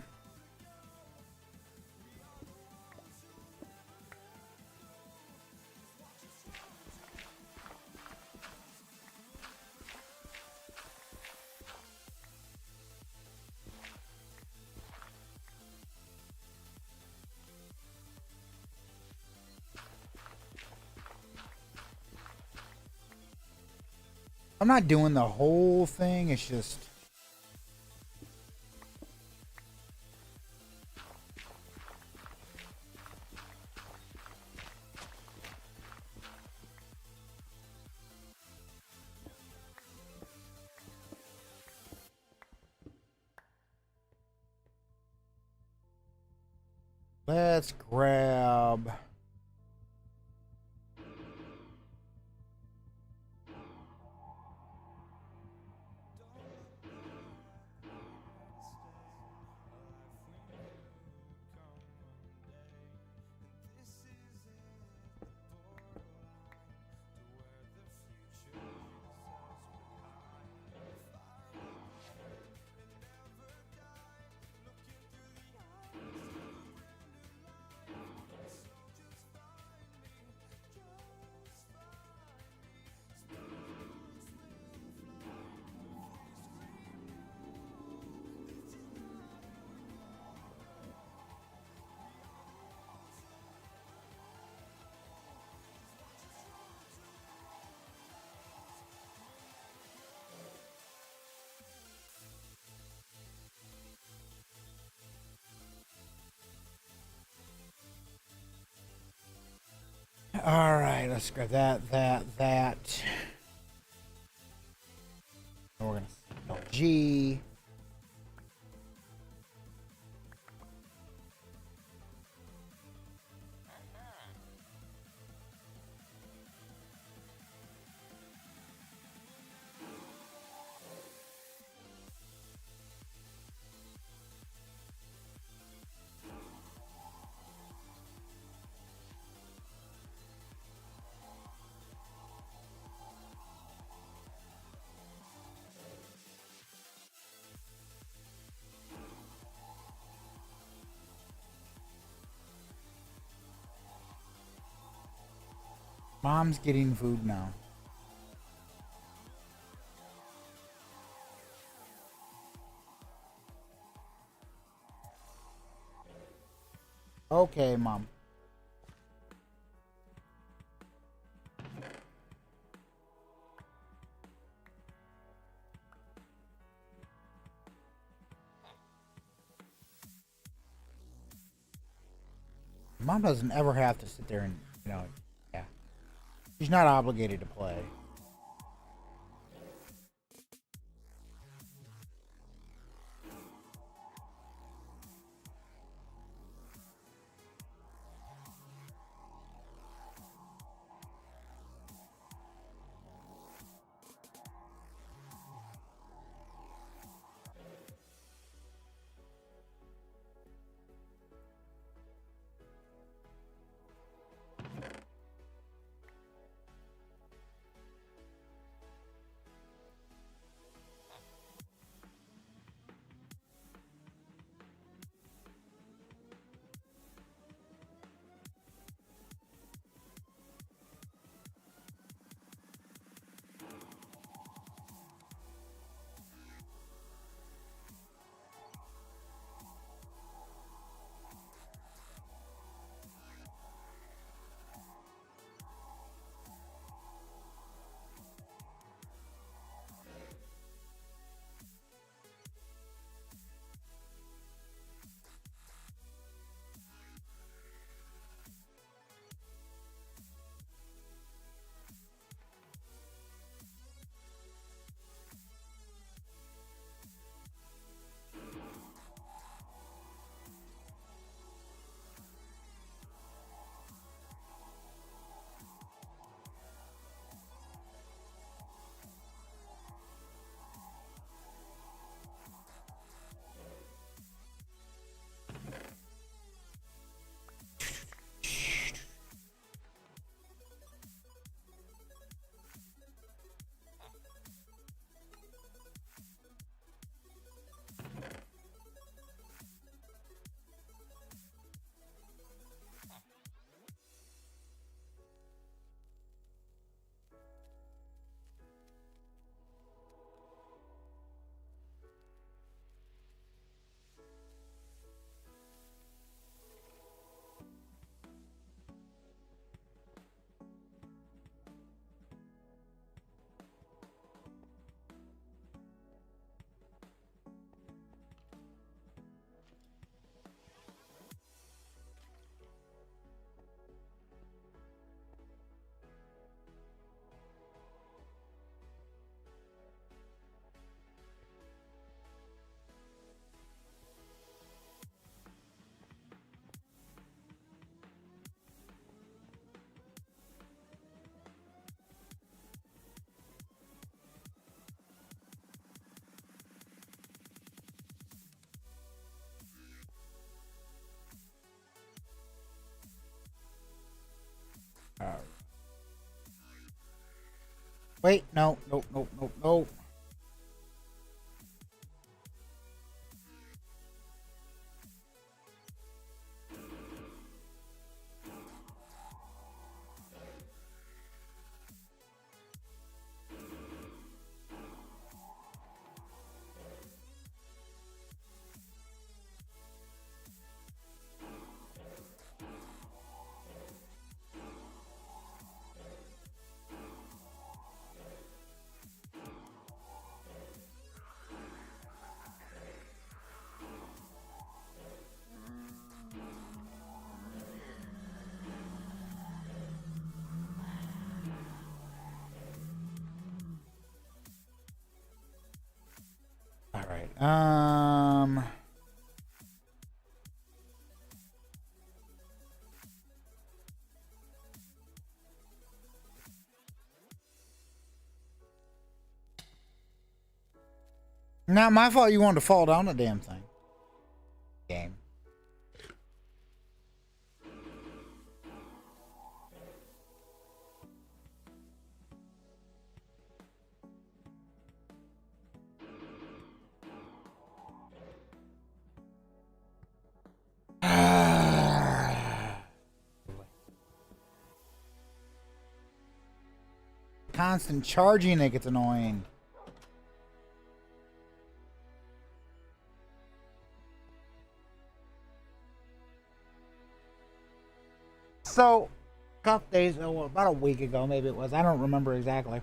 I'm not doing the whole thing. It's just. Let's grab. All right, let's grab that. And we're gonna G. Mom's getting food now. Okay, Mom. Mom doesn't ever have to sit there and, yeah. She's not obligated to play. Wait, no. right. Not my fault you wanted to fall down the damn thing. Game. Constant charging, it gets annoying. So, a couple days, well, about a week ago, maybe it was. I don't remember exactly.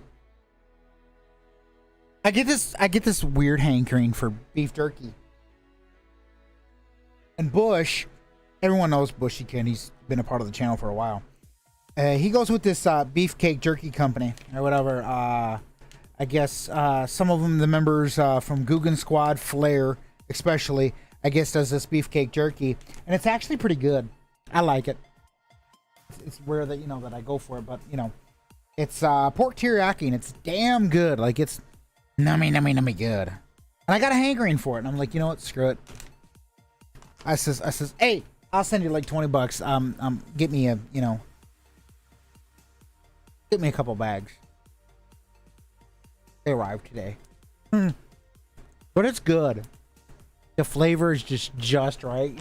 I get this weird hankering for beef jerky. And Bush, everyone knows Bushy Kid. He's been a part of the channel for a while. He goes with this beefcake jerky company or whatever. I guess some of them, the members from Guggen Squad, Flair especially, I guess does this beefcake jerky, and it's actually pretty good. I like it. It's rare that that I go for it, but it's pork teriyaki and it's damn good. Like it's nummy good. And I got a hankering for it, and I'm like, you know what? Screw it. I says, hey, I'll send you like $20. Get me get me a couple bags. They arrived today. But it's good. The flavor is just right,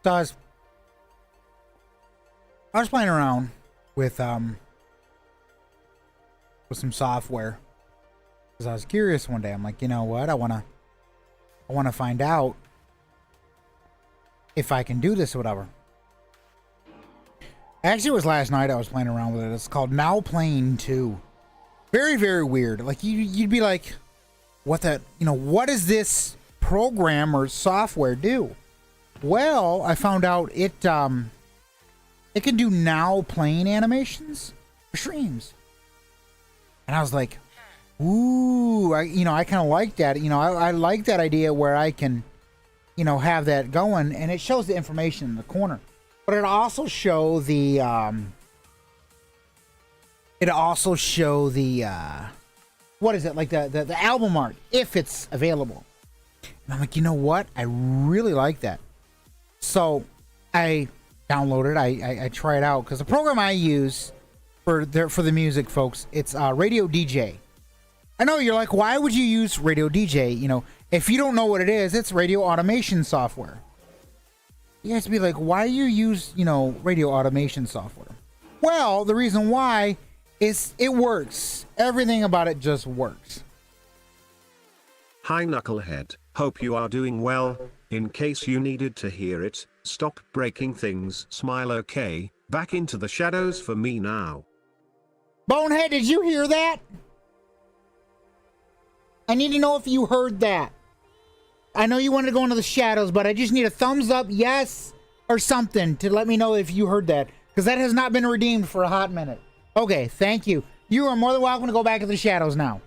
So I was playing around with some software because I was curious one day. I'm like, you know what? I wanna find out if I can do this or whatever. Actually, it was last night I was playing around with it. It's called Now Playing 2. Very, very weird. Like you'd be like, what does this program or software do? Well, I found out it can do now playing animations for streams. And I was like, ooh, I kind of like that. I like that idea where I can, have that going, and it shows the information in the corner. But it also show the what is it, like the album art if it's available. And I'm like, you know what? I really like that. So I downloaded it. I try it out because the program I use for the music, folks, it's Radio DJ. I know you're like, why would you use Radio DJ? If you don't know what it is, it's radio automation software. You have to be like, why you use radio automation software? Well, the reason why is it works. Everything about it just works. Hi Knucklehead, hope you are doing well. In case you needed to hear it, stop breaking things, smile okay, back into the shadows for me now. Bonehead, did you hear that? I need to know if you heard that. I know you wanted to go into the shadows, but I just need a thumbs up, yes, or something to let me know if you heard that, because that has not been redeemed for a hot minute. Okay, thank you. You are more than welcome to go back into the shadows now.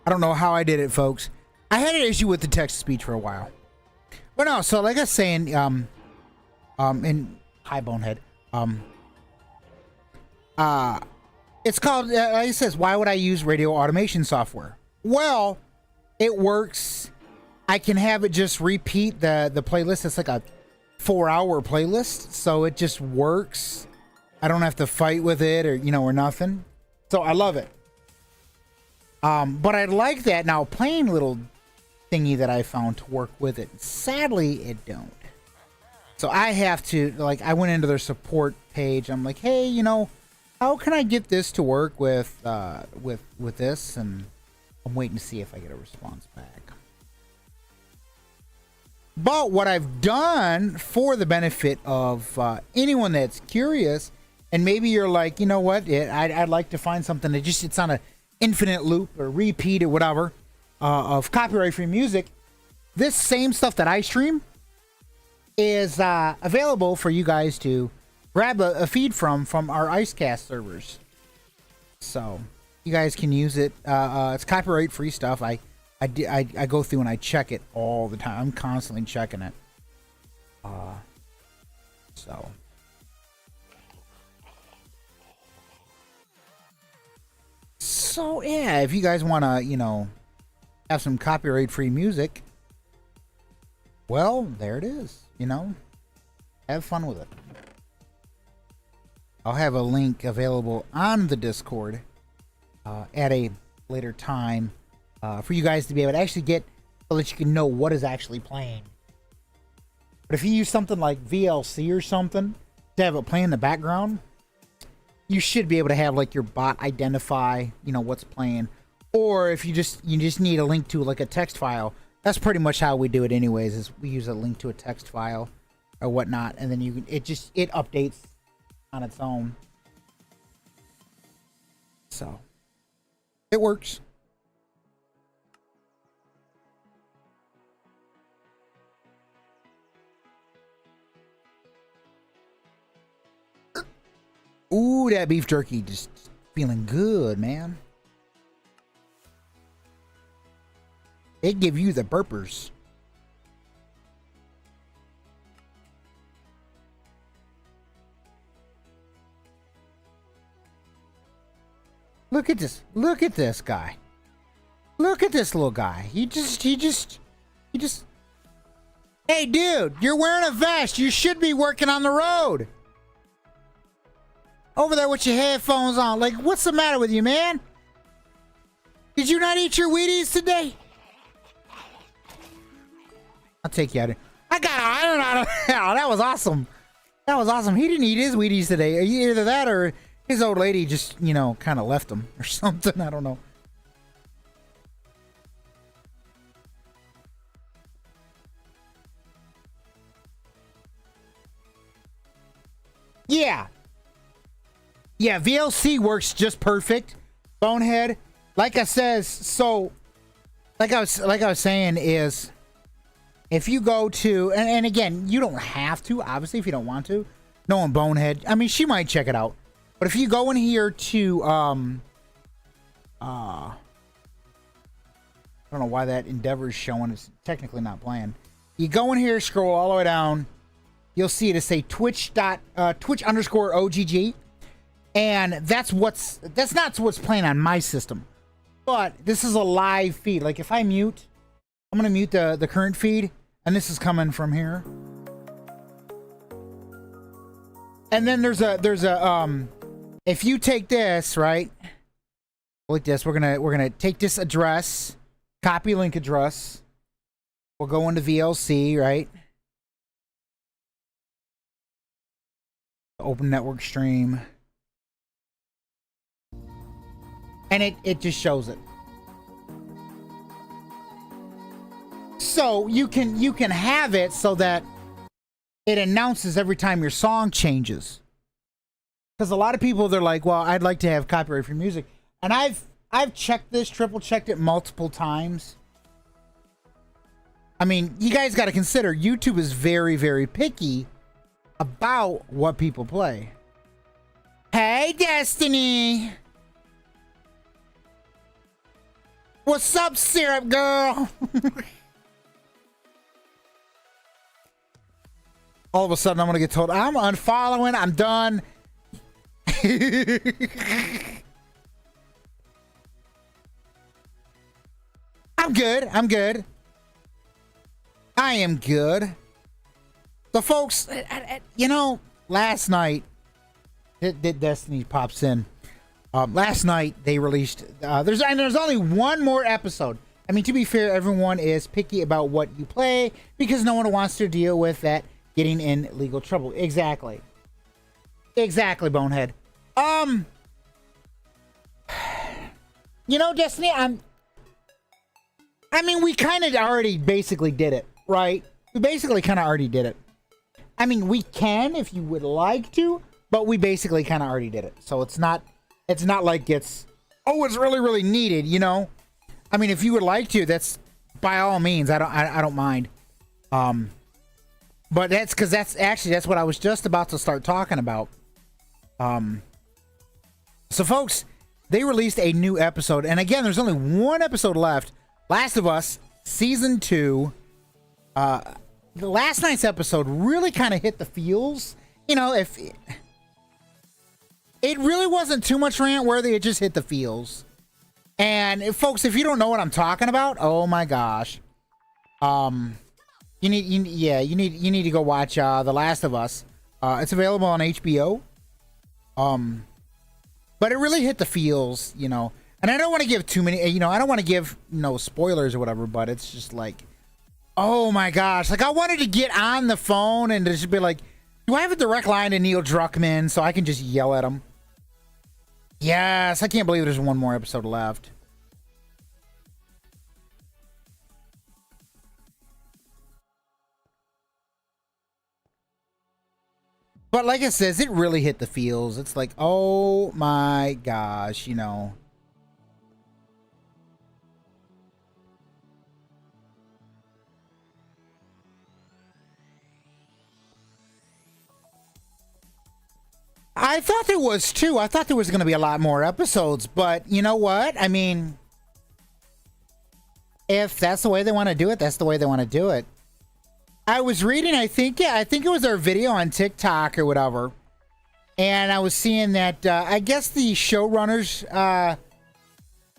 I don't know how I did it, folks. I had an issue with the text-to-speech for a while. But no, so like I was saying, in Hi Bonehead, it's called, like it says, why would I use radio automation software? Well, it works. I can have it just repeat the playlist. It's like a 4-hour playlist, so it just works. I don't have to fight with it or nothing. So I love it. But I like that now plain little thingy that I found to work with it. Sadly, it don't. So I have to, like, I went into their support page. I'm like, hey, you know, how can I get this to work with this? And I'm waiting to see if I get a response back. But what I've done for the benefit of anyone that's curious, and maybe you're like, you know what, I'd like to find something that just, it's on an infinite loop or repeat or whatever of copyright-free music. This same stuff that I stream is available for you guys to grab a feed from our IceCast servers. So you guys can use it. It's copyright-free stuff. I go through and I check it all the time. I'm constantly checking it. So yeah, if you guys want to, you know, have some copyright-free music, well, there it is. You know, have fun with it. I'll have a link available on the Discord at a later time for you guys to be able to actually get, so that you can know what is actually playing. But if you use something like VLC or something to have it play in the background, you should be able to have like your bot identify, you know, what's playing. Or if you just need a link to like a text file. That's pretty much how we do it anyways, is we use a link to a text file or whatnot, and then it updates on its own. So it works. Ooh, that beef jerky just feeling good, man. It give you the burpers. Look at this. Look at this guy. Look at this little guy. He just. Hey, dude, you're wearing a vest. You should be working on the road. Over there with your headphones on. Like, what's the matter with you, man? Did you not eat your Wheaties today? I'll take you out of here. I don't know. That was awesome. That was awesome. He didn't eat his Wheaties today. Either that or his old lady just, you know, kind of left him or something. I don't know. Yeah. Yeah, VLC works just perfect. Bonehead. Like I says, so like I was saying is, if you go to, and again, you don't have to, obviously, if you don't want to. No one Bonehead. I mean, she might check it out. But if you go in here to, I don't know why that Endeavor is showing. It's technically not playing. You go in here, scroll all the way down. You'll see it say Twitch_OGG. And that's not what's playing on my system. But this is a live feed. Like if I mute, I'm going to mute the current feed. And this is coming from here. And then there's a if you take this, right? Like this, we're gonna take this address, copy link address. We'll go into VLC, right? Open network stream. And it just shows it. So you can have it so that it announces every time your song changes. Because a lot of people, they're like, well, I'd like to have copyright free music. And I've checked this, triple checked it multiple times. I mean, you guys got to consider YouTube is very, very picky about what people play. Hey, Destiny. What's up, Syrup Girl? All of a sudden, I'm going to get told, I'm unfollowing, I'm done. I'm good. I'm good. I am good. So, folks, you know, last night, Destiny pops in. Last night they released. There's only one more episode. I mean, to be fair, everyone is picky about what you play because no one wants to deal with that getting in legal trouble. Exactly. Exactly, Bonehead. You know, Destiny, I mean, we kind of already basically did it, right? We basically kind of already did it. I mean, we can if you would like to, but we basically kind of already did it. So it's not like it's really, really needed, you know? I mean, if you would like to, that's by all means. I don't mind. But that's because that's what I was just about to start talking about. So folks, they released a new episode, and again, there's only one episode left. Last of Us season 2. The last night's episode really kind of hit the feels. You know, if it really wasn't too much rant worthy, it just hit the feels. And folks, if you don't know what I'm talking about, oh my gosh, you need to go watch The Last of Us. It's available on HBO. But it really hit the feels, you know. And I don't want to give too many, you know, I don't want to give no spoilers or whatever, but it's just like, oh my gosh. Like, I wanted to get on the phone and just be like, do I have a direct line to Neil Druckmann so I can just yell at him? Yes, I can't believe there's one more episode left. But like it says, it really hit the feels. It's like, oh my gosh, you know. I thought there was too. I thought there was going to be a lot more episodes, but you know what? I mean, if that's the way they want to do it, that's the way they want to do it. I was reading, I think it was our video on TikTok or whatever, and I was seeing that I guess the showrunners,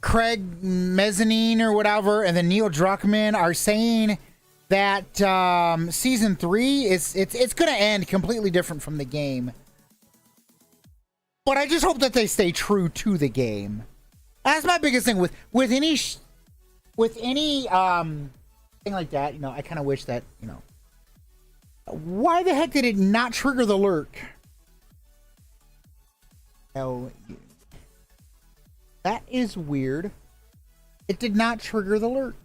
Craig Mezzanine or whatever, and then Neil Druckmann are saying that season 3 it's going to end completely different from the game. But I just hope that they stay true to the game. That's my biggest thing with any thing like that. You know, I kind of wish that, you know, why the heck did it not trigger the lurk? Hell, that is weird. It did not trigger the lurk.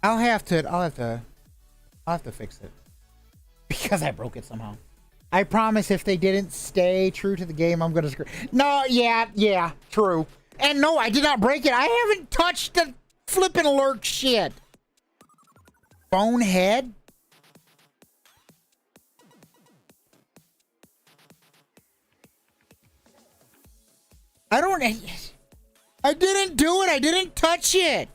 I'll have to fix it because I broke it somehow. I promise if they didn't stay true to the game, I'm gonna screw. No, yeah, true. And no, I did not break it. I haven't touched the flipping lurk shit. Bonehead. I didn't do it. I didn't touch it.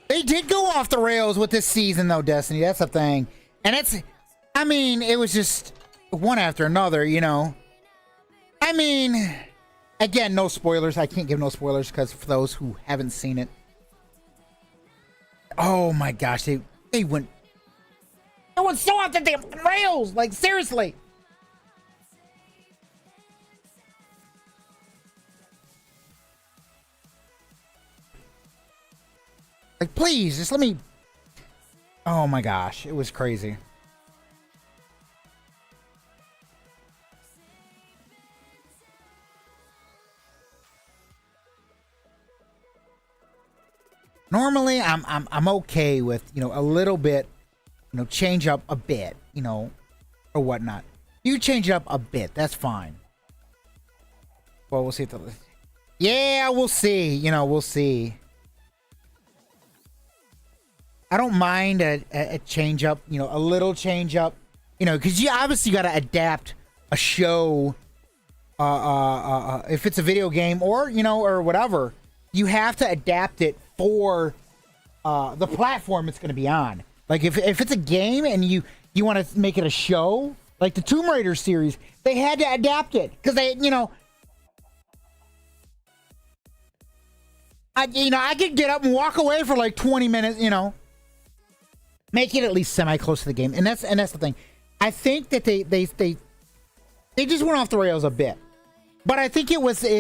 They did go off the rails with this season, though, Destiny. That's the thing. And I mean, it was just one after another, you know. I mean, again, no spoilers. I can't give no spoilers because for those who haven't seen it. Oh my gosh, they went so off the damn rails. Like, seriously. Like, please, just let me... Oh my gosh, it was crazy. Normally, I'm okay with, you know, a little bit, you know, change up a bit, you know, or whatnot. You change up a bit, that's fine. Well, we'll see if the... Yeah, we'll see, you know, we'll see. I don't mind a change up, you know, a little change up, you know, because you obviously got to adapt a show, if it's a video game or, you know, or whatever, you have to adapt it for the platform it's going to be on. Like if it's a game and you want to make it a show, like the Tomb Raider series, they had to adapt it because they, you know, I could get up and walk away for like 20 minutes, you know. Make it at least semi close to the game, and that's the thing. I think that they just went off the rails a bit. But I think it was to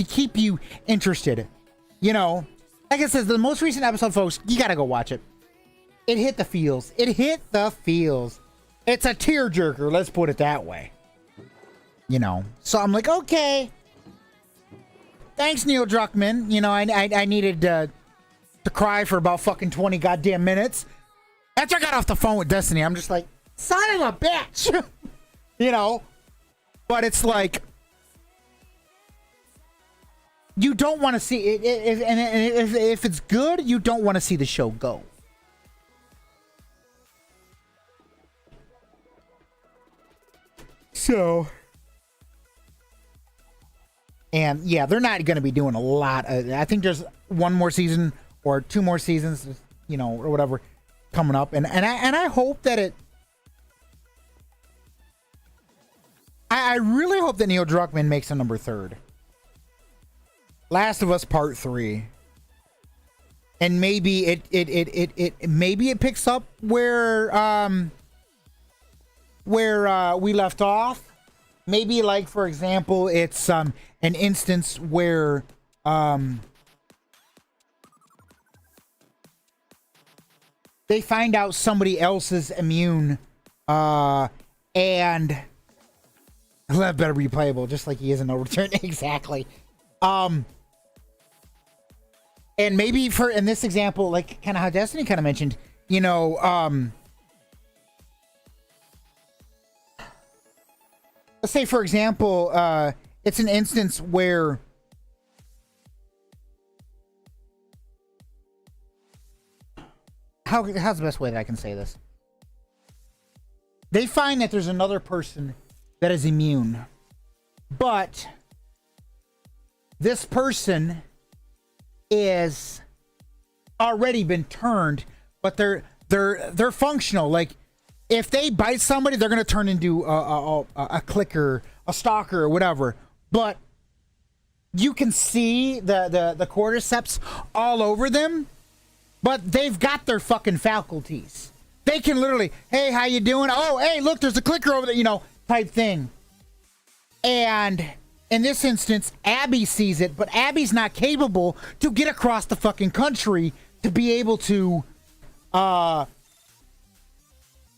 keep you interested. You know, like I said, the most recent episode, folks, you gotta go watch it. It hit the feels. It hit the feels. It's a tearjerker, let's put it that way. You know, so I'm like, okay. Thanks, Neil Druckmann. You know, I needed to cry for about fucking 20 goddamn minutes. After I got off the phone with Destiny, I'm just like, son of a bitch. You know, but it's like, you don't want to see it. If it's good, you don't want to see the show go. So, and yeah, they're not going to be doing a lot. I think there's one more season or two more seasons, you know, or whatever, coming up, and I hope that it. I really hope that Neil Druckmann makes a number 3. Last of Us Part 3, and maybe it picks up where we left off. Maybe, like, for example, it's an instance where they find out somebody else is immune, and Lev better be playable, just like he is in No Return. Exactly. And maybe in this example, like kind of how Destiny kind of mentioned, you know, let's say, for example, it's an instance where how's the best way that I can say this? They find that there's another person that is immune, but this person is already been turned, but they're functional. Like, if they bite somebody, they're gonna turn into a clicker, a stalker, or whatever. But you can see the cordyceps all over them, but they've got their fucking faculties. They can literally, hey, how you doing? Oh, hey, look, there's a clicker over there, you know, type thing. And in this instance, Abby sees it, but Abby's not capable to get across the fucking country to be able to,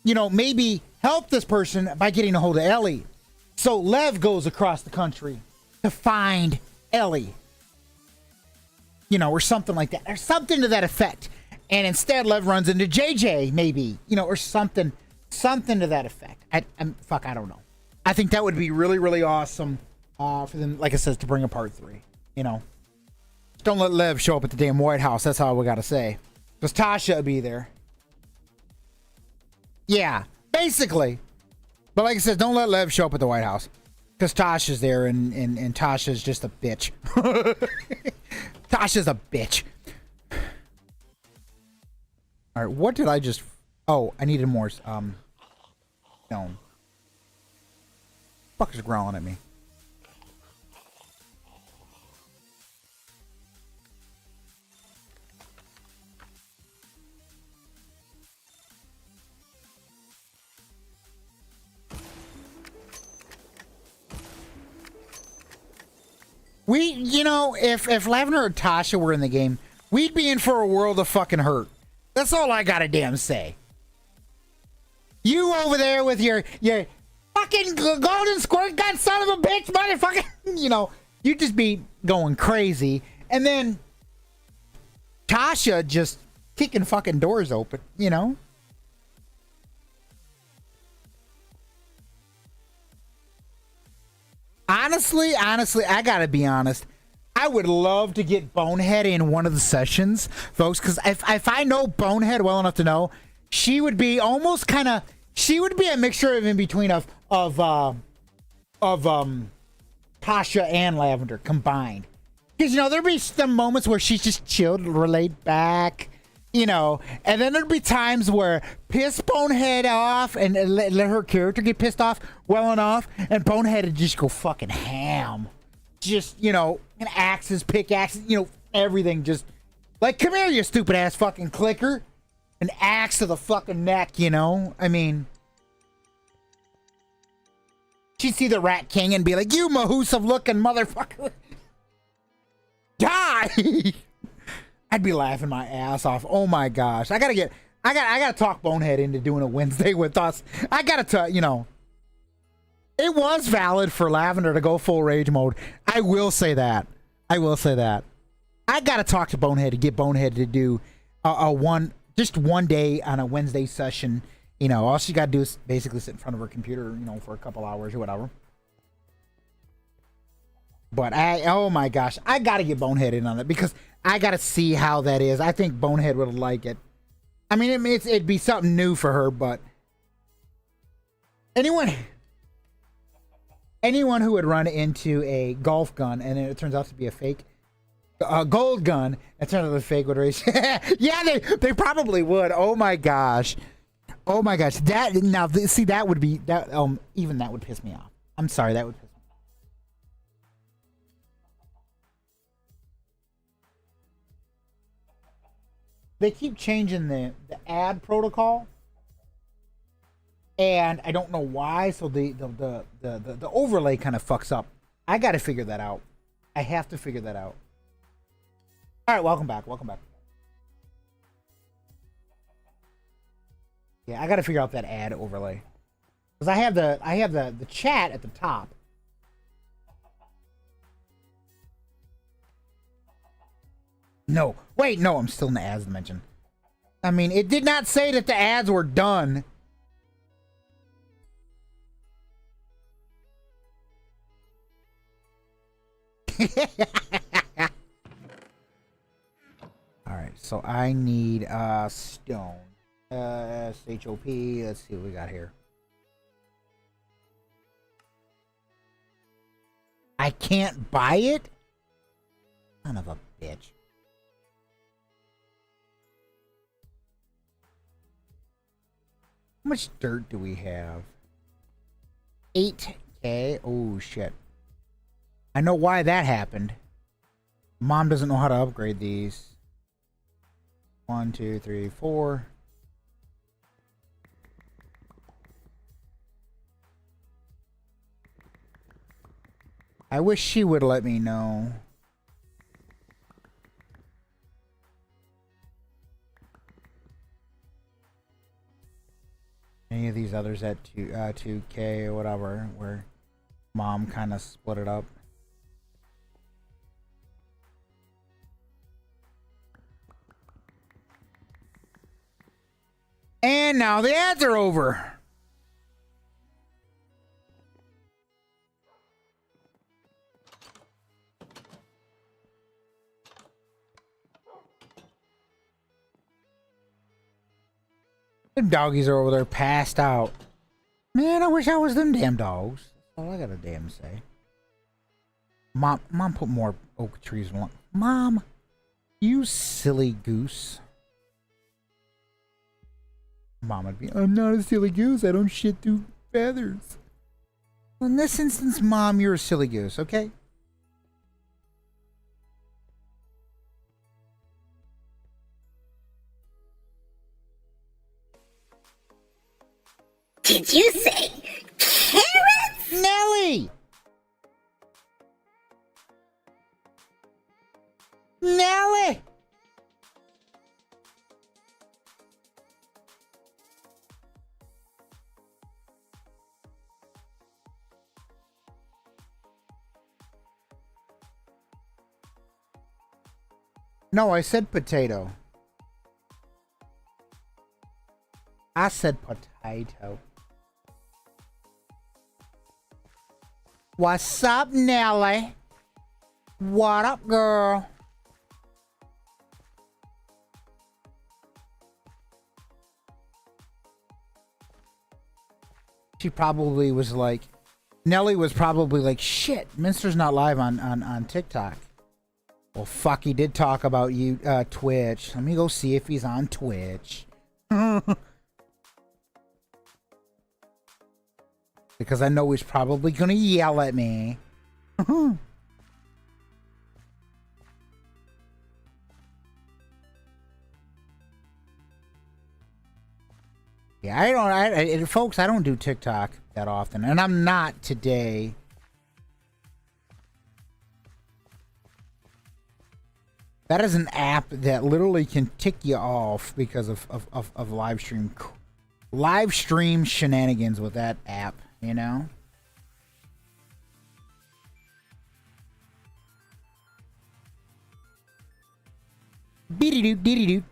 you know, maybe help this person by getting a hold of Ellie. So Lev goes across the country to find Ellie. You know, or something like that. Or something to that effect. And instead, Lev runs into JJ, maybe. You know, or something to that effect. I don't know. I think that would be really, really awesome for them, like I said, to bring a part 3. You know, don't let Lev show up at the damn White House. That's all we gotta say. Because Tasha will be there. Yeah, basically. But like I said, don't let Lev show up at the White House. Because Tasha's there, and Tasha's just a bitch. Tasha's a bitch. Alright, what did I just... Oh, I needed more, no. Fuckers growling at me. You know, if Lavender or Tasha were in the game, we'd be in for a world of fucking hurt. That's all I gotta damn say. You over there with your fucking golden squirt gun, son of a bitch, motherfucker. You know, you'd just be going crazy. And then Tasha just kicking fucking doors open, you know? Honestly, I gotta be honest. I would love to get Bonehead in one of the sessions, folks, because if I know Bonehead well enough to know, she would be almost kind of, she would be a mixture of in between of Tasha and Lavender combined. Because, you know, there'd be some moments where she's just chilled, laid back, you know, and then there'd be times where piss Bonehead off and let her character get pissed off well enough, and Bonehead would just go fucking ham. Just, you know, and axes, pickaxes, you know, everything just like, come here, you stupid ass fucking clicker. an axe to the fucking neck, you know? I mean, she'd see the Rat King and be like, you Mahusav looking motherfucker. Die! I'd be laughing my ass off. Oh my gosh. I gotta talk Bonehead into doing a Wednesday with us. I gotta tell, you know, it was valid for Lavender to go full rage mode. I will say that. I gotta talk to Bonehead to get Bonehead to do just one day on a Wednesday session. You know, all she gotta do is basically sit in front of her computer, you know, for a couple hours or whatever. But oh my gosh, I gotta get Bonehead in on it because I gotta see how that is. I think Bonehead would like it. I mean, it'd be something new for her, but anyone who would run into a golf gun and it turns out to be a fake gold gun, it turns out to be fake would race. Yeah, they probably would. Oh my gosh. That now see that would be that even that would piss me off. I'm sorry, that would piss me off. They keep changing the ad protocol, and I don't know why. So the overlay kind of fucks up. I got to figure that out. I have to figure that out. All right, welcome back. Yeah, I got to figure out that ad overlay because I have the chat at the top. No, wait, no, I'm still in the ads dimension. I mean, it did not say that the ads were done. Alright, so I need stone. SHOP, let's see what we got here. I can't buy it? Son of a bitch. How much dirt do we have? 8K? Oh, shit. I know why that happened. Mom doesn't know how to upgrade these. 1, 2, 3, 4. I wish she would let me know. Any of these others at 2K or whatever, where Mom kind of split it up. And now the ads are over. Them doggies are over there passed out. Man, I wish I was them damn dogs. That's all I gotta damn say. Mom put more oak trees in one. Mom, you silly goose. Mom would be, I'm not a silly goose. I don't shit through feathers. Well, in this instance, Mom, you're a silly goose, okay? Did you say carrots? Nelly! Nelly! No, I said potato. I said potato. What's up, Nelly? What up, girl? She probably was like, Nelly was probably like, shit, Minster's not live on TikTok. Well, fuck, he did talk about you, Twitch. Let me go see if he's on Twitch. Because I know he's probably gonna yell at me. Yeah, folks, I don't do TikTok that often, and I'm not today. That is an app that literally can tick you off because of live stream shenanigans with that app, you know? Beady-doot, deedy-doot.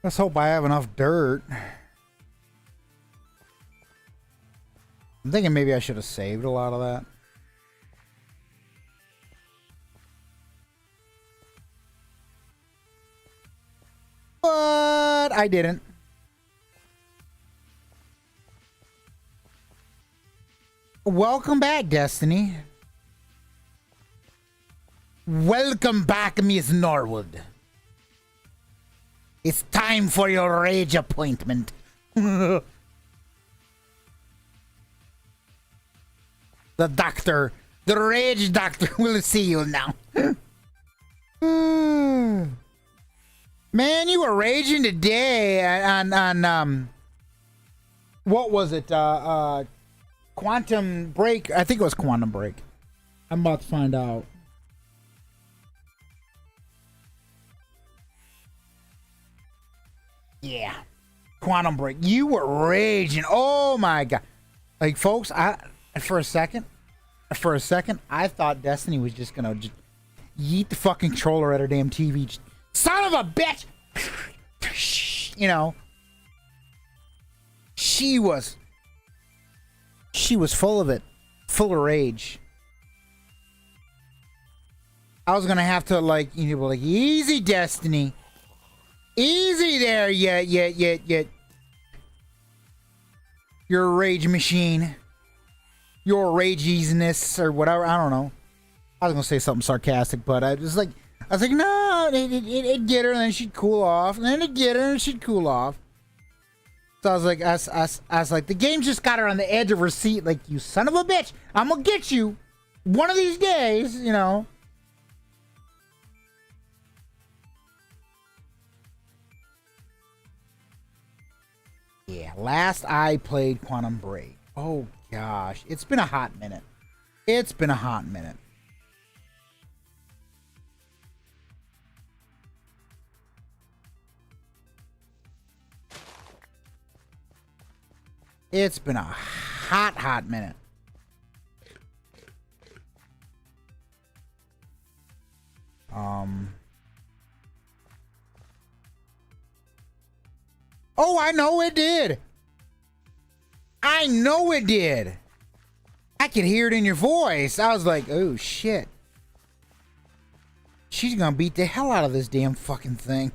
Let's hope I have enough dirt. I'm thinking maybe I should have saved a lot of that. But I didn't. Welcome back, Destiny. Welcome back, Miss Norwood. It's time for your rage appointment. The doctor, the rage doctor will see you now. Man, you were raging today on what was it? Quantum Break. I think it was Quantum Break. I'm about to find out. Yeah. Quantum Break. You were raging. Oh my god. Like, folks, for a second, I thought Destiny was just gonna yeet the fucking controller at her damn TV. Son of a bitch! You know. She was full of it. Full of rage. I was gonna have to, like, you know, like, easy, Destiny. Easy there, yeah. Your rage machine. Your rageisness or whatever. I don't know. I was gonna say something sarcastic, but I was like, no, it'd get her, and then she'd cool off, and then it'd get her, and she'd cool off. So I was like, I was like, the game just got her on the edge of her seat. Like, you son of a bitch, I'm gonna get you one of these days, you know. Yeah, last I played Quantum Break. Oh gosh, it's been a hot minute. It's been a hot minute. It's been a hot minute. Oh, I know it did. I know it did. I could hear it in your voice. I was like, oh shit. She's gonna beat the hell out of this damn fucking thing.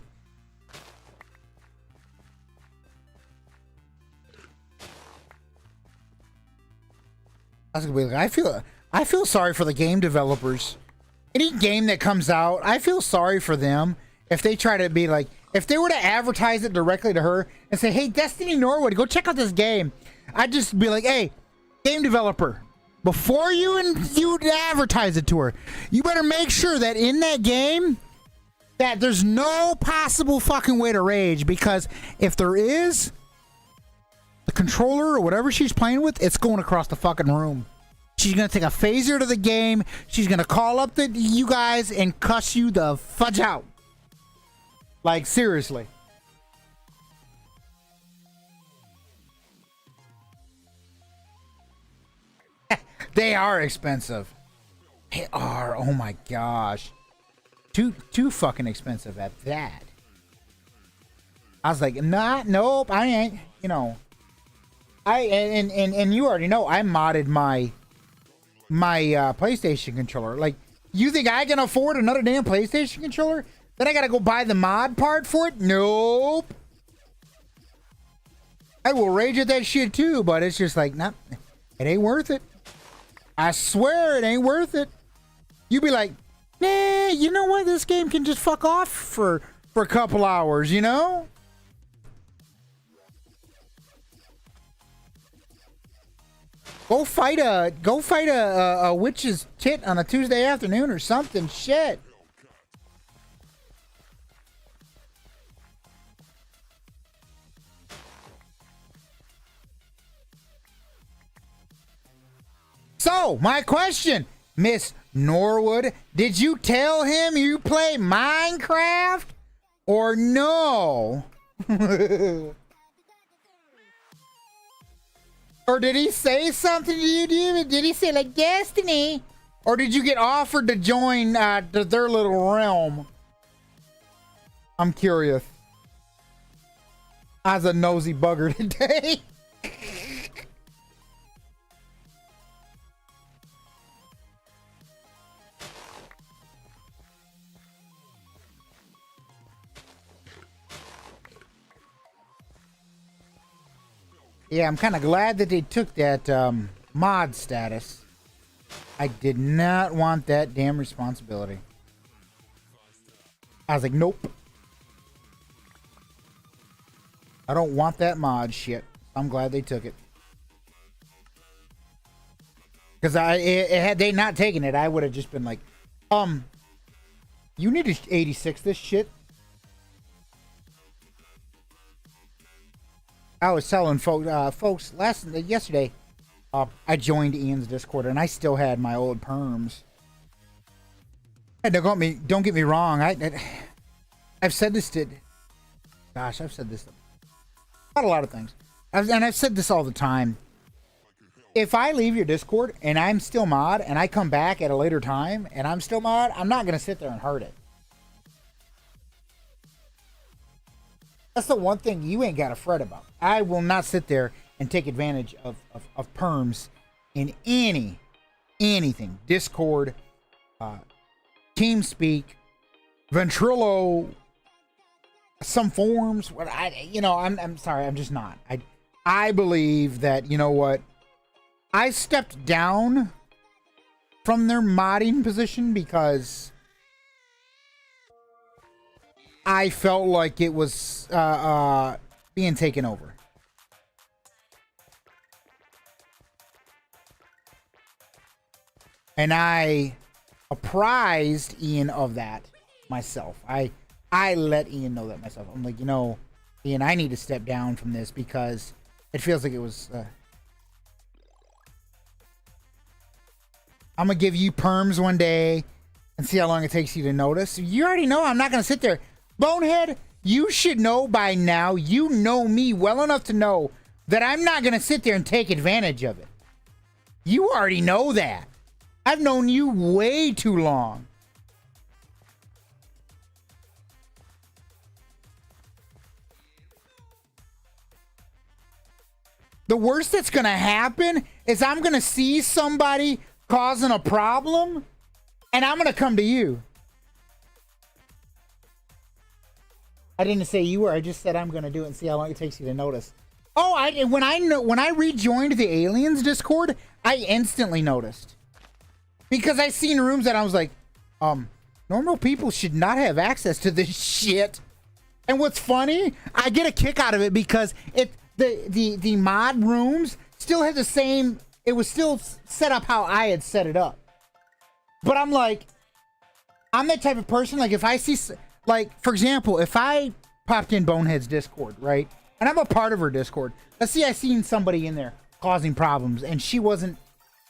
I was gonna be like, I feel sorry for the game developers. Any game that comes out, I feel sorry for them if they try to be like, if they were to advertise it directly to her and say, hey, Destiny Norwood, go check out this game. I'd just be like, hey, game developer, before you advertise it to her, you better make sure that in that game that there's no possible fucking way to rage, because if there is, the controller or whatever she's playing with, it's going across the fucking room. She's gonna take a phaser to the game. She's gonna call up you guys and cuss you the fudge out. Like, seriously. They are expensive. They are. Oh my gosh. Too fucking expensive at that. I was like, nope, I ain't. You know, and you already know I modded my PlayStation controller. Like, you think I can afford another damn PlayStation controller? Then I gotta go buy the mod part for it? Nope. I will rage at that shit too, but it's just like, nah. It ain't worth it. I swear it ain't worth it. You be like, nah, you know what? This game can just fuck off for a couple hours, you know? Go fight a witch's tit on a Tuesday afternoon or something. Shit. So, my question, Miss Norwood, did you tell him you play Minecraft or no? Or did he say something to you, dude? Did he say like Destiny? Or did you get offered to join their little realm? I'm curious. I was a nosy bugger today. Yeah, I'm kind of glad that they took that mod status. I did not want that damn responsibility. I was like, nope. I don't want that mod shit. I'm glad they took it. Because had they not taken it, I would have just been like, you need to 86 this shit. I was telling folks yesterday, I joined Ian's Discord and I still had my old perms. And don't get me wrong. I've said this I've said this about a lot of things. I've said this all the time. If I leave your Discord and I'm still mod and I come back at a later time and I'm still mod, I'm not going to sit there and hurt it. That's the one thing you ain't got to fret about. I will not sit there and take advantage of perms in anything. Discord, TeamSpeak, Ventrilo, some forums. I'm sorry, I'm just not. I believe that, you know what? I stepped down from their modding position because I felt like it was being taken over. And I apprised Ian of that myself. I let Ian know that myself. I'm like, Ian, I need to step down from this because it feels like it was... I'm going to give you perms one day and see how long it takes you to notice. You already know I'm not going to sit there. Bonehead, you should know by now, you know me well enough to know that I'm not going to sit there and take advantage of it. You already know that. I've known you way too long. The worst that's going to happen is I'm going to see somebody causing a problem and I'm going to come to you. I didn't say you were. I just said I'm going to do it and see how long it takes you to notice. Oh, when I rejoined the Aliens Discord, I instantly noticed. Because I seen rooms that I was like, normal people should not have access to this shit. And what's funny, I get a kick out of it because the mod rooms still had the same, it was still set up how I had set it up. But I'm like, I'm that type of person, like if I see, like, for example, if I popped in Bonehead's Discord, right? And I'm a part of her Discord. Let's see, I seen somebody in there causing problems and she wasn't,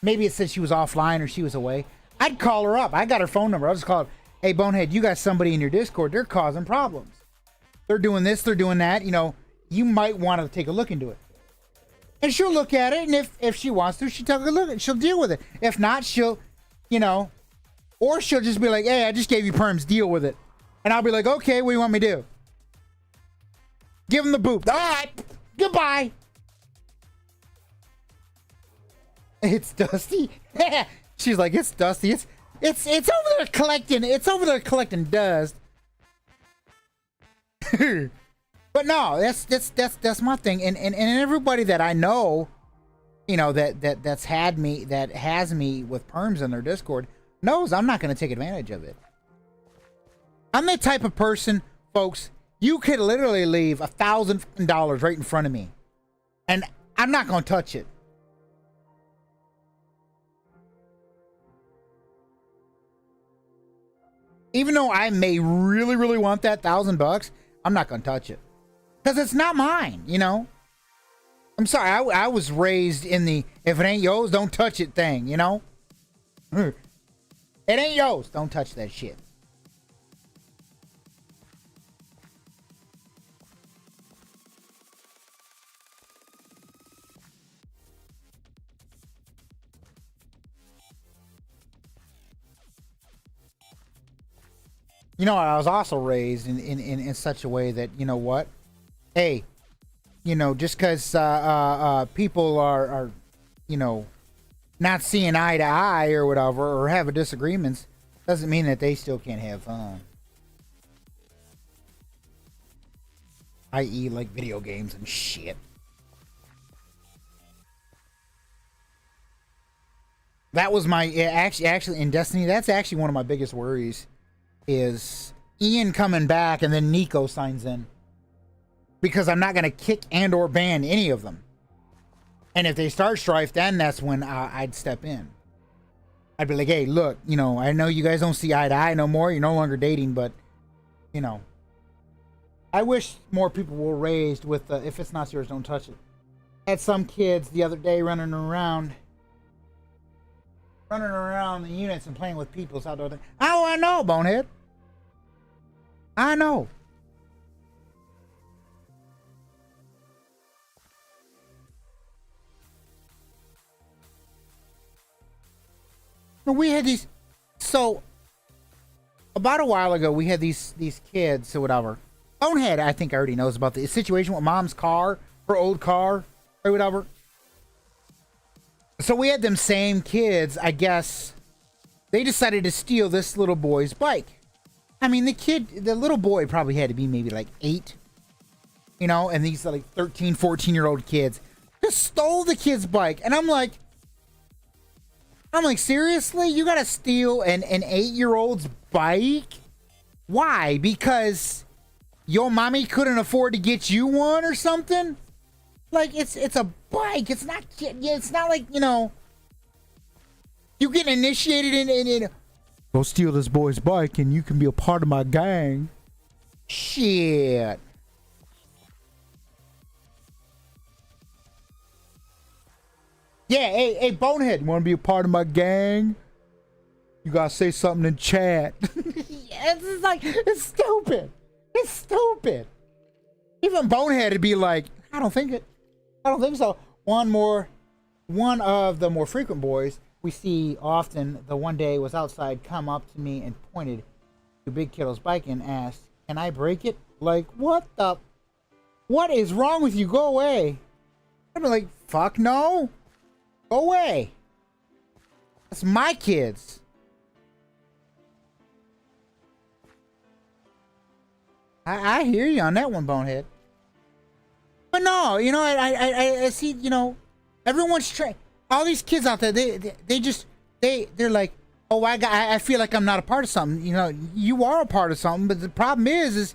maybe it said she was offline or she was away. I'd call her up. I got her phone number. I'll just call her. Hey, Bonehead, you got somebody in your Discord. They're causing problems. They're doing this. They're doing that. You might want to take a look into it. And she'll look at it. And if she wants to, she'll take a look at it. She'll deal with it. If not, she'll, or she'll just be like, hey, I just gave you perms. Deal with it. And I'll be like, okay, what do you want me to do? Give him the boop. All right. Goodbye. It's Dusty. She's like, it's Dusty. It's over there collecting. It's over there collecting dust. But no, that's my thing. And everybody that I know, you know, that has me with perms in their Discord knows I'm not going to take advantage of it. I'm the type of person, folks, you could literally leave $1,000 right in front of me, and I'm not going to touch it. Even though I may really, really want that $1,000, I'm not going to touch it. Because it's not mine, you know? I'm sorry, I was raised in the if it ain't yours, don't touch it thing, you know? It ain't yours, don't touch that shit. You know, I was also raised in such a way that, you know what? Hey, you know, just because people are, you know, not seeing eye to eye or whatever, or having disagreements, doesn't mean that they still can't have fun. I.e., like video games and shit. That was my, actually in Destiny, that's actually one of my biggest worries. Is Ian coming back and then Nico signs in, because I'm not going to kick and or ban any of them. And if they start strife, then that's when I'd step in. I'd be like, hey, look, you know, I know you guys don't see eye to eye no more. You're no longer dating, but, you know, I wish more people were raised with if it's not yours, don't touch it. I had some kids the other day running around the units and playing with people's outdoor thing. Oh, I know, bonehead. I know. We had these. So about a while ago, we had these kids or whatever. Bonehead, I think, already knows about the situation with mom's car, her old car, or whatever. So we had them same kids, I guess. They decided to steal this little boy's bike. I mean, the little boy probably had to be maybe like 8, you know, and these are like 13, 14-year-old kids just stole the kid's bike. And I'm like, seriously? You gotta steal an 8-year-old's bike? Why? Because your mommy couldn't afford to get you one or something? Like, it's a bike. It's not like, you know, you get initiated in go steal this boy's bike and you can be a part of my gang. Shit. Yeah, hey, Bonehead, you want to be a part of my gang? You gotta say something in chat. It's like, it's stupid. It's stupid. Even Bonehead would be like, I don't think so. One of the more frequent boys we see often, the one day was outside, come up to me and pointed to Big Kiddo's bike and asked, can I break it? Like, what is wrong with you? Go away. I'd be like, fuck no. Go away. That's my kids. I hear you on that one, Bonehead. But no, you know, I see, you know, everyone's trying. All these kids out there, they're like, oh, I feel like I'm not a part of something. You know, you are a part of something, but the problem is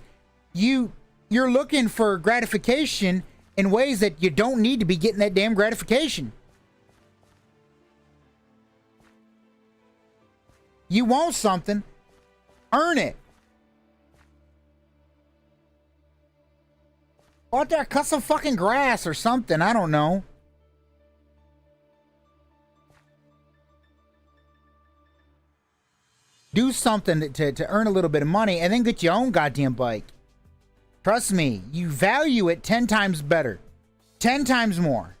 you're looking for gratification in ways that you don't need to be getting that damn gratification. You want something, earn it. Go out there, cut some fucking grass or something. I don't know. Do something to earn a little bit of money and then get your own goddamn bike. Trust me, you value it 10 times better. 10 times more.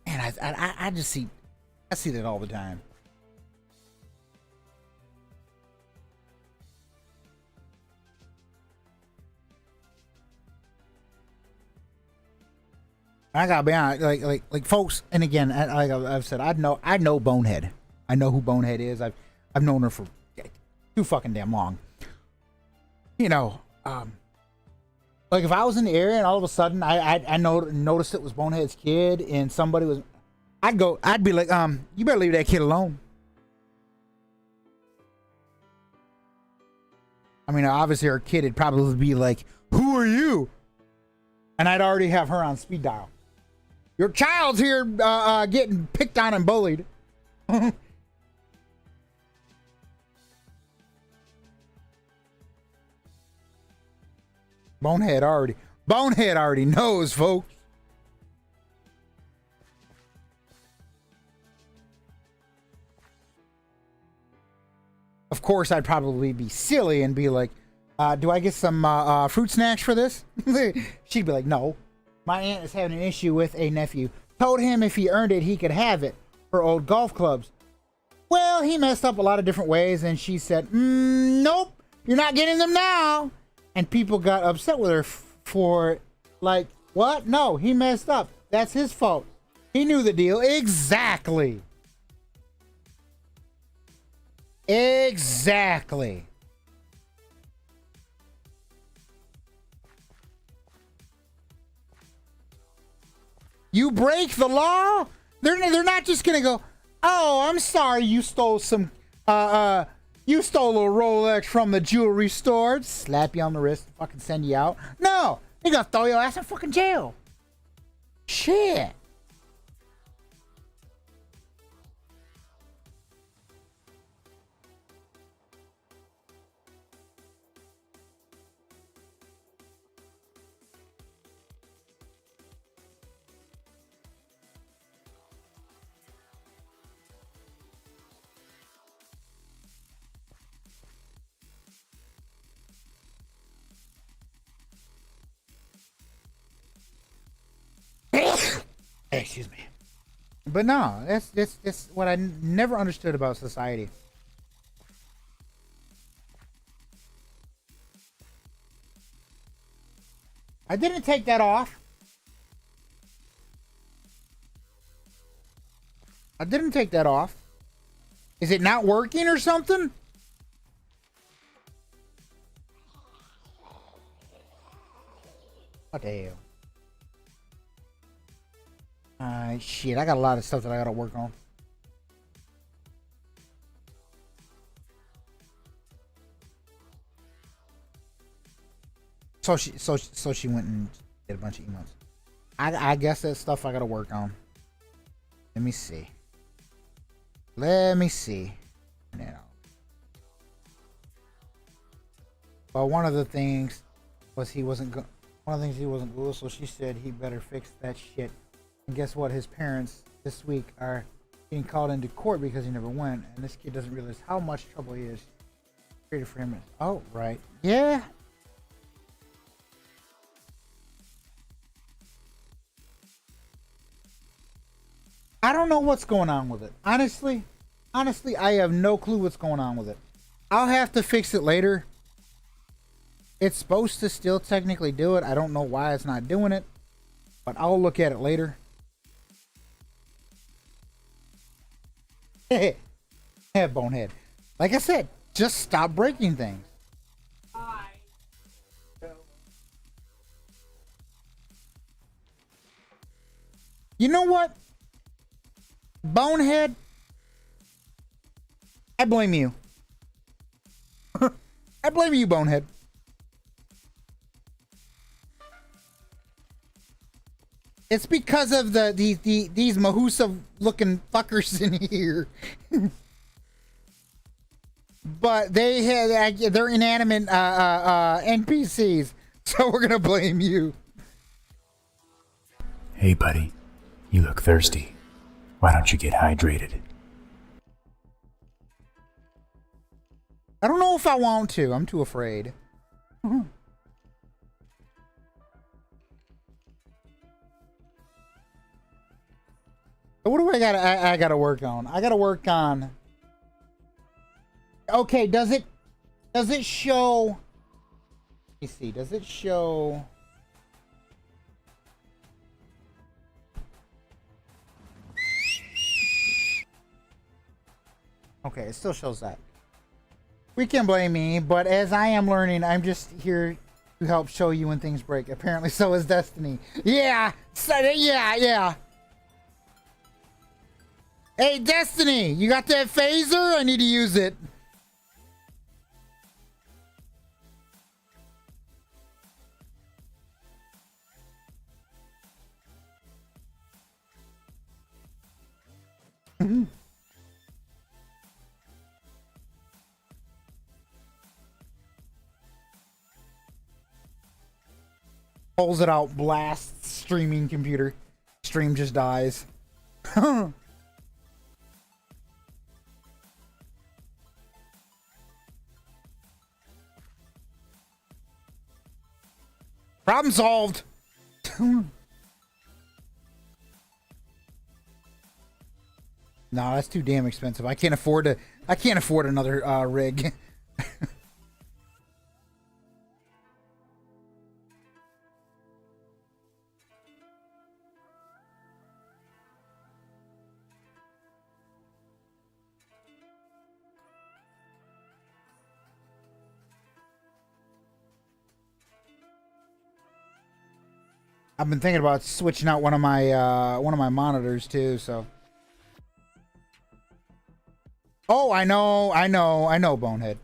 And I just see that all the time. I gotta be honest, like folks, and again, like I've said, I know Bonehead. I know who Bonehead is. I've known her for too fucking damn long. You know, Like if I was in the area and all of a sudden noticed it was Bonehead's kid and somebody was, I'd be like, you better leave that kid alone. I mean, obviously her kid would probably be like, who are you? And I'd already have her on speed dial. Your child's here getting picked on and bullied. Bonehead already knows, folks. Of course, I'd probably be silly and be like, do I get some fruit snacks for this? She'd be like, no. My aunt is having an issue with a nephew. Told him if he earned it, he could have it for old golf clubs. Well, he messed up a lot of different ways, and she said, nope, you're not getting them now. And people got upset with her for, like, what? No, he messed up. That's his fault. He knew the deal. Exactly. Exactly. You break the law? They're not just gonna go, oh, I'm sorry you stole some you stole a Rolex from the jewelry store, slap you on the wrist, fucking send you out. No, they gonna throw your ass in fucking jail. Shit. Excuse me. But no, that's what I never understood about society. I didn't take that off. I didn't take that off. Is it not working or something? Oh, damn. Shit, I got a lot of stuff that I gotta work on. So she went and did a bunch of emails. I guess that's stuff I gotta work on. Let me see. Now. Well, one of the things was he wasn't good, so she said he better fix that shit. And guess what? His parents this week are getting called into court because he never went, and this kid doesn't realize how much trouble he is created for him. Oh, right. Yeah. I don't know what's going on with it. Honestly, I have no clue what's going on with it. I'll have to fix it later. It's supposed to still technically do it. I don't know why it's not doing it, but I'll look at it later. Bonehead. Like I said, just stop breaking things. You know what? Bonehead, I blame you. I blame you, Bonehead. It's because of these Mahusa looking fuckers in here. But they're inanimate NPCs, so we're gonna blame you. Hey buddy, you look thirsty. Why don't you get hydrated? I don't know if I want to. I'm too afraid. What do I gotta work on? I gotta work on. Okay, does it show? Let me see. Does it show? Okay, it still shows that. We can blame me, but as I am learning, I'm just here to help show you when things break. Apparently, so is Destiny. Yeah, yeah. Hey, Destiny, you got that phaser? I need to use it. Pulls it out, blasts streaming computer. Stream just dies. Problem solved. No, that's too damn expensive. I can't afford another rig. I've been thinking about switching out one of my monitors too, so. Oh, I know, Bonehead.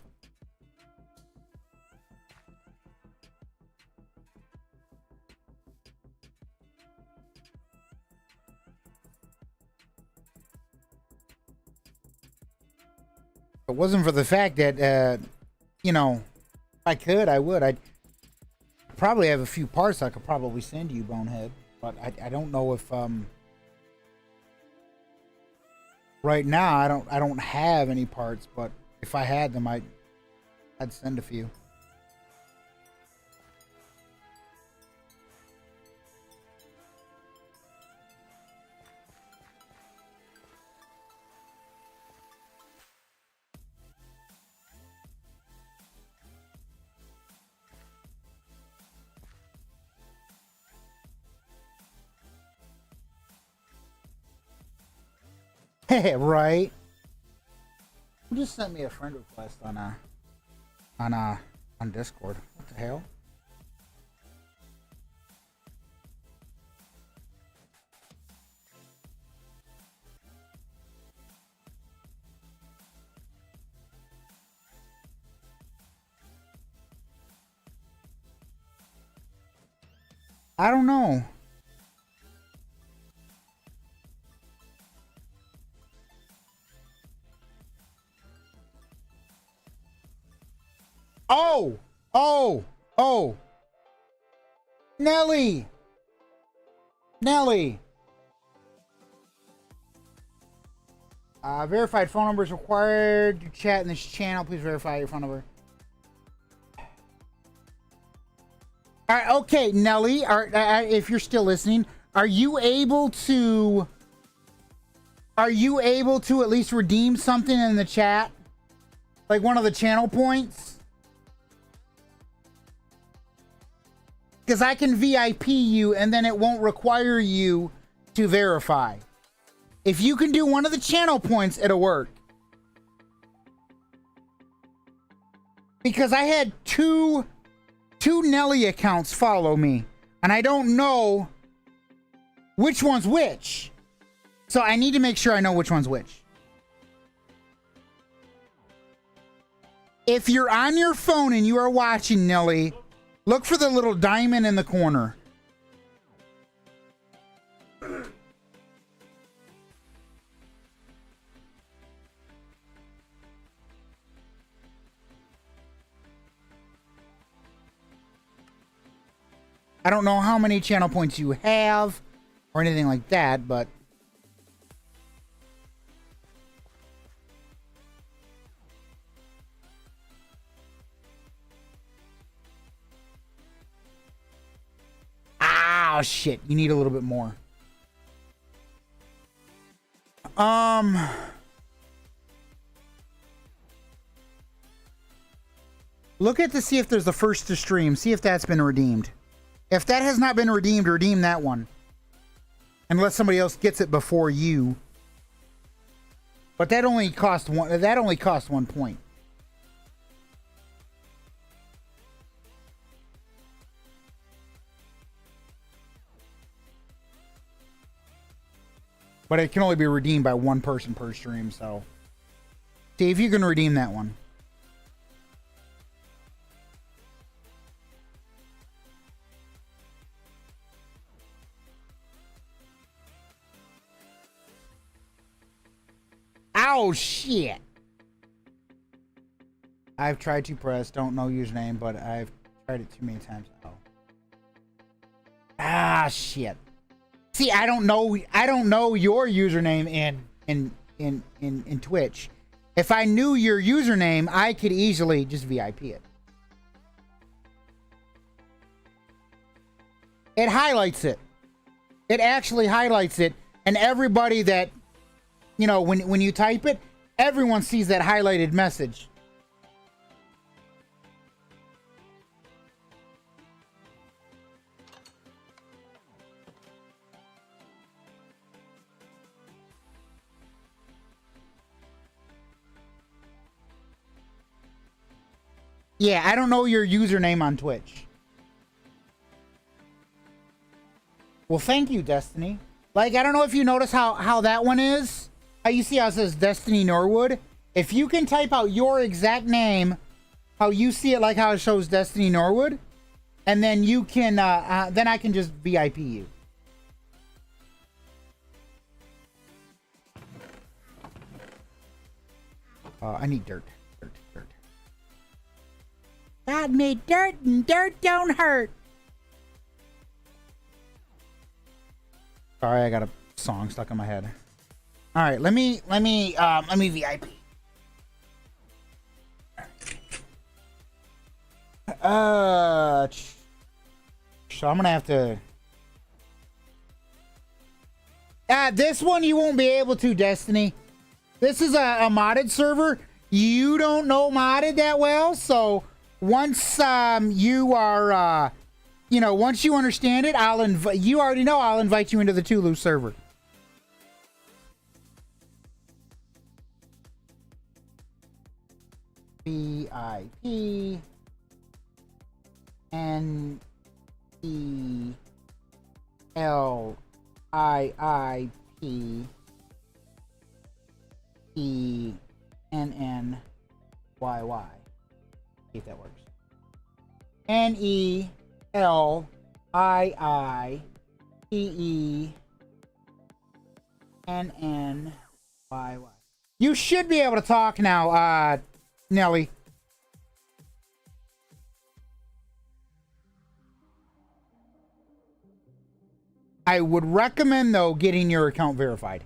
If it wasn't for the fact that, you know, if I could, I would. I'd probably have a few parts I could probably send you, Bonehead, but I don't know if right now I don't have any parts, but if I had them I'd send a few. Right. Who just sent me a friend request on Discord? What the hell? I don't know. Oh! Nelly! Verified phone number is required to chat in this channel. Please verify your phone number. Alright, okay, Nelly, if you're still listening, are you able to at least redeem something in the chat? Like one of the channel points? Because I can VIP you and then it won't require you to verify. If you can do one of the channel points, it'll work. Because I had two Nelly accounts follow me, and I don't know which one's which. So I need to make sure I know which one's which. If you're on your phone and you are watching, Nelly, look for the little diamond in the corner. I don't know how many channel points you have or anything like that, but oh shit, you need a little bit more. Look at to see if there's the first to stream. See if that's been redeemed. If that has not been redeemed, redeem that one. Unless somebody else gets it before you. But that only cost one. That only cost 1 point. But it can only be redeemed by one person per stream, so see if you can redeem that one. Oh shit. I've tried to press, don't know username, but I've tried it too many times. Oh. Ah shit. See, I don't know your username in Twitch. If I knew your username, I could easily just VIP it. It highlights it. It actually highlights it, and everybody that, you know, when you type it, everyone sees that highlighted message. Yeah, I don't know your username on Twitch. Well, thank you, Destiny. Like, I don't know if you notice how that one is. How you see how it says Destiny Norwood? If you can type out your exact name, how you see it, like how it shows Destiny Norwood, and then you can, then I can just VIP you. I need dirt. Dirt. God made dirt, and dirt don't hurt. Sorry, I got a song stuck in my head. All right, let me VIP. So I'm gonna have to. This one you won't be able to, Destiny. This is a modded server. You don't know modded that well, so once you are, you know, once you understand it, I'll invite. You already know I'll invite you into the Tulu server. VIP N E L I P E N N Y Y. See if that works. N E L I P E N N Y Y. You should be able to talk now, Nelly. I would recommend, though, getting your account verified.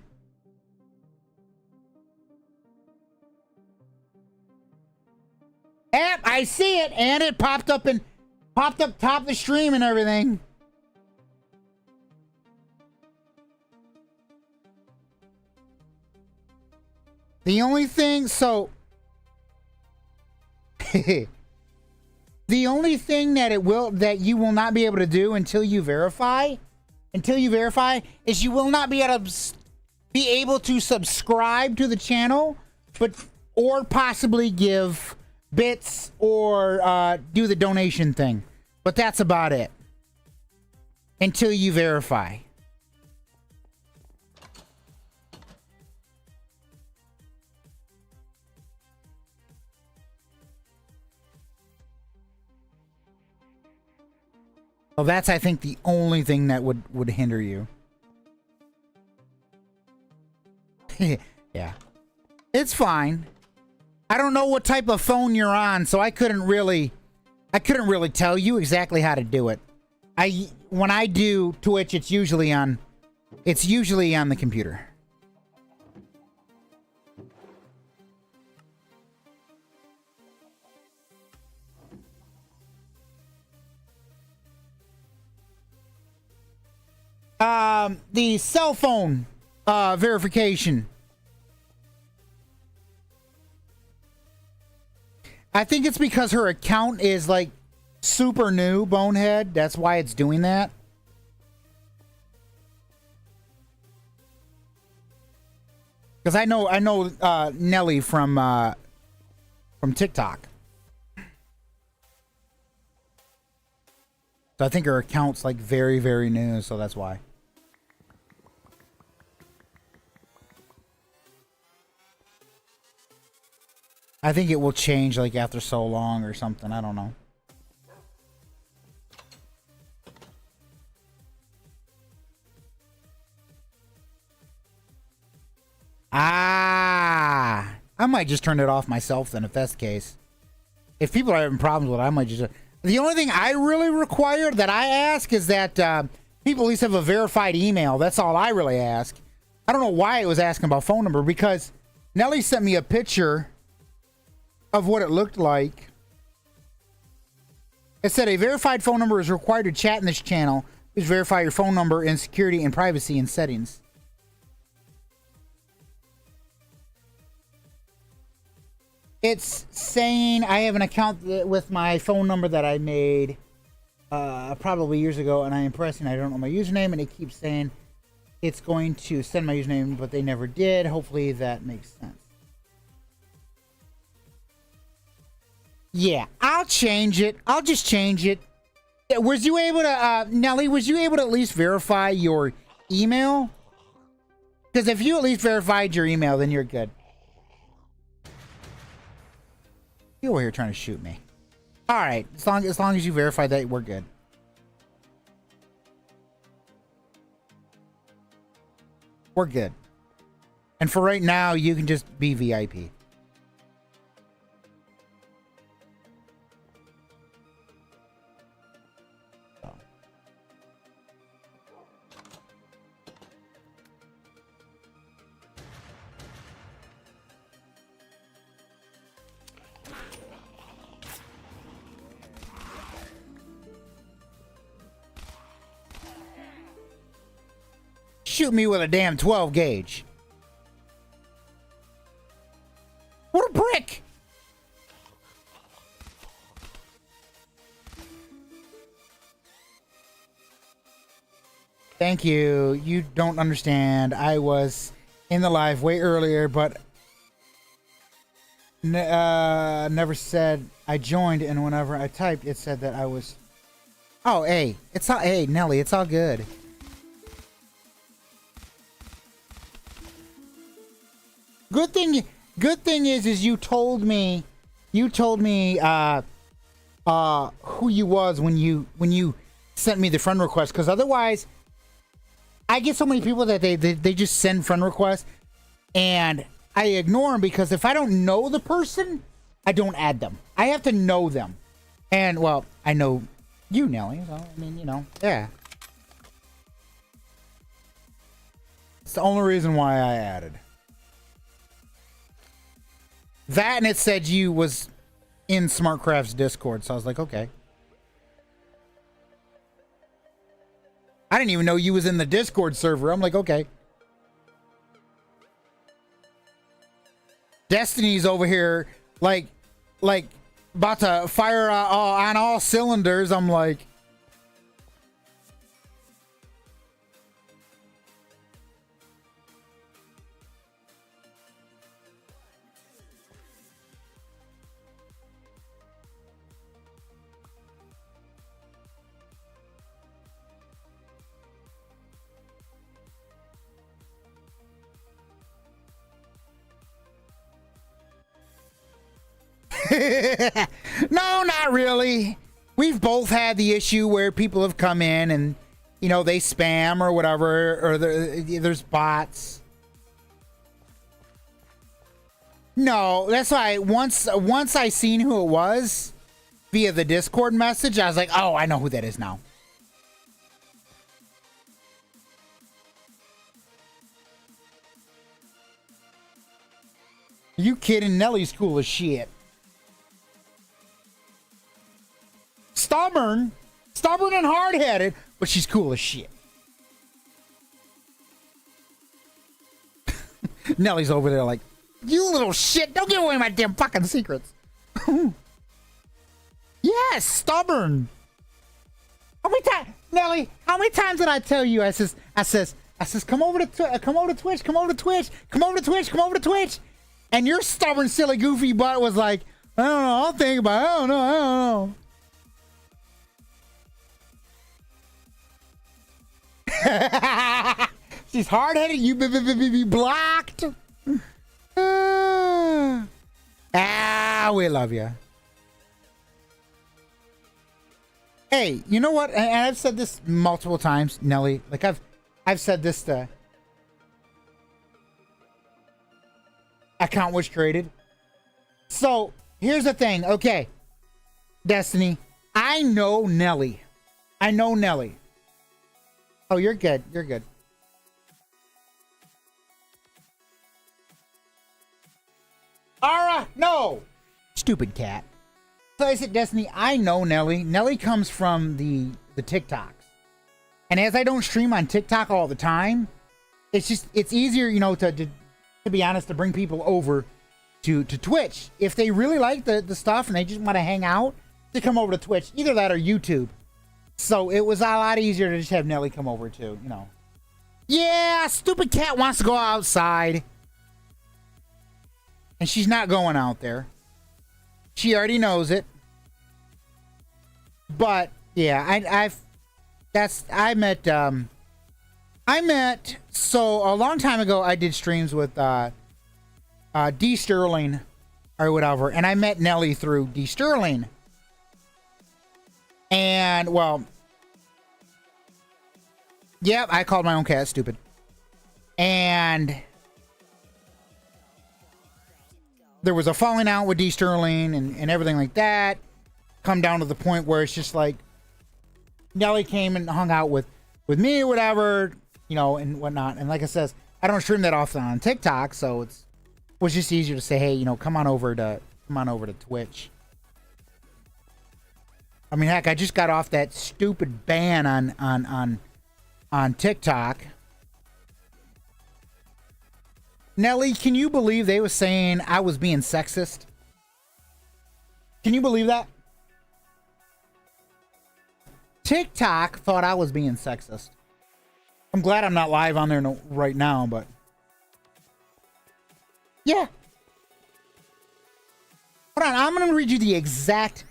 Yep, I see it, and it popped up top of the stream and everything. The only thing, so the only thing that you will not be able to do until you verify is you will not be able to subscribe to the channel, or possibly give bits or do the donation thing. But that's about it until you verify. Well, that's, I think, the only thing that would hinder you. Yeah. It's fine. I don't know what type of phone you're on, so I couldn't really tell you exactly how to do it. When I do Twitch, it's usually on the computer. The cell phone verification. I think it's because her account is like super new, Bonehead. That's why it's doing that. Because I know Nelly from TikTok. So I think her account's like very, very new, so that's why. I think it will change like after so long or something. I don't know. Ah, I might just turn it off myself then if that's the case. If people are having problems with it, I might just... The only thing I really require that I ask is that people at least have a verified email. That's all I really ask. I don't know why it was asking about phone number, because Nelly sent me a picture of what it looked like. It said a verified phone number is required to chat in this channel. Please verify your phone number in security and privacy and settings. It's saying I have an account with my phone number that I made probably years ago, and I am pressing I don't know my username, and it keeps saying it's going to send my username, but they never did. Hopefully that makes sense. Yeah, I'll change it. I'll just change it. Was you able to, Nelly, was you able to at least verify your email? Because if you at least verified your email, then you're good. You over here trying to shoot me. All right, as long as you verify that, we're good. We're good. And for right now, you can just be VIP. Shoot me with a damn 12 gauge. What a brick! Thank you. You don't understand. I was in the live way earlier, but never said I joined, and whenever I typed, it said that I was... Oh, hey. It's all... Hey, Nelly, it's all good. Good thing is you told me who you was when you sent me the friend request, because otherwise I get so many people that they just send friend requests and I ignore them, because if I don't know the person, I don't add them. I have to know them. And well, I know you, Nelly, so I mean, you know, yeah. It's the only reason why I added. That, and it said you was in SmartCraft's Discord, so I was like, okay. I didn't even know you was in the Discord server. I'm like, okay. Destiny's over here, like about to fire on all cylinders. I'm like... No, not really. We've both had the issue where people have come in and, you know, they spam or whatever, or there's bots. No, that's why once I seen who it was via the Discord message, I was like, oh, I know who that is now. You kidding? Nelly's cool as shit. Stubborn and hard-headed, but she's cool as shit. Nelly's over there like, you little shit, don't give away my damn fucking secrets. Yes, stubborn. How many times, Nelly, how many times did I tell you, I says, come over to Twitch, come over to Twitch. And your stubborn, silly, goofy butt was like, I don't know, I'll think about it, I don't know. She's hard-headed. You be blocked. Ah, we love you. Hey, you know what? And I've said this multiple times, Nelly. Like I've said this to account was created. So here's the thing. Okay, Destiny. I know Nelly. I know Nelly. Oh, you're good. You're good. Ara, no. Stupid cat. So I said, Destiny, I know Nelly. Nelly comes from the TikToks. And as I don't stream on TikTok all the time, it's easier, you know, to be honest, to bring people over to Twitch. If they really like the stuff and they just want to hang out, to come over to Twitch. Either that or YouTube. So it was a lot easier to just have Nelly come over too, you know. Yeah, stupid cat wants to go outside. And she's not going out there. She already knows it. But yeah, I met so a long time ago I did streams with D Sterling or whatever, and I met Nelly through D Sterling. And well, yep, I called my own cat stupid. And there was a falling out with D Sterling and everything like that. Come down to the point where it's just like Nelly came and hung out with me or whatever, you know, and whatnot. And like I says, I don't stream that often on TikTok, so it was just easier to say, hey, you know, come on over to Twitch. I mean, heck, I just got off that stupid ban on TikTok. Nelly, can you believe they were saying I was being sexist? Can you believe that? TikTok thought I was being sexist. I'm glad I'm not live on there right now, but yeah. Hold on, I'm gonna read you the exact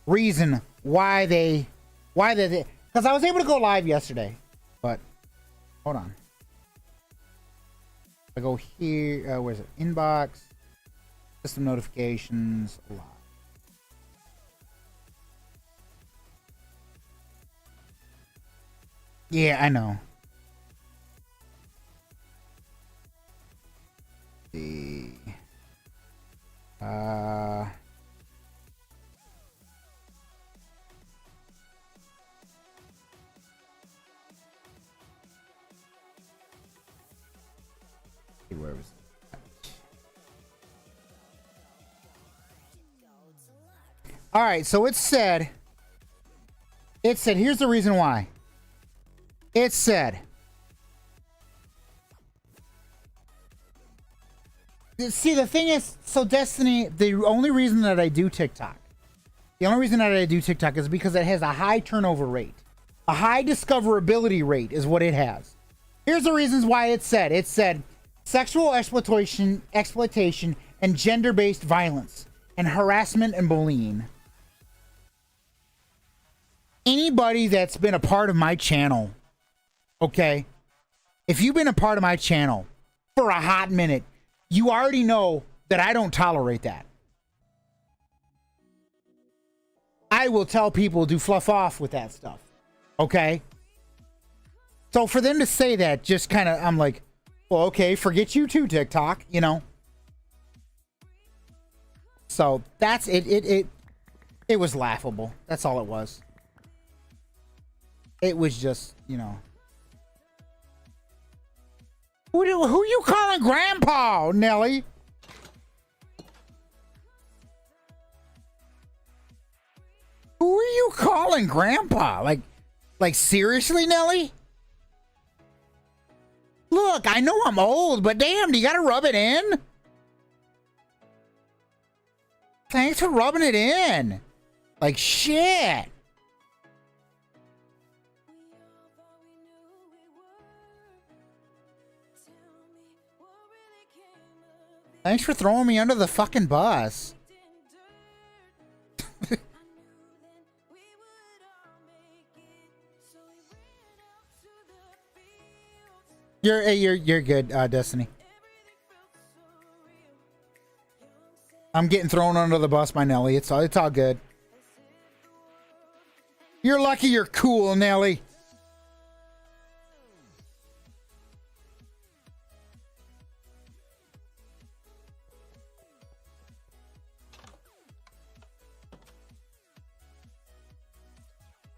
reason why they because I was able to go live yesterday, but hold on. I go here, where's it? Inbox, system notifications, live. Yeah, I know. See. Where was it? All right, so it said, here's the reason why. It said, see, the thing is, so Destiny, the only reason that I do TikTok is because it has a high turnover rate. A high discoverability rate is what it has. Here's the reasons why it said sexual exploitation, and gender-based violence, and harassment and bullying. Anybody that's been a part of my channel, okay, if you've been a part of my channel for a hot minute, you already know that I don't tolerate that. I will tell people to fluff off with that stuff, okay? So for them to say that, just kind of, I'm like, well, okay, forget you too, TikTok, you know? So that's it. It was laughable. That's all it was. It was just, you know. Who you calling Grandpa, Nelly? Who are you calling Grandpa? Like seriously, Nelly? Look, I know I'm old, but damn, do you gotta rub it in? Thanks for rubbing it in. Like shit. Thanks for throwing me under the fucking bus. You're good, Destiny. I'm getting thrown under the bus by Nelly. It's all good. You're lucky you're cool, Nelly.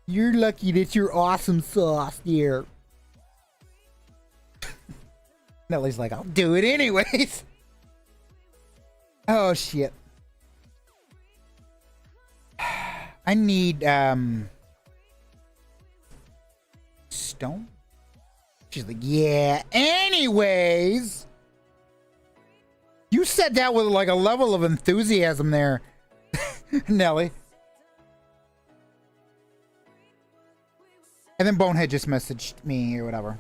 You're lucky that you're awesome sauce, dear. Nelly's like, I'll do it anyways. Oh, shit. I need, stone? She's like, yeah, anyways. You said that with like a level of enthusiasm there, Nelly. And then Bonehead just messaged me or whatever.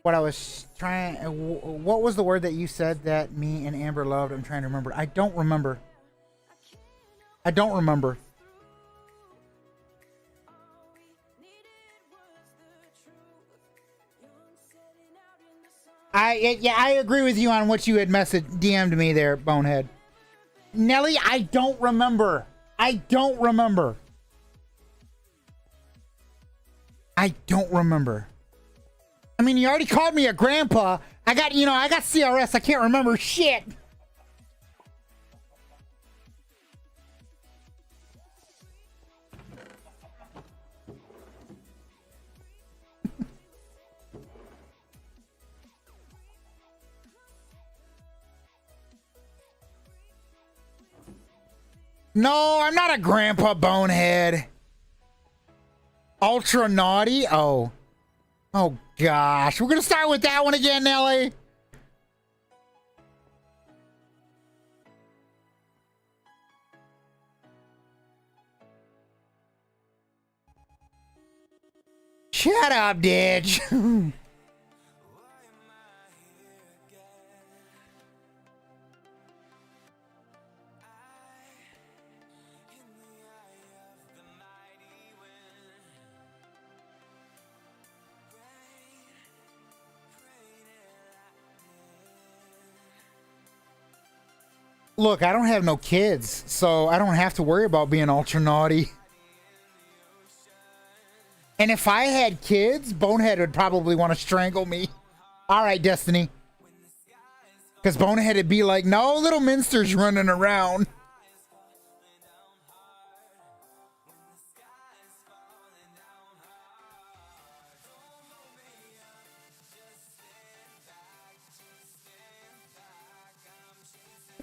What I was trying... What was the word that you said that me and Amber loved? I'm trying to remember. I don't remember. I don't remember. Yeah, I agree with you on what you had DM'd me there, Bonehead. Nelly, I don't remember. I don't remember. I don't remember. I mean, you already called me a grandpa. I got CRS. I can't remember shit. No, I'm not a grandpa, Bonehead. Ultra naughty? Oh. Oh, gosh. We're going to start with that one again, Nelly. Shut up, Ditch. Look, I don't have no kids, so I don't have to worry about being ultra naughty. And if I had kids, Bonehead would probably want to strangle me. All right, Destiny. Because Bonehead would be like, no, little Minster's running around.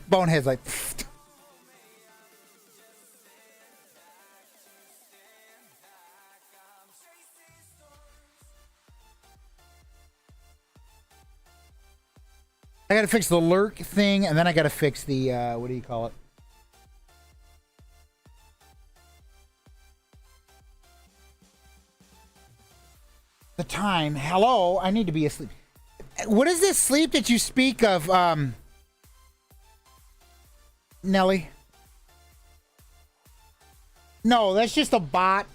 Bonehead's like, pfft. I gotta fix the lurk thing, and then I gotta fix the, what do you call it? The time. Hello, I need to be asleep. What is this sleep that you speak of, Nelly? No, that's just a bot.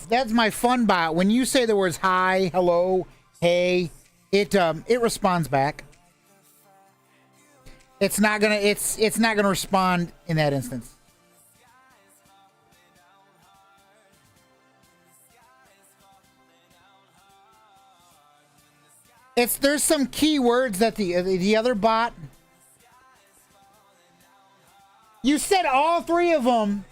That's my fun bot. When you say the words hi, hello, hey, it responds back. It's not gonna respond in that instance. There's some keywords that the other bot. You said all three of them.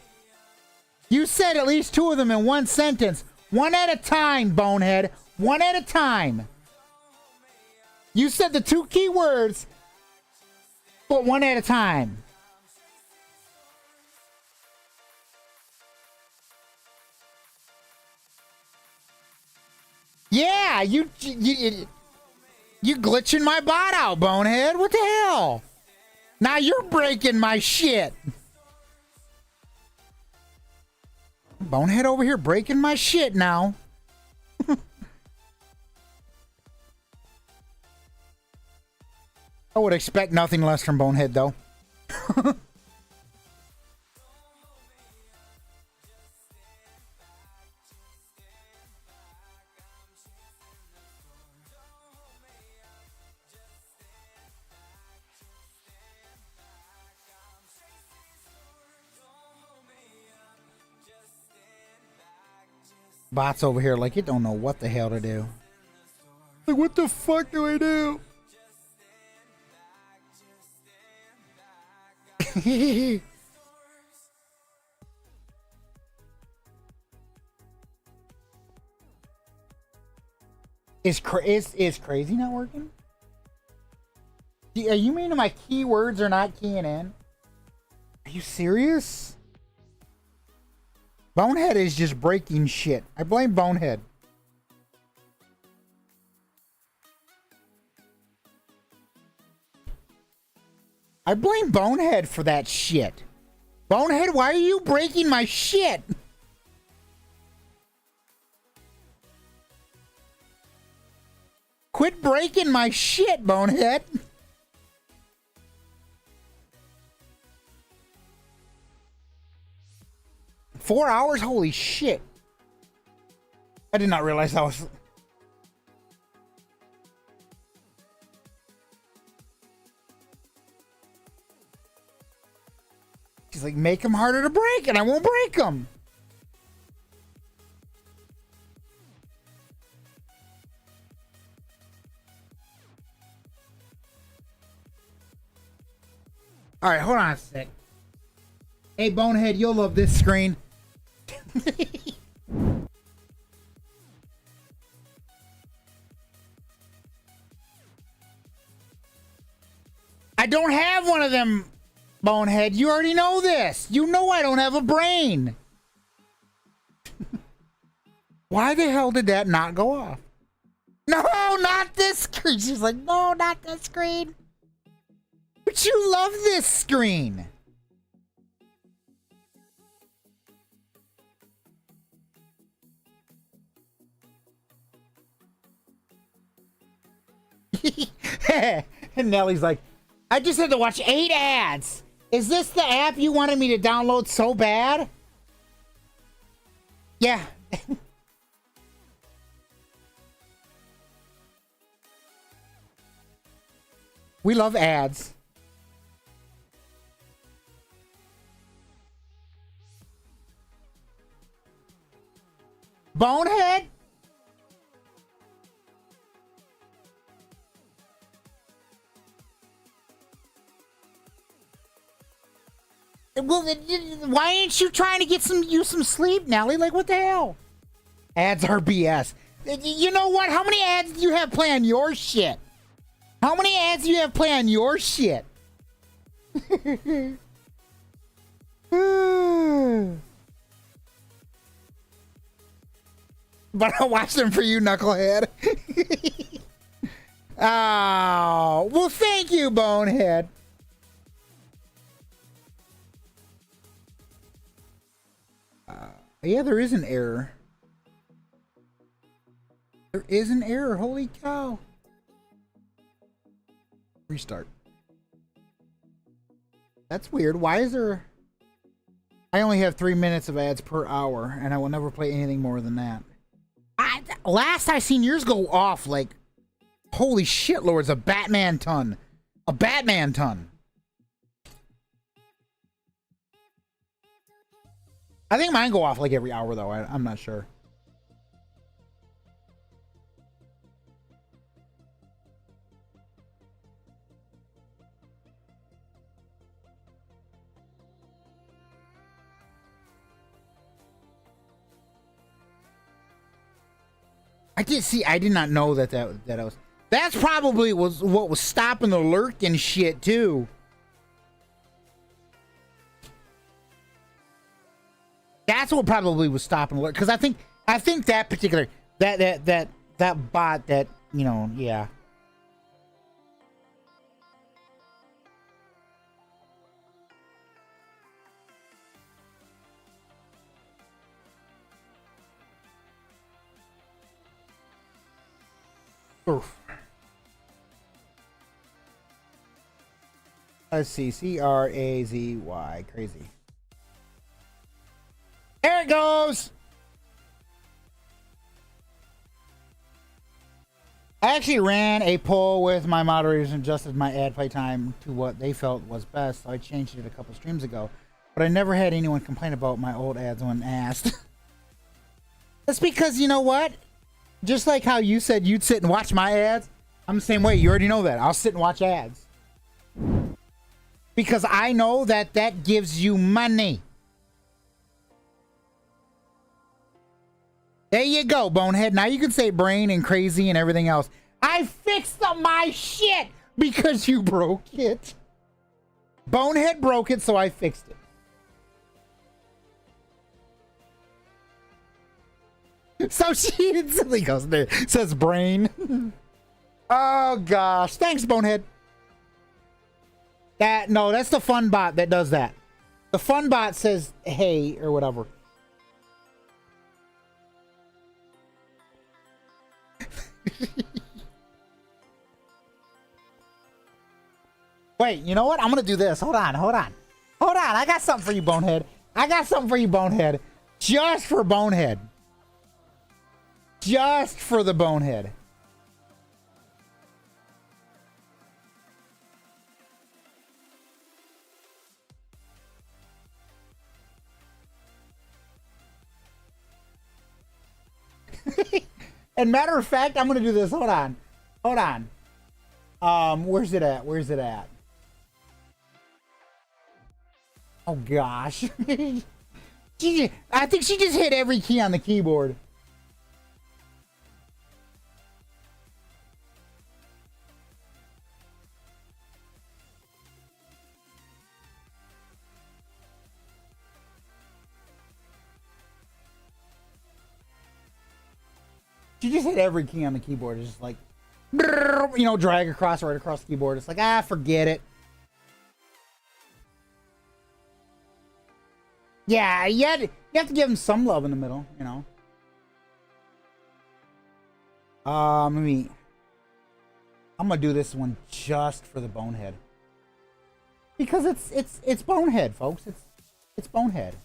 You said at least two of them in one sentence. One at a time, Bonehead. One at a time. You said the two keywords, but one at a time. Yeah, you glitching my bot out, Bonehead. What the hell? Now you're breaking my shit. Bonehead over here breaking my shit now. I would expect nothing less from Bonehead, though. Bot's over here like it don't know what the hell to do. Like, what the fuck do I do? Is crazy not working? Are you meaning my keywords are not keying in? Are you serious? Bonehead is just breaking shit. I blame Bonehead. I blame Bonehead for that shit. Bonehead, why are you breaking my shit? Quit breaking my shit, Bonehead. Four hours? Holy shit. I did not realize that was... She's like, make them harder to break, and I won't break them. All right, hold on a sec. Hey, Bonehead, you'll love this screen. I don't have one of them, Bonehead. You already know this. You know I don't have a brain. Why the hell did that not go off? No, not this screen. She's like, no, not this screen. But you love this screen. And Nellie's like, I just had to watch 8 ads. Is this the app you wanted me to download so bad? Yeah. We love ads. Bonehead? Well, why ain't you trying to get some sleep, Nelly? Like, what the hell? Ads are BS. You know what? How many ads do you have play on your shit? How many ads do you have play on your shit? But I'll watch them for you, knucklehead. Oh, well, thank you, Bonehead. Yeah, there is an error. There is an error. Holy cow. Restart. That's weird. Why is there... I only have 3 minutes of ads per hour, and I will never play anything more than that. Last I seen yours go off, like... Holy shit, lords, a Batman ton. A Batman ton. I think mine go off like every hour, though. I'm not sure. I did not know that I was... That's probably was what was stopping the lurk and shit, too. That's what probably was stopping alert, because I think that particular that bot that, you know, yeah. Oof. Let's see, CRAZY, crazy. There it goes. I actually ran a poll with my moderators and adjusted my ad play time to what they felt was best. So I changed it a couple streams ago, but I never had anyone complain about my old ads when asked. That's because you know what? Just like how you said you'd sit and watch my ads, I'm the same way. You already know that. I'll sit and watch ads. Because I know that that gives you money. There you go, Bonehead. Now you can say brain and crazy and everything else. I fixed my shit because you broke it. Bonehead broke it, so I fixed it. So she instantly goes there, says brain. Oh gosh. Thanks, Bonehead. No, that's the fun bot that does that. The fun bot says hey or whatever. Wait, you know what? I'm gonna do this. Hold on. I got something for you, Bonehead. Just for Bonehead. Just for the Bonehead. And matter of fact, I'm gonna do this. Hold on. Where's it at? Oh gosh. I think she just hit every key on the keyboard. She just hit every key on the keyboard. It's just like, you know, drag right across the keyboard. It's like, forget it. Yeah, you have to give him some love in the middle, you know. I'm gonna do this one just for the Bonehead. Because it's Bonehead, folks. It's Bonehead.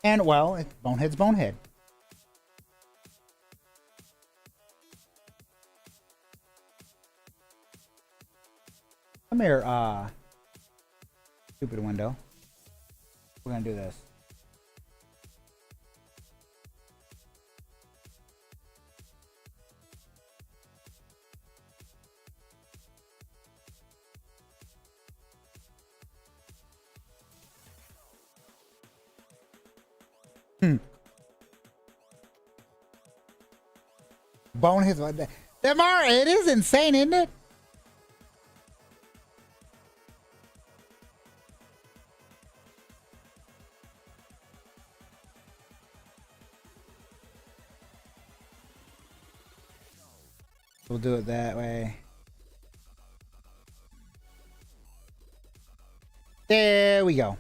And well, Bonehead's Bonehead. Come here, stupid window. We're gonna do this. Bonehead's like that. It is insane, isn't it? We'll do it that way. There we go.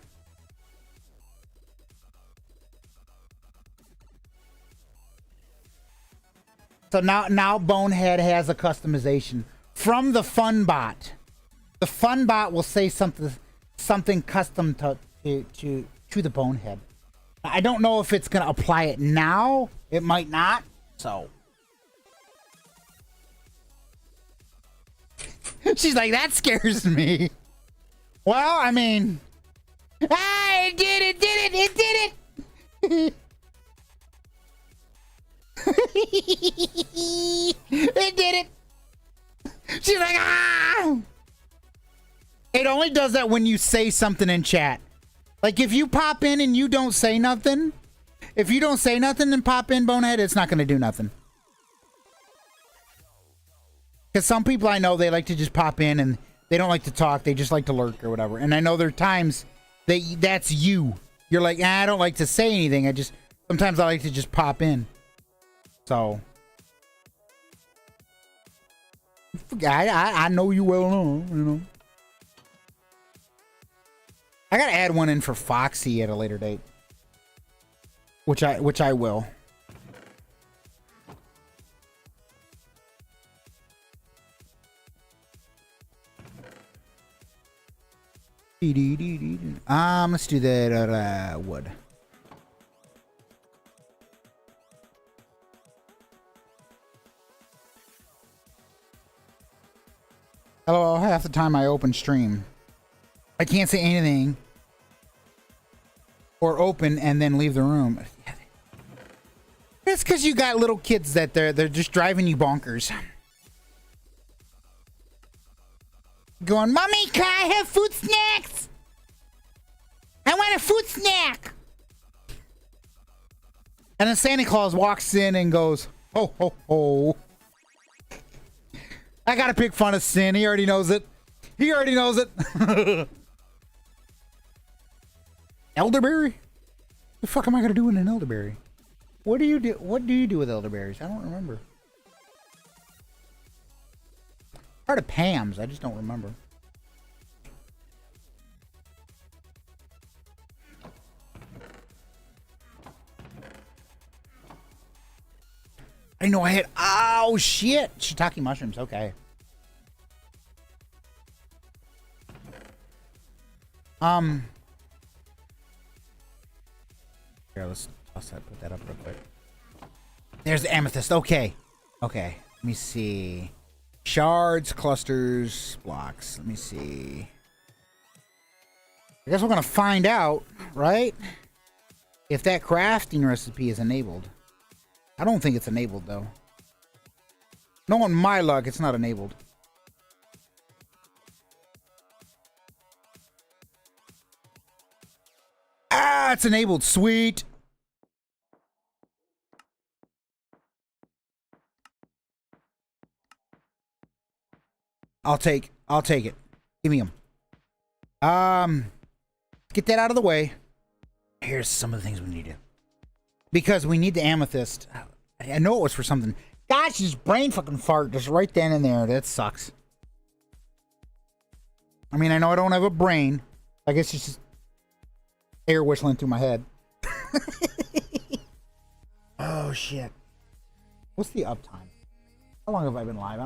So now Bonehead has a customization from the fun bot. The fun bot will say something custom to the Bonehead. I don't know if it's gonna apply it now. It might not. So she's like, that scares me. Well, I mean, it did it. It did it. She's like, ah. It only does that when you say something in chat. Like if you pop in and you don't say nothing, if you don't say nothing and pop in, Bonehead, it's not going to do nothing. Because some people I know, they like to just pop in and they don't like to talk. They just like to lurk or whatever. And I know there are times that's you. You're like, I don't like to say anything. Sometimes I like to just pop in. So I know you well enough, you know. I gotta add one in for Foxy at a later date. Which I will. Let's do that wood. Hello, half the time I open stream. I can't say anything. Or open and then leave the room. It's because you got little kids that they're just driving you bonkers. Going, Mommy, can I have food snacks? I want a food snack. And then Santa Claus walks in and goes, ho, ho, ho. I gotta pick fun of Sin. He already knows it. He already knows it. Elderberry? The fuck am I gonna do with an elderberry? What do you do? What do you do with elderberries? I don't remember. Part of Pam's. I just don't remember. I know I had. Oh shit! Shiitake mushrooms. Okay. Here, let's put that up real quick. There's the amethyst. Okay. Okay. Let me see. Shards, clusters, blocks. Let me see. I guess we're gonna find out, right? If that crafting recipe is enabled. I don't think it's enabled though. No, on my luck, it's not enabled. Ah, it's enabled. Sweet. I'll take it. Give me them. Get that out of the way. Here's some of the things we need to. Because we need the amethyst. I know it was for something. Gosh, this brain fucking fart just right then and there. That sucks. I mean, I know I don't have a brain. I guess it's just air whistling through my head. Oh, shit. What's the uptime? How long have I been live?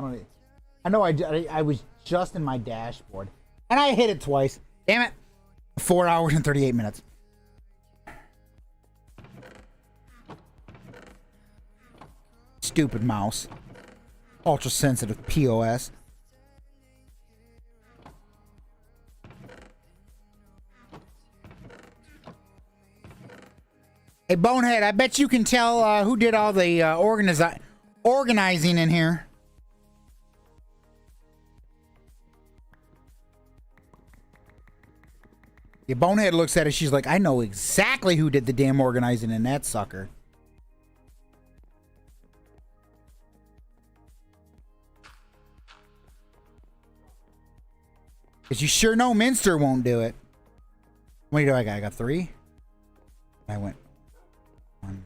I know I was just in my dashboard. And I hit it twice. Damn it. 4 hours and 38 minutes. Stupid mouse. Ultra sensitive POS. Hey, Bonehead, I bet you can tell who did all the organizing in here. Yeah, Bonehead looks at it. She's like, I know exactly who did the damn organizing in that sucker. Because you sure know Minster won't do it. What do I got? I got 3. I went 1.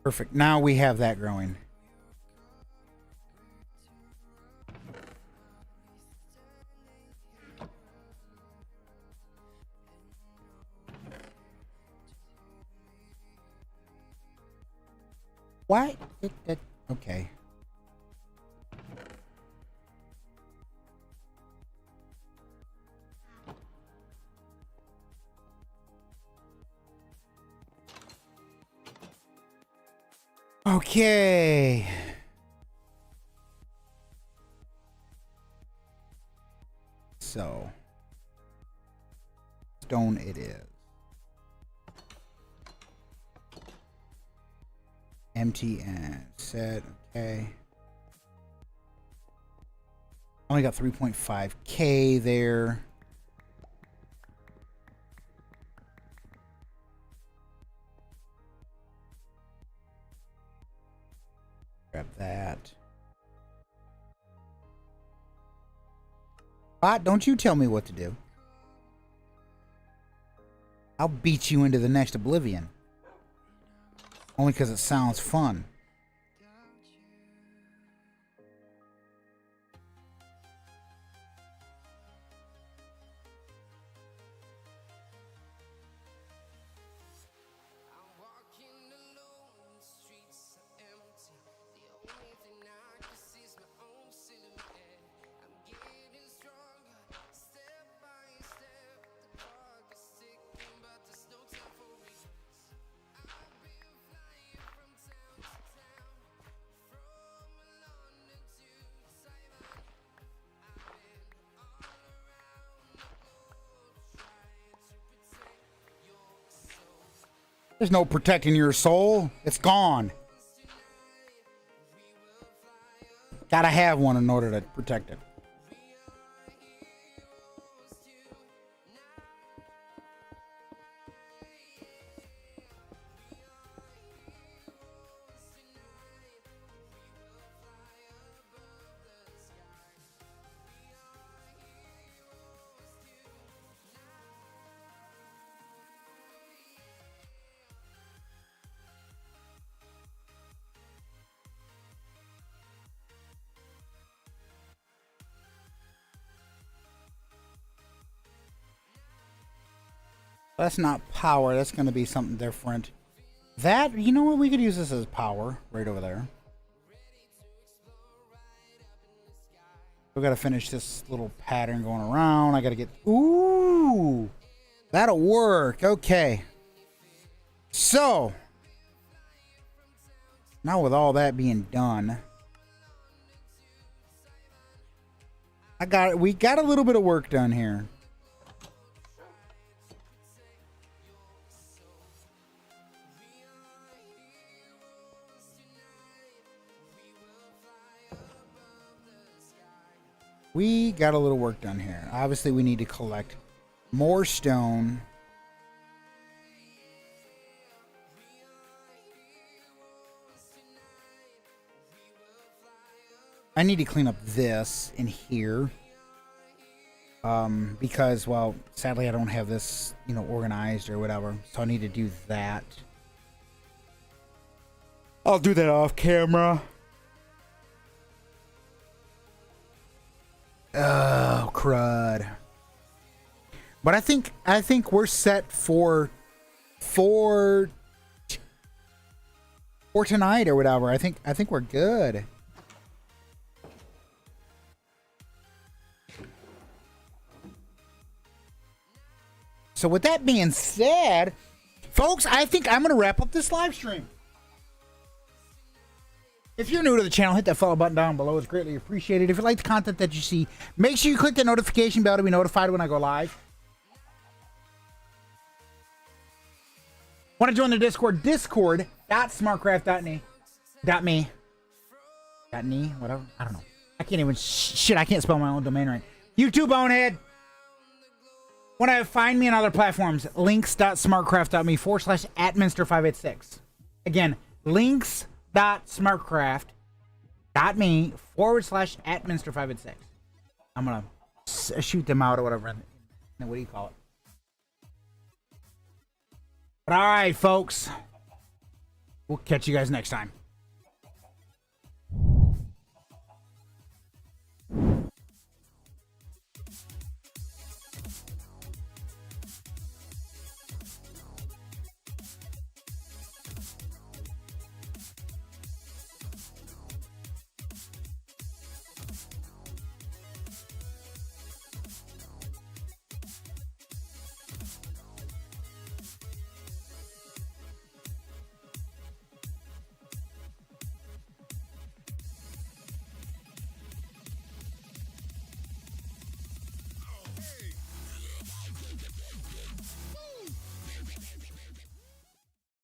Perfect. Now we have that growing. What? Okay. Okay. So, stone it is. Empty and set. Okay. Only got 3.5K there. Grab that. Bot, don't you tell me what to do. I'll beat you into the next oblivion. Only because it sounds fun. There's no protecting your soul. It's gone. Gotta have one in order to protect it. That's not power. That's going to be something different. That, you know what? We could use this as power right over there. We got to finish this little pattern going around. I got to get... Ooh! That'll work. Okay. So. Now with all that being done. We got a little bit of work done here. We got a little work done here. Obviously, we need to collect more stone. I need to clean up this in here. Because, well, sadly, I don't have this, you know, organized or whatever. So I need to do that. I'll do that off camera. Oh, crud. But I think we're set for tonight or whatever. I think we're good. So with that being said, folks, I think I'm going to wrap up this live stream. If you're new to the channel, hit that follow button down below. It's greatly appreciated. If you like the content that you see, make sure you click the notification bell to be notified when I go live. Want to join the Discord? Discord.smartcraft.me. Whatever. I don't know. I can't even... Shit, I can't spell my own domain right. YouTube bonehead. Want to find me on other platforms? links.smartcraft.me/@Minster586. Again, links.smartcraft.me/@Minster586. I'm going to shoot them out or whatever. What do you call it? But all right, folks. We'll catch you guys next time.